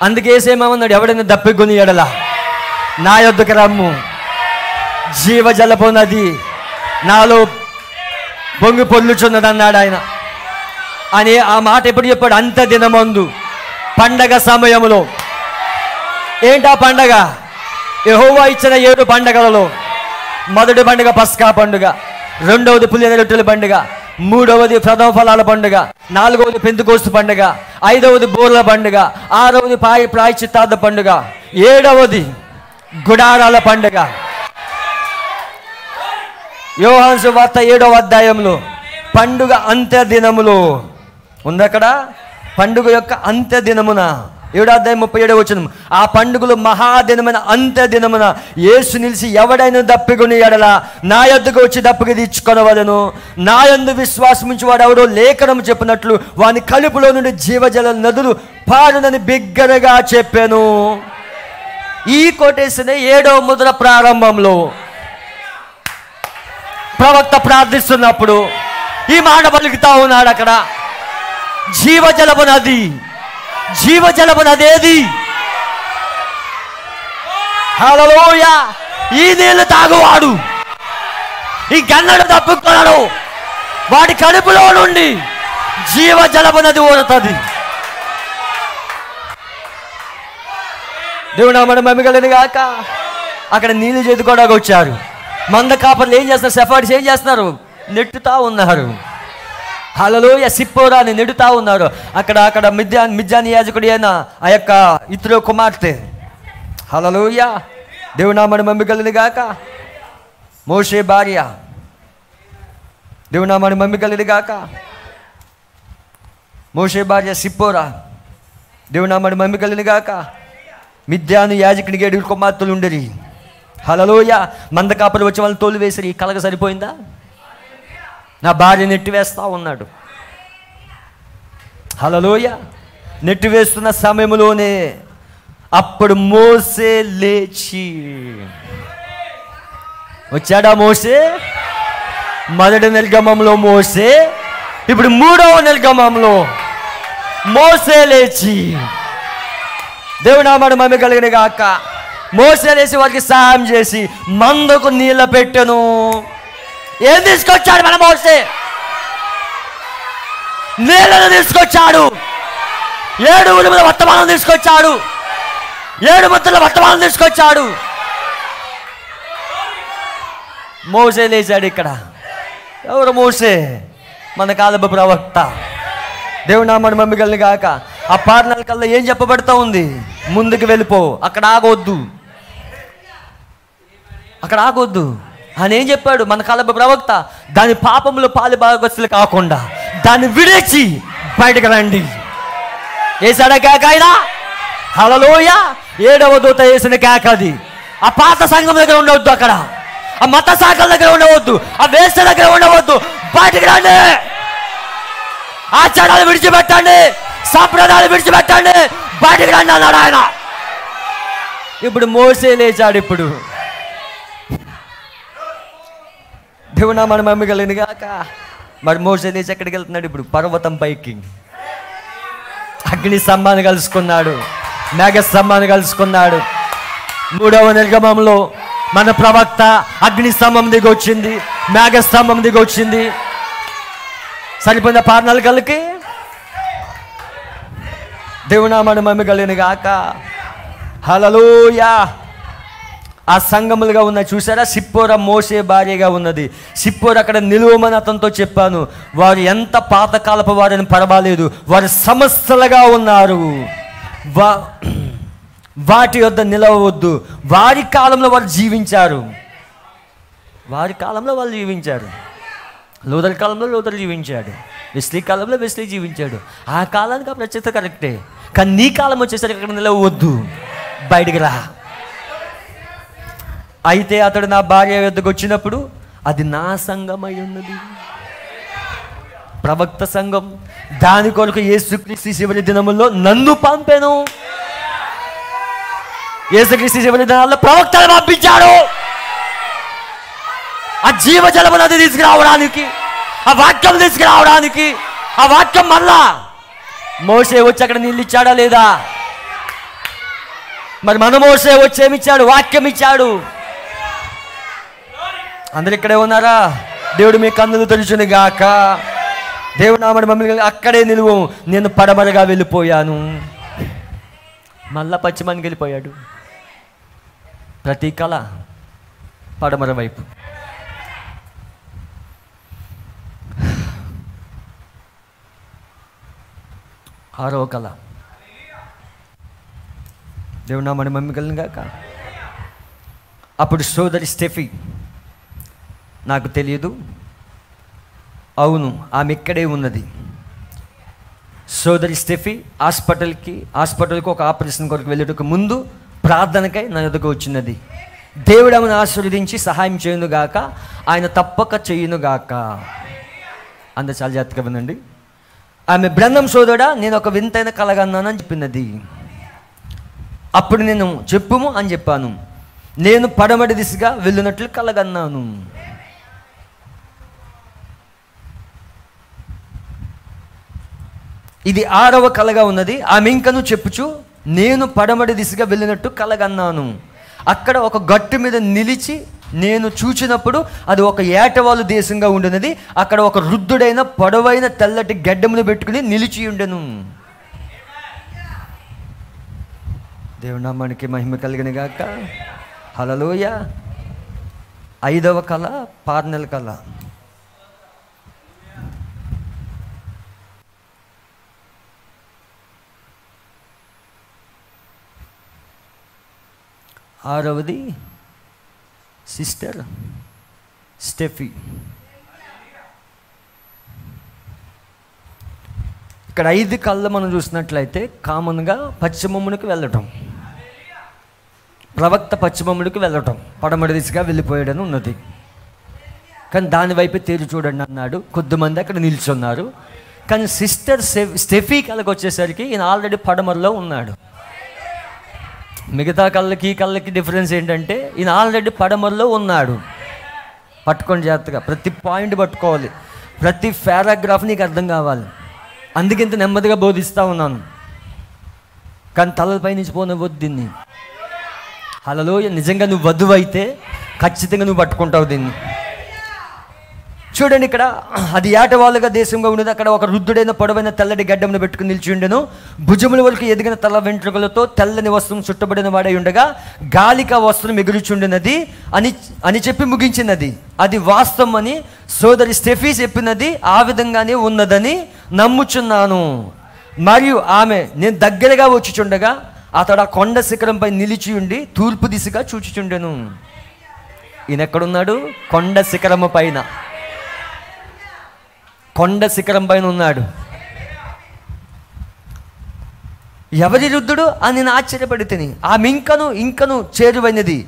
అందుకే ఏసేమన్నాడు, ఎవడైనా దప్పికొని ఎడల నా యొద్దకు రమ్ము, జీవజలపు నది నాలో బొంగి పొర్లుచున్నది అన్నాడు ఆయన. అని ఆ మాట ఎప్పుడు చెప్పాడు? అంత దినమందు పండగ సమయంలో. ఏంటా పండగ? యెహోవా ఇచ్చిన 7 పండగలలో మొదటి పండుగ పస్కా పండుగ, 2వది పులియని రొట్టెల పండుగ, 3వది ప్రథమ ఫలాల పండుగ, 4వది పెంతెకోస్తు పండుగ, 5వది బూర్ల పండుగ, 6వది ప్రాయశ్చిత్తార్థ పండుగ, 7వది గుడారాల పండుగ. యోహాను సువార్త 7వ అధ్యాయంలో పండుగ అంత్య దినములో ఉంది. అక్కడ పండుగ యొక్క అంత్య దినమున 7వ అధ్యాయం 37వ వచనం. ఆ పండుగలు మహాదినమైన అంత్య దినమున యేసు నిలిచి ఎవడైనా దప్పికొని ఎడల నా యొద్దకు వచ్చి దప్పిక తీర్చుకొనవలెను. నా యందు విశ్వాసం ఉంచి వాడు ఎవరో లేఖనం చెప్పినట్లు వాని కడుపులో నుండి జీవజల నదులు పారునని బిగ్గరగా చెప్పాను. ఈ కొటేషన్ 7వ ముద్ర ప్రారంభంలో ప్రవక్త ప్రార్థిస్తున్నప్పుడు ఈ మాట పలుకుతా ఉన్నాడు. అక్కడ జీవజలపు నది, జీవజలపు నది ఏది? హల్లెలూయా. ఈ నీళ్లు తాగువాడు ఇంకెన్నడూ తప్పుకున్నాడు, వాడి కడుపులో నుండి జీవజలపు నది ఊరుతుంది. దేవుడు నామమున మహిమ కలుగును గాక. అక్కడ నీళ్లు చేదుకోవడానికి వచ్చారు. మంద కాపర్లు ఏం చేస్తున్నారు? సెఫార్డ్స్ ఏం చేస్తున్నారు? నెట్టుతా ఉన్నారు. హల్లెలూయా. సిప్పోరాని నెడుతా ఉన్నారు. అక్కడ మిద్యాని యాజకుడు అయిన ఆ యొక్క ఇత్రో కుమార్తె. హల్లెలూయా. దేవుని నామమున మహిమ కలుగును గాక. మోషే భార్య. దేవుని నామమున మహిమ కలుగును గాక. మోషే భార్య సిప్పోరా. దేవుని నామమున మహిమ కలుగును గాక. మిద్యాను యాజకునికి 7 కుమార్తెలు ఉండేది. హల్లెలూయ. మంద కాపరి వచ్చి వాళ్ళని తోలు వేసిరి. కలగ సరిపోయిందా? నా భార్య నెట్టి వేస్తా ఉన్నాడు. హల్లెలూయ. నెట్టి వేస్తున్న సమయంలోనే అప్పుడు మోసే లేచి వచ్చాడా? మోసే మొదటి నిర్గమంలో మోసే, ఇప్పుడు 3వ నిర్గమంలో మోసే లేచి, దేవుని నామమున మహిమ కలుగును గాక, మోసే లేచి వారికి సహాయం చేసి మందకు నీళ్ళ పెట్టెను. ఏం తీసుకొచ్చాడు మన మోసే? నీళ్ళను తీసుకొచ్చాడు. 7 ఉరుముల వర్తమానం తీసుకొచ్చాడు. 7 ముద్రల వర్తమానం తీసుకొచ్చాడు. మోసే లేచాడు. ఇక్కడ ఎవరు మోసే? మన కాలపు ప్రవక్త. దేవుని నామమున మహిమ కలుగును గాక. ఆ పారణాల కల్లా ఏం చెప్పబడతా ఉంది? ముందుకు వెళ్ళిపో, అక్కడ ఆగొద్దు, అక్కడ ఆగొద్దు అని ఏం చెప్పాడు మన కాలపు ప్రవక్త? దాని పాపములు పాలు భాగస్తులు కాకుండా దాన్ని విడిచి బయటకు రండి. వేసాడా కేక ఆయన? హల్లెలూయా. 7వ దూత వేసిన కేక అది. ఆ పాత సంఘం దగ్గర ఉండవద్దు, అక్కడ ఆ మత శాఖల దగ్గర ఉండవద్దు, ఆ వేస దగ్గర ఉండవద్దు. బయటకు రండి. ఆచారాలు విడిచిపెట్టండి, సంప్రదాయాలు విడిచిపెట్టండి, బయటకు రండి అన్నాడు ఆయన. ఇప్పుడు మోసే లేచాడు. ఇప్పుడు దేవుని నామమున మహిమ కలుగును గాక. మరి మోసే లేచి ఎక్కడికి వెళ్తున్నాడు? ఇప్పుడు పర్వతం పైకి. అగ్ని స్తంభాన్ని కలుసుకున్నాడు, మేఘ స్తంభాన్ని కలుసుకున్నాడు. 3వ నిర్గమంలో మన ప్రవక్త అగ్ని స్తంభం దిగి వచ్చింది, మేఘ స్తంభం దిగి వచ్చింది. సరిపోయిన పారణాలు కలికి. దేవుని నామమున మహిమ కలుగును గాక. హల్లెలూయా. ఆ సంఘములుగా ఉన్న చూసారా? సిప్పోర మోసే భార్యగా ఉన్నది. సిప్పోర అక్కడ నిలువమని అతనితో చెప్పాను. వారు ఎంత పాతకాలపు వారని పర్వాలేదు, వారు సమస్తలుగా ఉన్నారు. వాటి వద్ద నిలవవద్దు. వారి కాలంలో వారు జీవించారు. వారి కాలంలో వాళ్ళు జీవించారు. లూథర్ కాలంలో లూథర్ జీవించాడు, వెస్లీ కాలంలో వెస్లీ జీవించాడు. ఆ కాలానికి ఆ ప్రత్యేకత కరెక్టే. కానీ నీ కాలం వచ్చేసరికి అక్కడ నిలవద్దు, బయటికి రా. అయితే అతడు నా భార్య వద్దకు వచ్చినప్పుడు అది నా సంఘం అయి ఉన్నది, ప్రవక్త సంఘం. దాని కొరకు యేసుక్రీస్తు చివరి దినముల్లో నన్ను పంపెను. యేసుక్రీస్తు చివరి దినాల్లో ప్రవక్తను పంపించాడు. ఆ జీవజలము నది తీసుకురావడానికి, ఆ వాక్యం తీసుకురావడానికి. ఆ వాక్యం మళ్ళా మోసే వచ్చి అక్కడ నీళ్ళు ఇచ్చాడా లేదా? మరి మన మోసే వచ్చి ఏమిచ్చాడు? వాక్యం ఇచ్చాడు. అందరు ఇక్కడే ఉన్నారా? దేవుడు మీ కన్నులు తెరుచును గాక. దేవుడు నామమున మమ్మల్ని అక్కడే నిలువు. నేను పడమరగా వెళ్ళిపోయాను, మళ్ళా పశ్చిమానికి వెళ్ళిపోయాడు. ప్రతి కళ పడమర వైపు. ఆరవ కళ. దేవుడు నామమున మహిమ కలుగును గాక. అప్పుడు సోదరి స్టెఫీ, నాకు తెలియదు, అవును ఆమె ఇక్కడే ఉన్నది. సోదరి స్టెఫీ హాస్పిటల్కి ఒక ఆపరేషన్ కొరకు వెళ్ళేటకు ముందు ప్రార్థనకై నా ఎదుగు వచ్చినది. దేవుడు ఆమెను ఆశీర్వదించి సహాయం చేయునుగాక, ఆయన తప్పక చేయునుగాక. అంత చాలా జాగ్రత్తగా వినండి. ఆమె బ్రహ్మం సోదరుడా, నేను ఒక వింతైన కలగన్నానని చెప్పినది. అప్పుడు నేను చెప్పుము అని చెప్పాను. నేను పడమటి దిశగా వెళ్ళినట్లు కలగన్నాను. ఇది 6వ కలగా ఉన్నది. ఆమె ఇంకను చెప్పుచు, నేను పడమటి దిశగా వెళ్ళినట్టు కలగన్నాను. అక్కడ ఒక గట్టు మీద నిలిచి నేను చూచినప్పుడు అది ఒక ఏటవాలు దేశంగా ఉండినది. అక్కడ ఒక వృద్ధుడైన పొడవైన తెల్లటి గడ్డమును పెట్టుకుని నిలిచి ఉండెను. దేవుని నామానికి మహిమ కలిగిన గాక. హల్లెలూయా. 5వ కళ పార్నెల కళ. ఆరవది సిస్టర్ స్టెఫీ. ఇక్కడ 5 కళ్ళు మనం చూసినట్లయితే కామన్గా పశ్చిమమునికి వెళ్ళటం, ప్రవక్త పశ్చిమమునికి వెళ్ళటం, పడమటి దిశగా వెళ్ళిపోయాడని ఉన్నది. కానీ దానివైపు తేరు చూడండి అన్నాడు. కొద్దిమంది అక్కడ నిల్చున్నారు. కానీ సిస్టర్ స్టెఫీ కళ్ళకి వచ్చేసరికి ఈయన ఆల్రెడీ పడమరలో ఉన్నాడు. మిగతా కళ్ళకి ఈ కళ్ళకి డిఫరెన్స్ ఏంటంటే ఈయన ఆల్రెడీ పడమరలో ఉన్నాడు. పట్టుకొని జాగ్రత్తగా ప్రతి పాయింట్ పట్టుకోవాలి, ప్రతి పారాగ్రాఫ్ నీకు అర్థం కావాలి. అందుకే ఇంత నెమ్మదిగా బోధిస్తూ ఉన్నాను. కానీ తలపై నుంచి పోనివ్వద్దు దీన్ని. హల్లెలూయా. నిజంగా నువ్వు వధువు అయితే ఖచ్చితంగా నువ్వు పట్టుకుంటావు దీన్ని. చూడండి, ఇక్కడ అది ఏటవాళ్ళుగా దేశంగా ఉండేది. అక్కడ ఒక వృద్ధుడైన పొడవైన తెల్లటి గడ్డమును పెట్టుకుని నిలిచి ఉండెను. భుజముల వరకు ఎదిగిన తల వెంట్రుకలతో తెల్లని వస్త్రం చుట్టబడిన వాడై ఉండగా గాలిక వస్త్రం ఎగురుచుండినది అని చెప్పి ముగించినది. అది వాస్తవం అని సోదరి స్టెఫీ చెప్పినది ఆ విధంగానే ఉన్నదని నమ్ముచున్నాను. మరియు ఆమె, నేను దగ్గరగా వచ్చుచుండగా అతడు ఆ కొండ శిఖరంపై నిలిచి ఉండి తూర్పు దిశగా చూచుచుండెను. ఈయన ఎక్కడున్నాడు? కొండ శిఖరము పైన, కొండ శిఖరం పైన ఉన్నాడు. ఎవరి వృద్ధుడు అని నేను ఆశ్చర్యపడి తిని ఆమె ఇంకను చేరువైనది.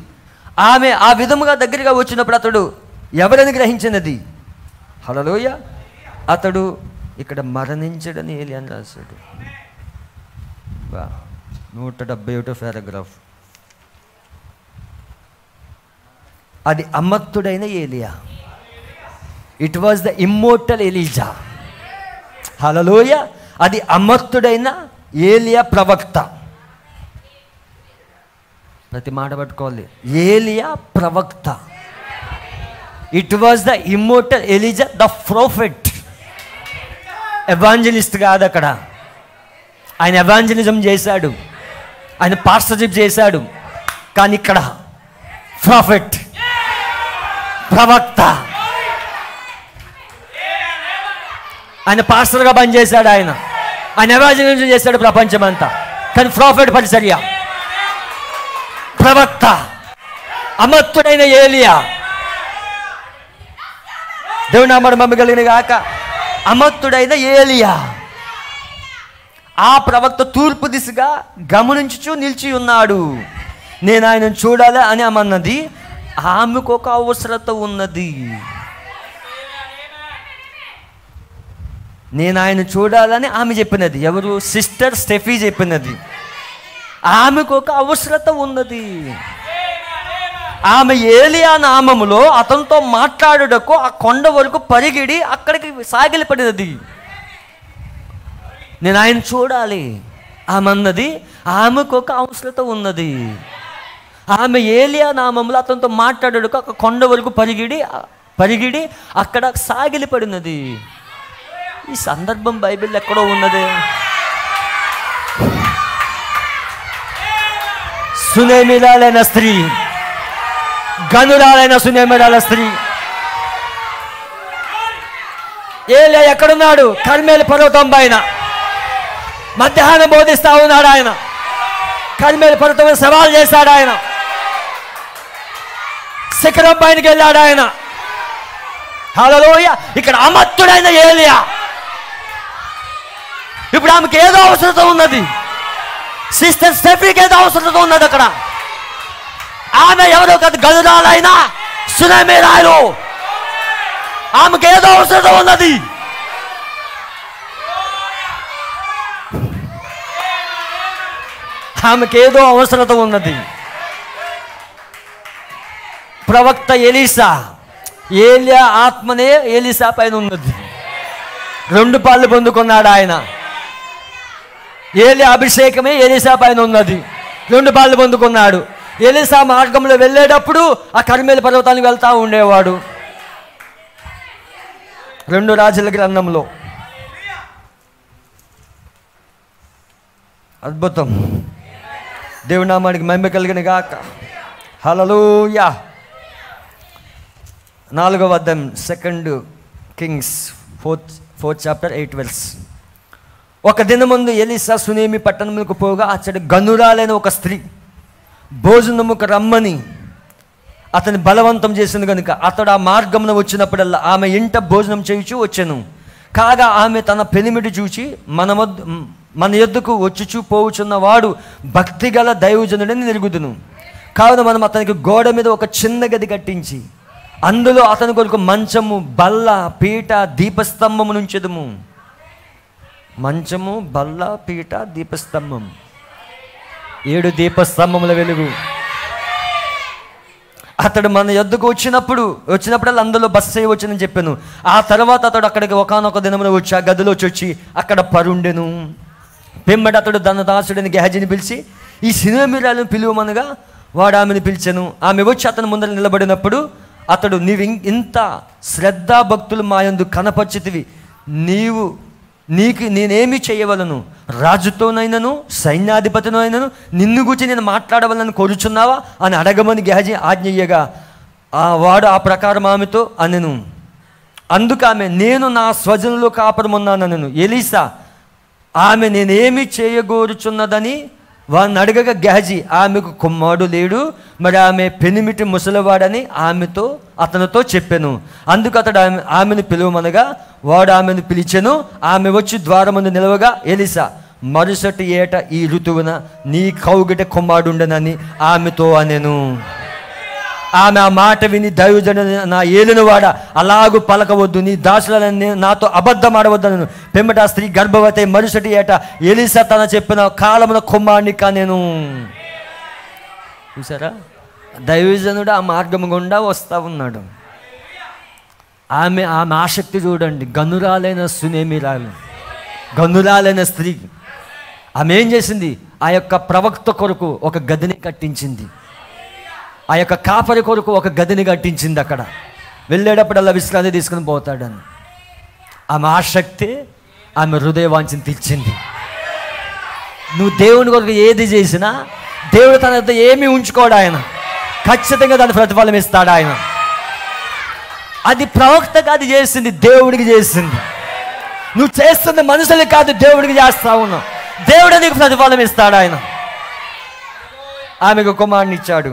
ఆమె ఆ విధముగా దగ్గరగా వచ్చినప్పుడు అతడు ఎవరని గ్రహించినది. హల్లెలూయా. అతడు ఇక్కడ మరణించడని ఏలియా అని రాశాడు. 171 పారాగ్రాఫ్. అది అమర్తుడైన ఏలియా. It was the immortal Elijah. Hallelujah. అది అమర్తుడైన ఏలియా ప్రవక్త. ప్రతి మాట పట్టుకోవాలి. ఏలియా ప్రవక్త. It was the immortal Elijah, the prophet. Evangelist కాదు అక్కడ. ఆయన ఎవాంజలిజం చేశాడు, ఆయన పాస్టర్షిప్ చేశాడు. కానీ ఇక్కడ ప్రొఫెట్, ప్రవక్త. ఆయన పాస్టర్గా పనిచేశాడు, ఆయన ఎవాంజలిజం చేశాడు ప్రపంచమంతా. కానీ ప్రొఫెట్ పరిచర్య, ప్రవక్త, అమర్తుడైన ఏలియా. దేవుని నామమున మహిమ కలుగును గాక. అమర్తుడైన ఏలియా, ఆ ప్రవక్త తూర్పు దిశగా గమనించుచూ నిలిచి ఉన్నాడు. నేను ఆయనను చూడాలి అని అన్నది. ఆమెకు ఒక అవసరత ఉన్నది. నేను ఆయన చూడాలని ఆమె చెప్పినది. ఎవరు? సిస్టర్ స్టెఫీ చెప్పినది. ఆమెకు ఒక అవసరత ఉన్నది. ఆమె ఏలియా నామములో అతనితో మాట్లాడుటకు ఆ కొండ వరకు పరిగిడి అక్కడికి సాగిలపడినది. నేను ఆయన చూడాలి ఆమె అన్నది. ఆమెకు ఒక అవసరత ఉన్నది. ఆమె ఏలియా నామములో అతనితో మాట్లాడుటకు ఆ కొండ వరకు పరిగిడి అక్కడ సాగిలపడినది. ఈ సందర్భం బైబిల్ ఎక్కడో ఉన్నది. సునేమిరాలైన స్త్రీ, గనురాలైన సునేమిరాల స్త్రీ. ఏలియా ఎక్కడున్నాడు? కర్మేలు పర్వతం పైన మధ్యాహ్నం బోధిస్తా ఉన్నాడు. ఆయన కర్మేలు పర్వతం సవాల్ చేశాడు. ఆయన శిఖరం పైనకి వెళ్ళాడు. ఆయన హల్లెలూయా. ఇక్కడ అమర్తుడైన ఏలియా. ఇప్పుడు ఆమెకి ఏదో అవసరత ఉన్నది. సిస్టర్ స్టెఫీకి ఏదో అవసరత ఉన్నది అక్కడ. ఆమె ఎవరో కాదు, గనురాలైన సునేమిరాలు. ఆమెకి ఏదో అవసరత ఉన్నది. ఆమెకి ఏదో అవసరత ఉన్నది. ప్రవక్త ఎలీసా, ఏలియా ఆత్మనే ఎలీసా పైన ఉన్నది. 2 పాళ్ళు పొందుకున్నాడు ఆయన. ఏలియా అభిషేకమే ఎలీసా పైన ఉన్నది. 2 పాళ్ళు పొందుకున్నాడు. ఎలీసా మార్గంలో వెళ్ళేటప్పుడు ఆ కర్మేలు పర్వతానికి వెళ్తూ ఉండేవాడు. 2 రాజుల గ్రంథంలో. అద్భుతం. దేవుని నామానికి మహిమ కలిగిన గాక. హల్లెలూయా. 4వ అధ్యాయం 2 కింగ్స్ 4th చాప్టర్ 8 verse. ఒక దినమందు ఎలీసా సునేమి పట్టణములకు పోగా అతడు గనురాలైన ఒక స్త్రీ భోజనముకు రమ్మని అతని బలవంతం చేసింది కనుక అతడు ఆ మార్గమున వచ్చినప్పుడల్లా ఆమె ఇంట భోజనం చేయుచూ వచ్చెను. కాగా ఆమె తన పెనిమిటి చూచి మన యొద్దకు వచ్చుచూ పోవుచున్న వాడు భక్తి గల దైవజనుడని నెరుగుదును. కావున మనం అతనికి గోడ మీద ఒక చిన్న గది కట్టించి అందులో అతని కొరకు మంచము, బల్ల, పీట, దీపస్తంభము నుంచెదము. మంచము, బల్ల, పీట, దీపస్తంభం, 7 దీపస్తంభముల వెలుగు. అతడు మన యొద్దకు వచ్చినప్పుడల్లా అందులో బస చేయవచ్చునని చెప్పాను. ఆ తర్వాత అతడు అక్కడికి ఒకానొక దినమున వచ్చి ఆ గదిలోకి వచ్చి అక్కడ పరుండెను. పిమ్మట అతడు తన దాసుడిని గెహజీని పిలిచి ఈ షూనేమీరాలను పిలువమనగా వాడు ఆమెను పిలిచెను. ఆమె వచ్చి అతని ముందర నిలబడినప్పుడు అతడు, నీవు ఇంత శ్రద్ధాభక్తులు మా యందు కనపరిచితివి, నీకు నేనేమి చేయవలను? రాజుతోనైనను సైన్యాధిపతినైనను నిన్ను గురించి నేను మాట్లాడవలని కోరుచున్నావా అని అడగమని గెహజీ ఆజ్ఞయ్యగా వాడు ఆ ప్రకారం ఆమెతో అనెను. అందుకు ఆమె, నేను నా స్వజనులో కాపురమున్నానను. ఎలీసా ఆమె నేనేమి చేయగోరుచున్నదని వాడిని అడగగా గెహజీ, ఆమెకు కుమారుడు లేడు, మరి ఆమె పెనిమిటి ముసలివాడని అతనితో చెప్పెను. అందుకు అతడు ఆమెను పిలువమనగా వాడు ఆమెను పిలిచెను. ఆమె వచ్చి ద్వారముందు నిలవగా ఎలీసా, మరుసటి ఏట ఈ ఋతువున నీ కౌగిట కుమారుడుండనని ఆమెతో అనెను. ఆమె ఆ మాట విని, దైవజనుడు నా ఏలినవాడ, అలాగూ పలకవద్దు, నీ దాసులని నాతో అబద్ధం ఆడవద్దను. పిమ్మట ఆ స్త్రీ గర్భవతి మరుసటి ఏట ఎలీసా తన చెప్పిన కాలమున కుమారుని కానెను. చూసారా, దైవజనుడు ఆ మార్గం గుండా వస్తూ ఉన్నాడు. ఆమె ఆసక్తి చూడండి. గనురాలైన షూనేమీరాలు, గనురాలైన స్త్రీ, ఆమె ఏం చేసింది? ఆ యొక్క ప్రవక్త కొరకు ఒక గదిని కట్టించింది. ఆ యొక్క కాపరి కొరకు ఒక గదిని కట్టించింది. అక్కడ వెళ్ళేటప్పుడల్లా విశ్రాంతి తీసుకుని పోతాడని ఆమె ఆసక్తి ఆమె హృదయవాంఛను తీర్చింది. నువ్వు దేవుని కొరకు ఏది చేసినా దేవుడు తన వద్ద ఏమీ ఉంచుకోడు. ఆయన ఖచ్చితంగా దాని ప్రతిఫలం ఇస్తాడు. ఆయన అది ప్రవక్తగా అది చేసింది, దేవుడికి చేసింది. నువ్వు చేస్తుంది మనుషులకి కాదు, దేవుడికి చేస్తా ఉన్నావు. దేవుడు నీకు ప్రతిఫలం ఇస్తాడు. ఆయన ఆమెకు కుమారుని ఇచ్చాడు.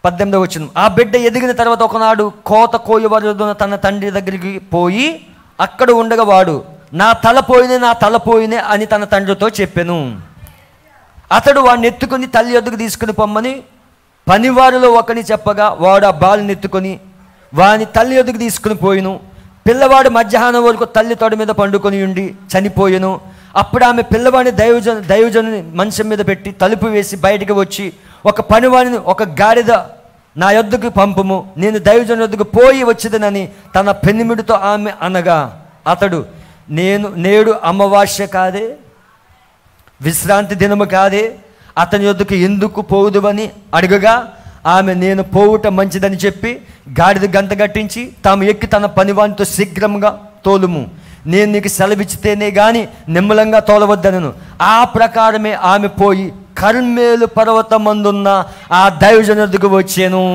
18వ వచనం, ఆ బిడ్డ ఎదిగిన తర్వాత ఒకనాడు కోత కోయవలన తన తండ్రి దగ్గరికి పోయి అక్కడ ఉండగా వాడు, నా తల పోయినే అని తన తండ్రితో చెప్పెను. అతడు వాడిని ఎత్తుకొని తల్లి యొద్దకు తీసుకుని పొమ్మని పనివారిలో ఒకని చెప్పగా వాడు ఆ బాలుని ఎత్తుకొని వాని తల్లి యొద్దకు తీసుకుని పోయిను. పిల్లవాడు మధ్యాహ్నం వరకు తల్లి తొడ మీద పండుకొని ఉండి చనిపోయెను. అప్పుడు ఆమె పిల్లవాడిని దైవజనుని మంచం మీద పెట్టి తలుపు వేసి బయటికి వచ్చి, ఒక పనివాడిని, ఒక గాడిద నా యొద్దకు పంపుము, నేను దైవజను యొద్దకు పోయి వచ్చేదనని తన పెనిమిడితో ఆమె అనగా, అతడు, నేడు అమావాస్య కాదే, విశ్రాంతి దినము కాదే, అతని యొద్దకు ఎందుకు పోవుదువని అడగగా ఆమె, నేను పోవుట మంచిదని చెప్పి గాడిద గంట కట్టించి తాము ఎక్కి తన పనివానితో శీఘ్రంగా తోలుము, నేను నీకు సెలవిచ్చితేనే గాని నిమ్మలంగా తోలవద్దనను. ఆ ప్రకారమే ఆమె పోయి కర్మేలు పర్వతమందున్న ఆ దైవజనుడికి వచ్చాను.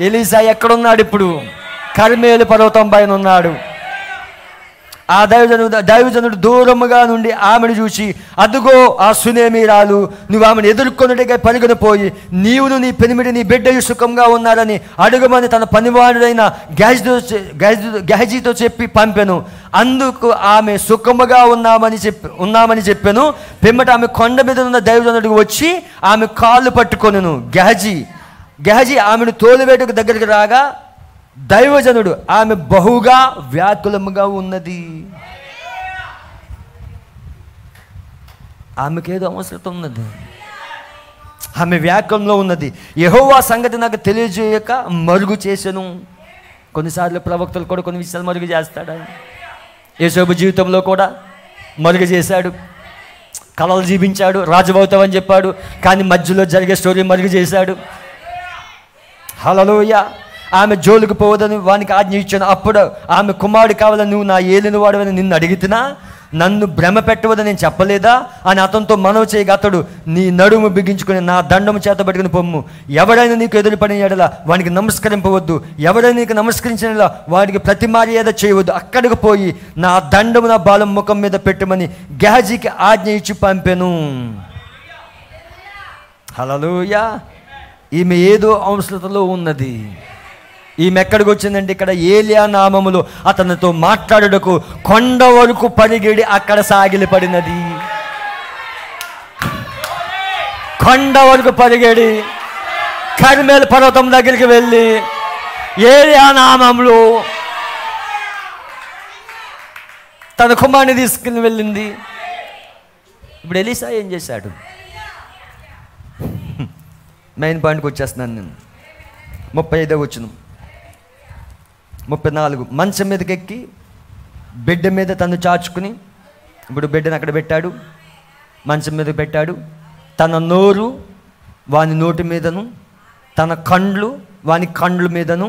ఎలీసా ఎక్కడున్నాడు? ఇప్పుడు కర్మేలు పర్వతం పైన ఉన్నాడు. ఆ దైవజనుడు దూరముగా నుండి ఆమెను చూసి, అదుగో ఆ షూనేమీరాలు, నువ్వు ఆమెను ఎదుర్కొన్నట్టుగా పరుగున పోయి నీవును నీ పెనిమిడి నీ బిడ్డయు సుఖంగా ఉన్నారని అడుగమని తన పనివాడుడైన గెహజీతో చెప్పి పంపెను. అందుకు ఆమె సుఖముగా ఉన్నామని చెప్పాను. పిమ్మట ఆమె కొండ మీద ఉన్న దైవజనుడికి వచ్చి ఆమె కాళ్ళు పట్టుకొనెను. గెహజీ ఆమెను తోలువేటకు దగ్గరికి రాగా దైవజనుడు, ఆమె బహుగా వ్యాకులముగా ఉన్నది. ఆమెకేదో అవసరం ఉన్నది, ఆమె వ్యాకులంలో ఉన్నది. యెహోవా సంగతి నాకు తెలియజేయక మరుగు చేశాను. కొన్నిసార్లు ప్రవక్తలు కూడా కొన్ని విషయాలు మరుగు చేస్తాడు. ఆయన యేసోబు జీవితంలో కూడా మరుగు చేశాడు. కలలు జీవించాడు, రాజువవుతావని చెప్పాడు, కానీ మధ్యలో జరిగే స్టోరీ మరుగు చేశాడు. హల్లెలూయా. ఆమె జోలికి పోవదని వానికి ఆజ్ఞ ఇచ్చాను. అప్పుడు ఆమె కుమారుడు కావాలని నువ్వు నా ఏలిన వాడవని నిన్ను అడిగితేనా, నన్ను భ్రమ పెట్టవదని నేను చెప్పలేదా అని అతనితో మనవి చేయగా, అతడు, నీ నడుము బిగించుకుని నా దండము చేత పట్టుకుని పొమ్ము, ఎవరైనా నీకు ఎదురుపడిన ఎడల వానికి నమస్కరింపవద్దు, ఎవరైనా నీకు నమస్కరించిన ఎడల వాడికి ప్రతి మర్యాద చేయవద్దు, అక్కడికి పోయి నా దండము నా బాలం ముఖం మీద పెట్టమని గెహజీకి ఆజ్ఞ ఇచ్చి పంపెను. హల్లెలూయా. ఈమె ఏదో అవసరతలో ఉన్నది. ఈమె ఎక్కడికి వచ్చిందంటే ఇక్కడ ఏలియా నామములో అతనితో మాట్లాడుటకు కొండ వరకు పరిగెడి అక్కడ సాగిలి పడినది. కొండ వరకు పరిగెడి కర్మేలు పర్వతం దగ్గరికి వెళ్ళి ఏలియా నామంలో తన కుమారుని తీసుకుని వెళ్ళింది. ఇప్పుడు ఎలీసా ఏం చేశాడు? మెయిన్ పాయింట్కి వచ్చేస్తున్నాను నేను. 35వ వచనం, 34. మంచం మీదకి ఎక్కి బిడ్డ మీద తను చాచుకుని, ఇప్పుడు బిడ్డను అక్కడ పెట్టాడు, మంచం మీద పెట్టాడు. తన నోరు వాని నోటి మీదను, తన కండ్లు వాని కండ్ల మీదను,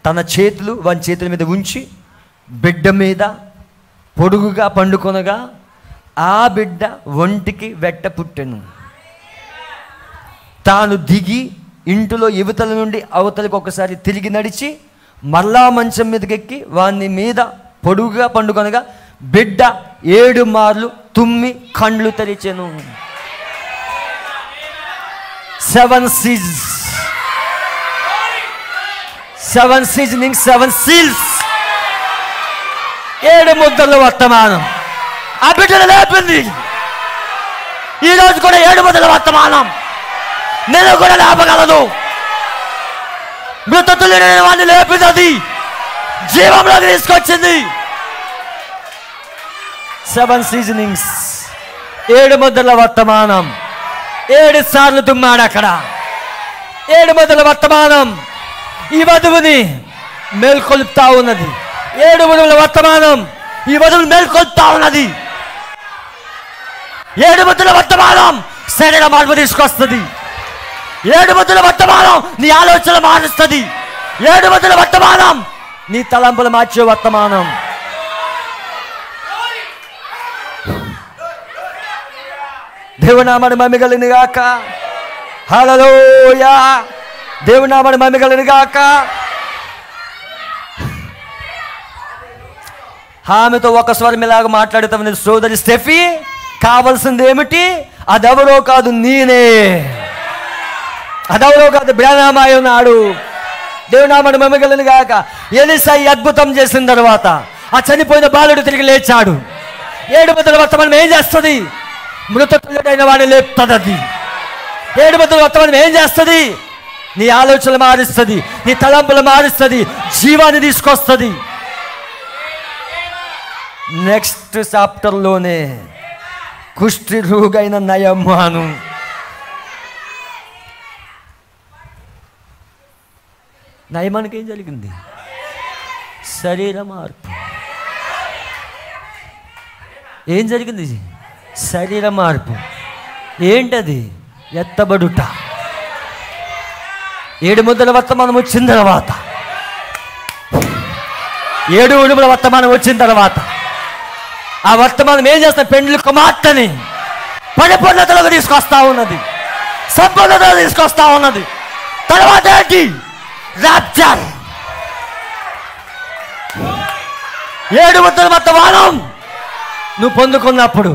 తన చేతులు వాని చేతుల మీద ఉంచి బిడ్డ మీద పొడుగుగా పండుకొనగా ఆ బిడ్డ ఒంటికి వెట్ట పుట్టెను. తాను దిగి ఇంటిలో యువతల నుండి అవతలకు ఒకసారి తిరిగి నడిచి మరలా మంచం మీదకెక్కి వాని మీద పొడుగుగా పండుకొనగా బిడ్డ 7 మార్లు తుమ్మి కండ్లు తెరిచెను. 7 seasons, 7 seasonings, 7 seals. 7 ముద్దల వర్తమానం ఆ బిడ్డను లేపింది. ఈరోజు కూడా 7 ముద్దల వర్తమానం నేను కూడా లేపగలదు. మృతతులు వాడిని లేపింది, జీవంలోకి తీసుకొచ్చింది. 7 seasonings, 7 ముద్దల వర్తమానం. 7 సార్లు తుమ్మాడు అక్కడ. 7 ముద్దల వర్తమానం ఈ వధువుని మేల్కొల్పుతా ఉన్నది. 7 ముద్దల వర్తమానం ఈ వధువుని మేల్కొల్పుతా ఉన్నది. 7 ముద్దల వర్తమానం శరీర మార్పు తీసుకొస్తుంది. 7 ముద్దల వర్తమానం నీ ఆలోచన మారుస్తుంది. 7 ముద్దల వర్తమానం నీ తలంపులు మార్చే వర్తమానం. దేవుని నామమున మహిమ కలుగును గాక. హల్లెలూయా. దేవుని నామమున మహిమ కలుగును గాక. ఆమెతో ఒక స్వరం ఇలాగ మాట్లాడుతామని, సోదరి స్టెఫీ, కావలసింది ఏమిటి? అదెవరో కాదు, నేనే. అదెవరో కాదు, బ్రహ్మమాయ ఉన్నాడు. దేవుని నామమున మహిమ కలుగును గాక. ఎలీసా ఈ అద్భుతం చేసిన తర్వాత ఆ చనిపోయిన బాలుడు తిరిగి లేచాడు. 7 ముద్దల వర్తమానం ఏం చేస్తుంది? మృతతుడైన వాడిని లేపుతుంది. 7 ముద్దల వర్తమానం ఏం చేస్తుంది? నీ ఆలోచనలు మారుస్తుంది, నీ తలంపులు మారుస్తుంది, జీవాన్ని తీసుకొస్తుంది. నెక్స్ట్ చాప్టర్లోనే కుష్టి రోగైన నయమాను నయమానికి ఏం జరిగింది? శరీర మార్పు. ఏం జరిగింది? శరీర మార్పు. ఏంటది? ఎత్తబడుట. 7 ముద్దల వర్తమానం వచ్చిన తర్వాత, 7 ఉడుముల వర్తమానం వచ్చిన తర్వాత ఆ వర్తమానం ఏం చేస్తా? పెండ్లి కుమార్తెని పరిపూర్ణతలోకి తీసుకొస్తా ఉన్నది, సంపూర్ణతలో తీసుకొస్తా ఉన్నది. తర్వాత ఏంటి? రాప్చర్. 7 ముద్దల వర్తమానం నువ్వు పొందుకున్నప్పుడు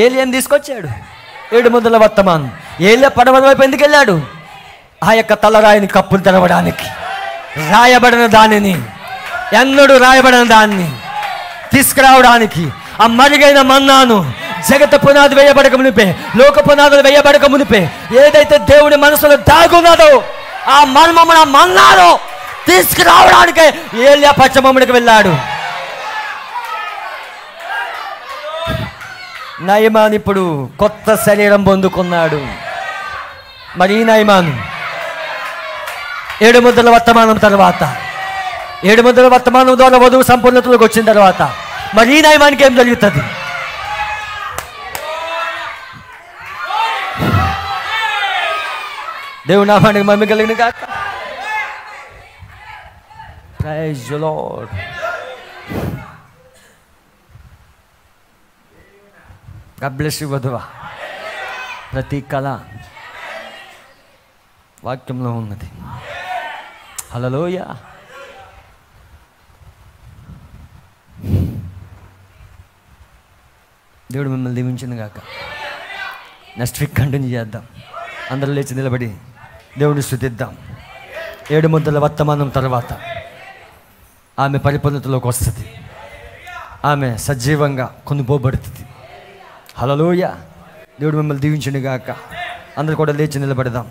ఏలియాని తీసుకొచ్చాడు. 7 ముద్దల వర్తమానం. ఏలియా పడమర వైపు ఎందుకు వెళ్ళాడు? ఆ యొక్క తలరాయిని కప్పులు తెరవడానికి. రాయబడిన దానిని, ఎన్నడూ రాయబడిన దాన్ని తీసుకురావడానికి, ఆ మరుగైన మన్నాను జగత పునాది వేయబడక మునిపే, లోక పునాదులు వేయబడక మునిపే ఏదైతే దేవుడి మనసులో దాగున్నదో ఆ మర్మమున మన్నాను తీసుకురావడానికే ఏలియా పచ్చమమ్ముడికి వెళ్ళాడు. నయమాన్ ఇప్పుడు కొత్త శరీరం పొందుకున్నాడు. మరి ఈ నయమాను 7 ముద్దల వర్తమానం తర్వాత, 7 ముద్దల వర్తమానం ద్వారా వధువు సంపూర్ణతలోకి వచ్చిన తర్వాత మరి ఈ నయమానికి ఏం జరుగుతుంది? దేవుని నామానికి మహిమ కలుగును గాక. Praise the Lord. God bless you వధువా. ప్రతి కళ వాక్యంలో ఉన్నది. హల్లెలూయా. దేవుడు మిమ్మల్ని దీవించింది గాక. నెక్స్ట్ వీక్ కంటిన్యూ చేద్దాం. అందరూ లేచి నిలబడి దేవుని స్తుతిద్దాం. 7 ముద్దల వర్తమానం తర్వాత ఆమె పరిపూర్ణతలోకి వస్తుంది. ఆమె సజీవంగా కొనుపోబడుతుంది. హల్లెలూయా. దేవుడు మిమ్మల్ని దీవించును గాక. అందరూ కూడా లేచి నిలబడదాం.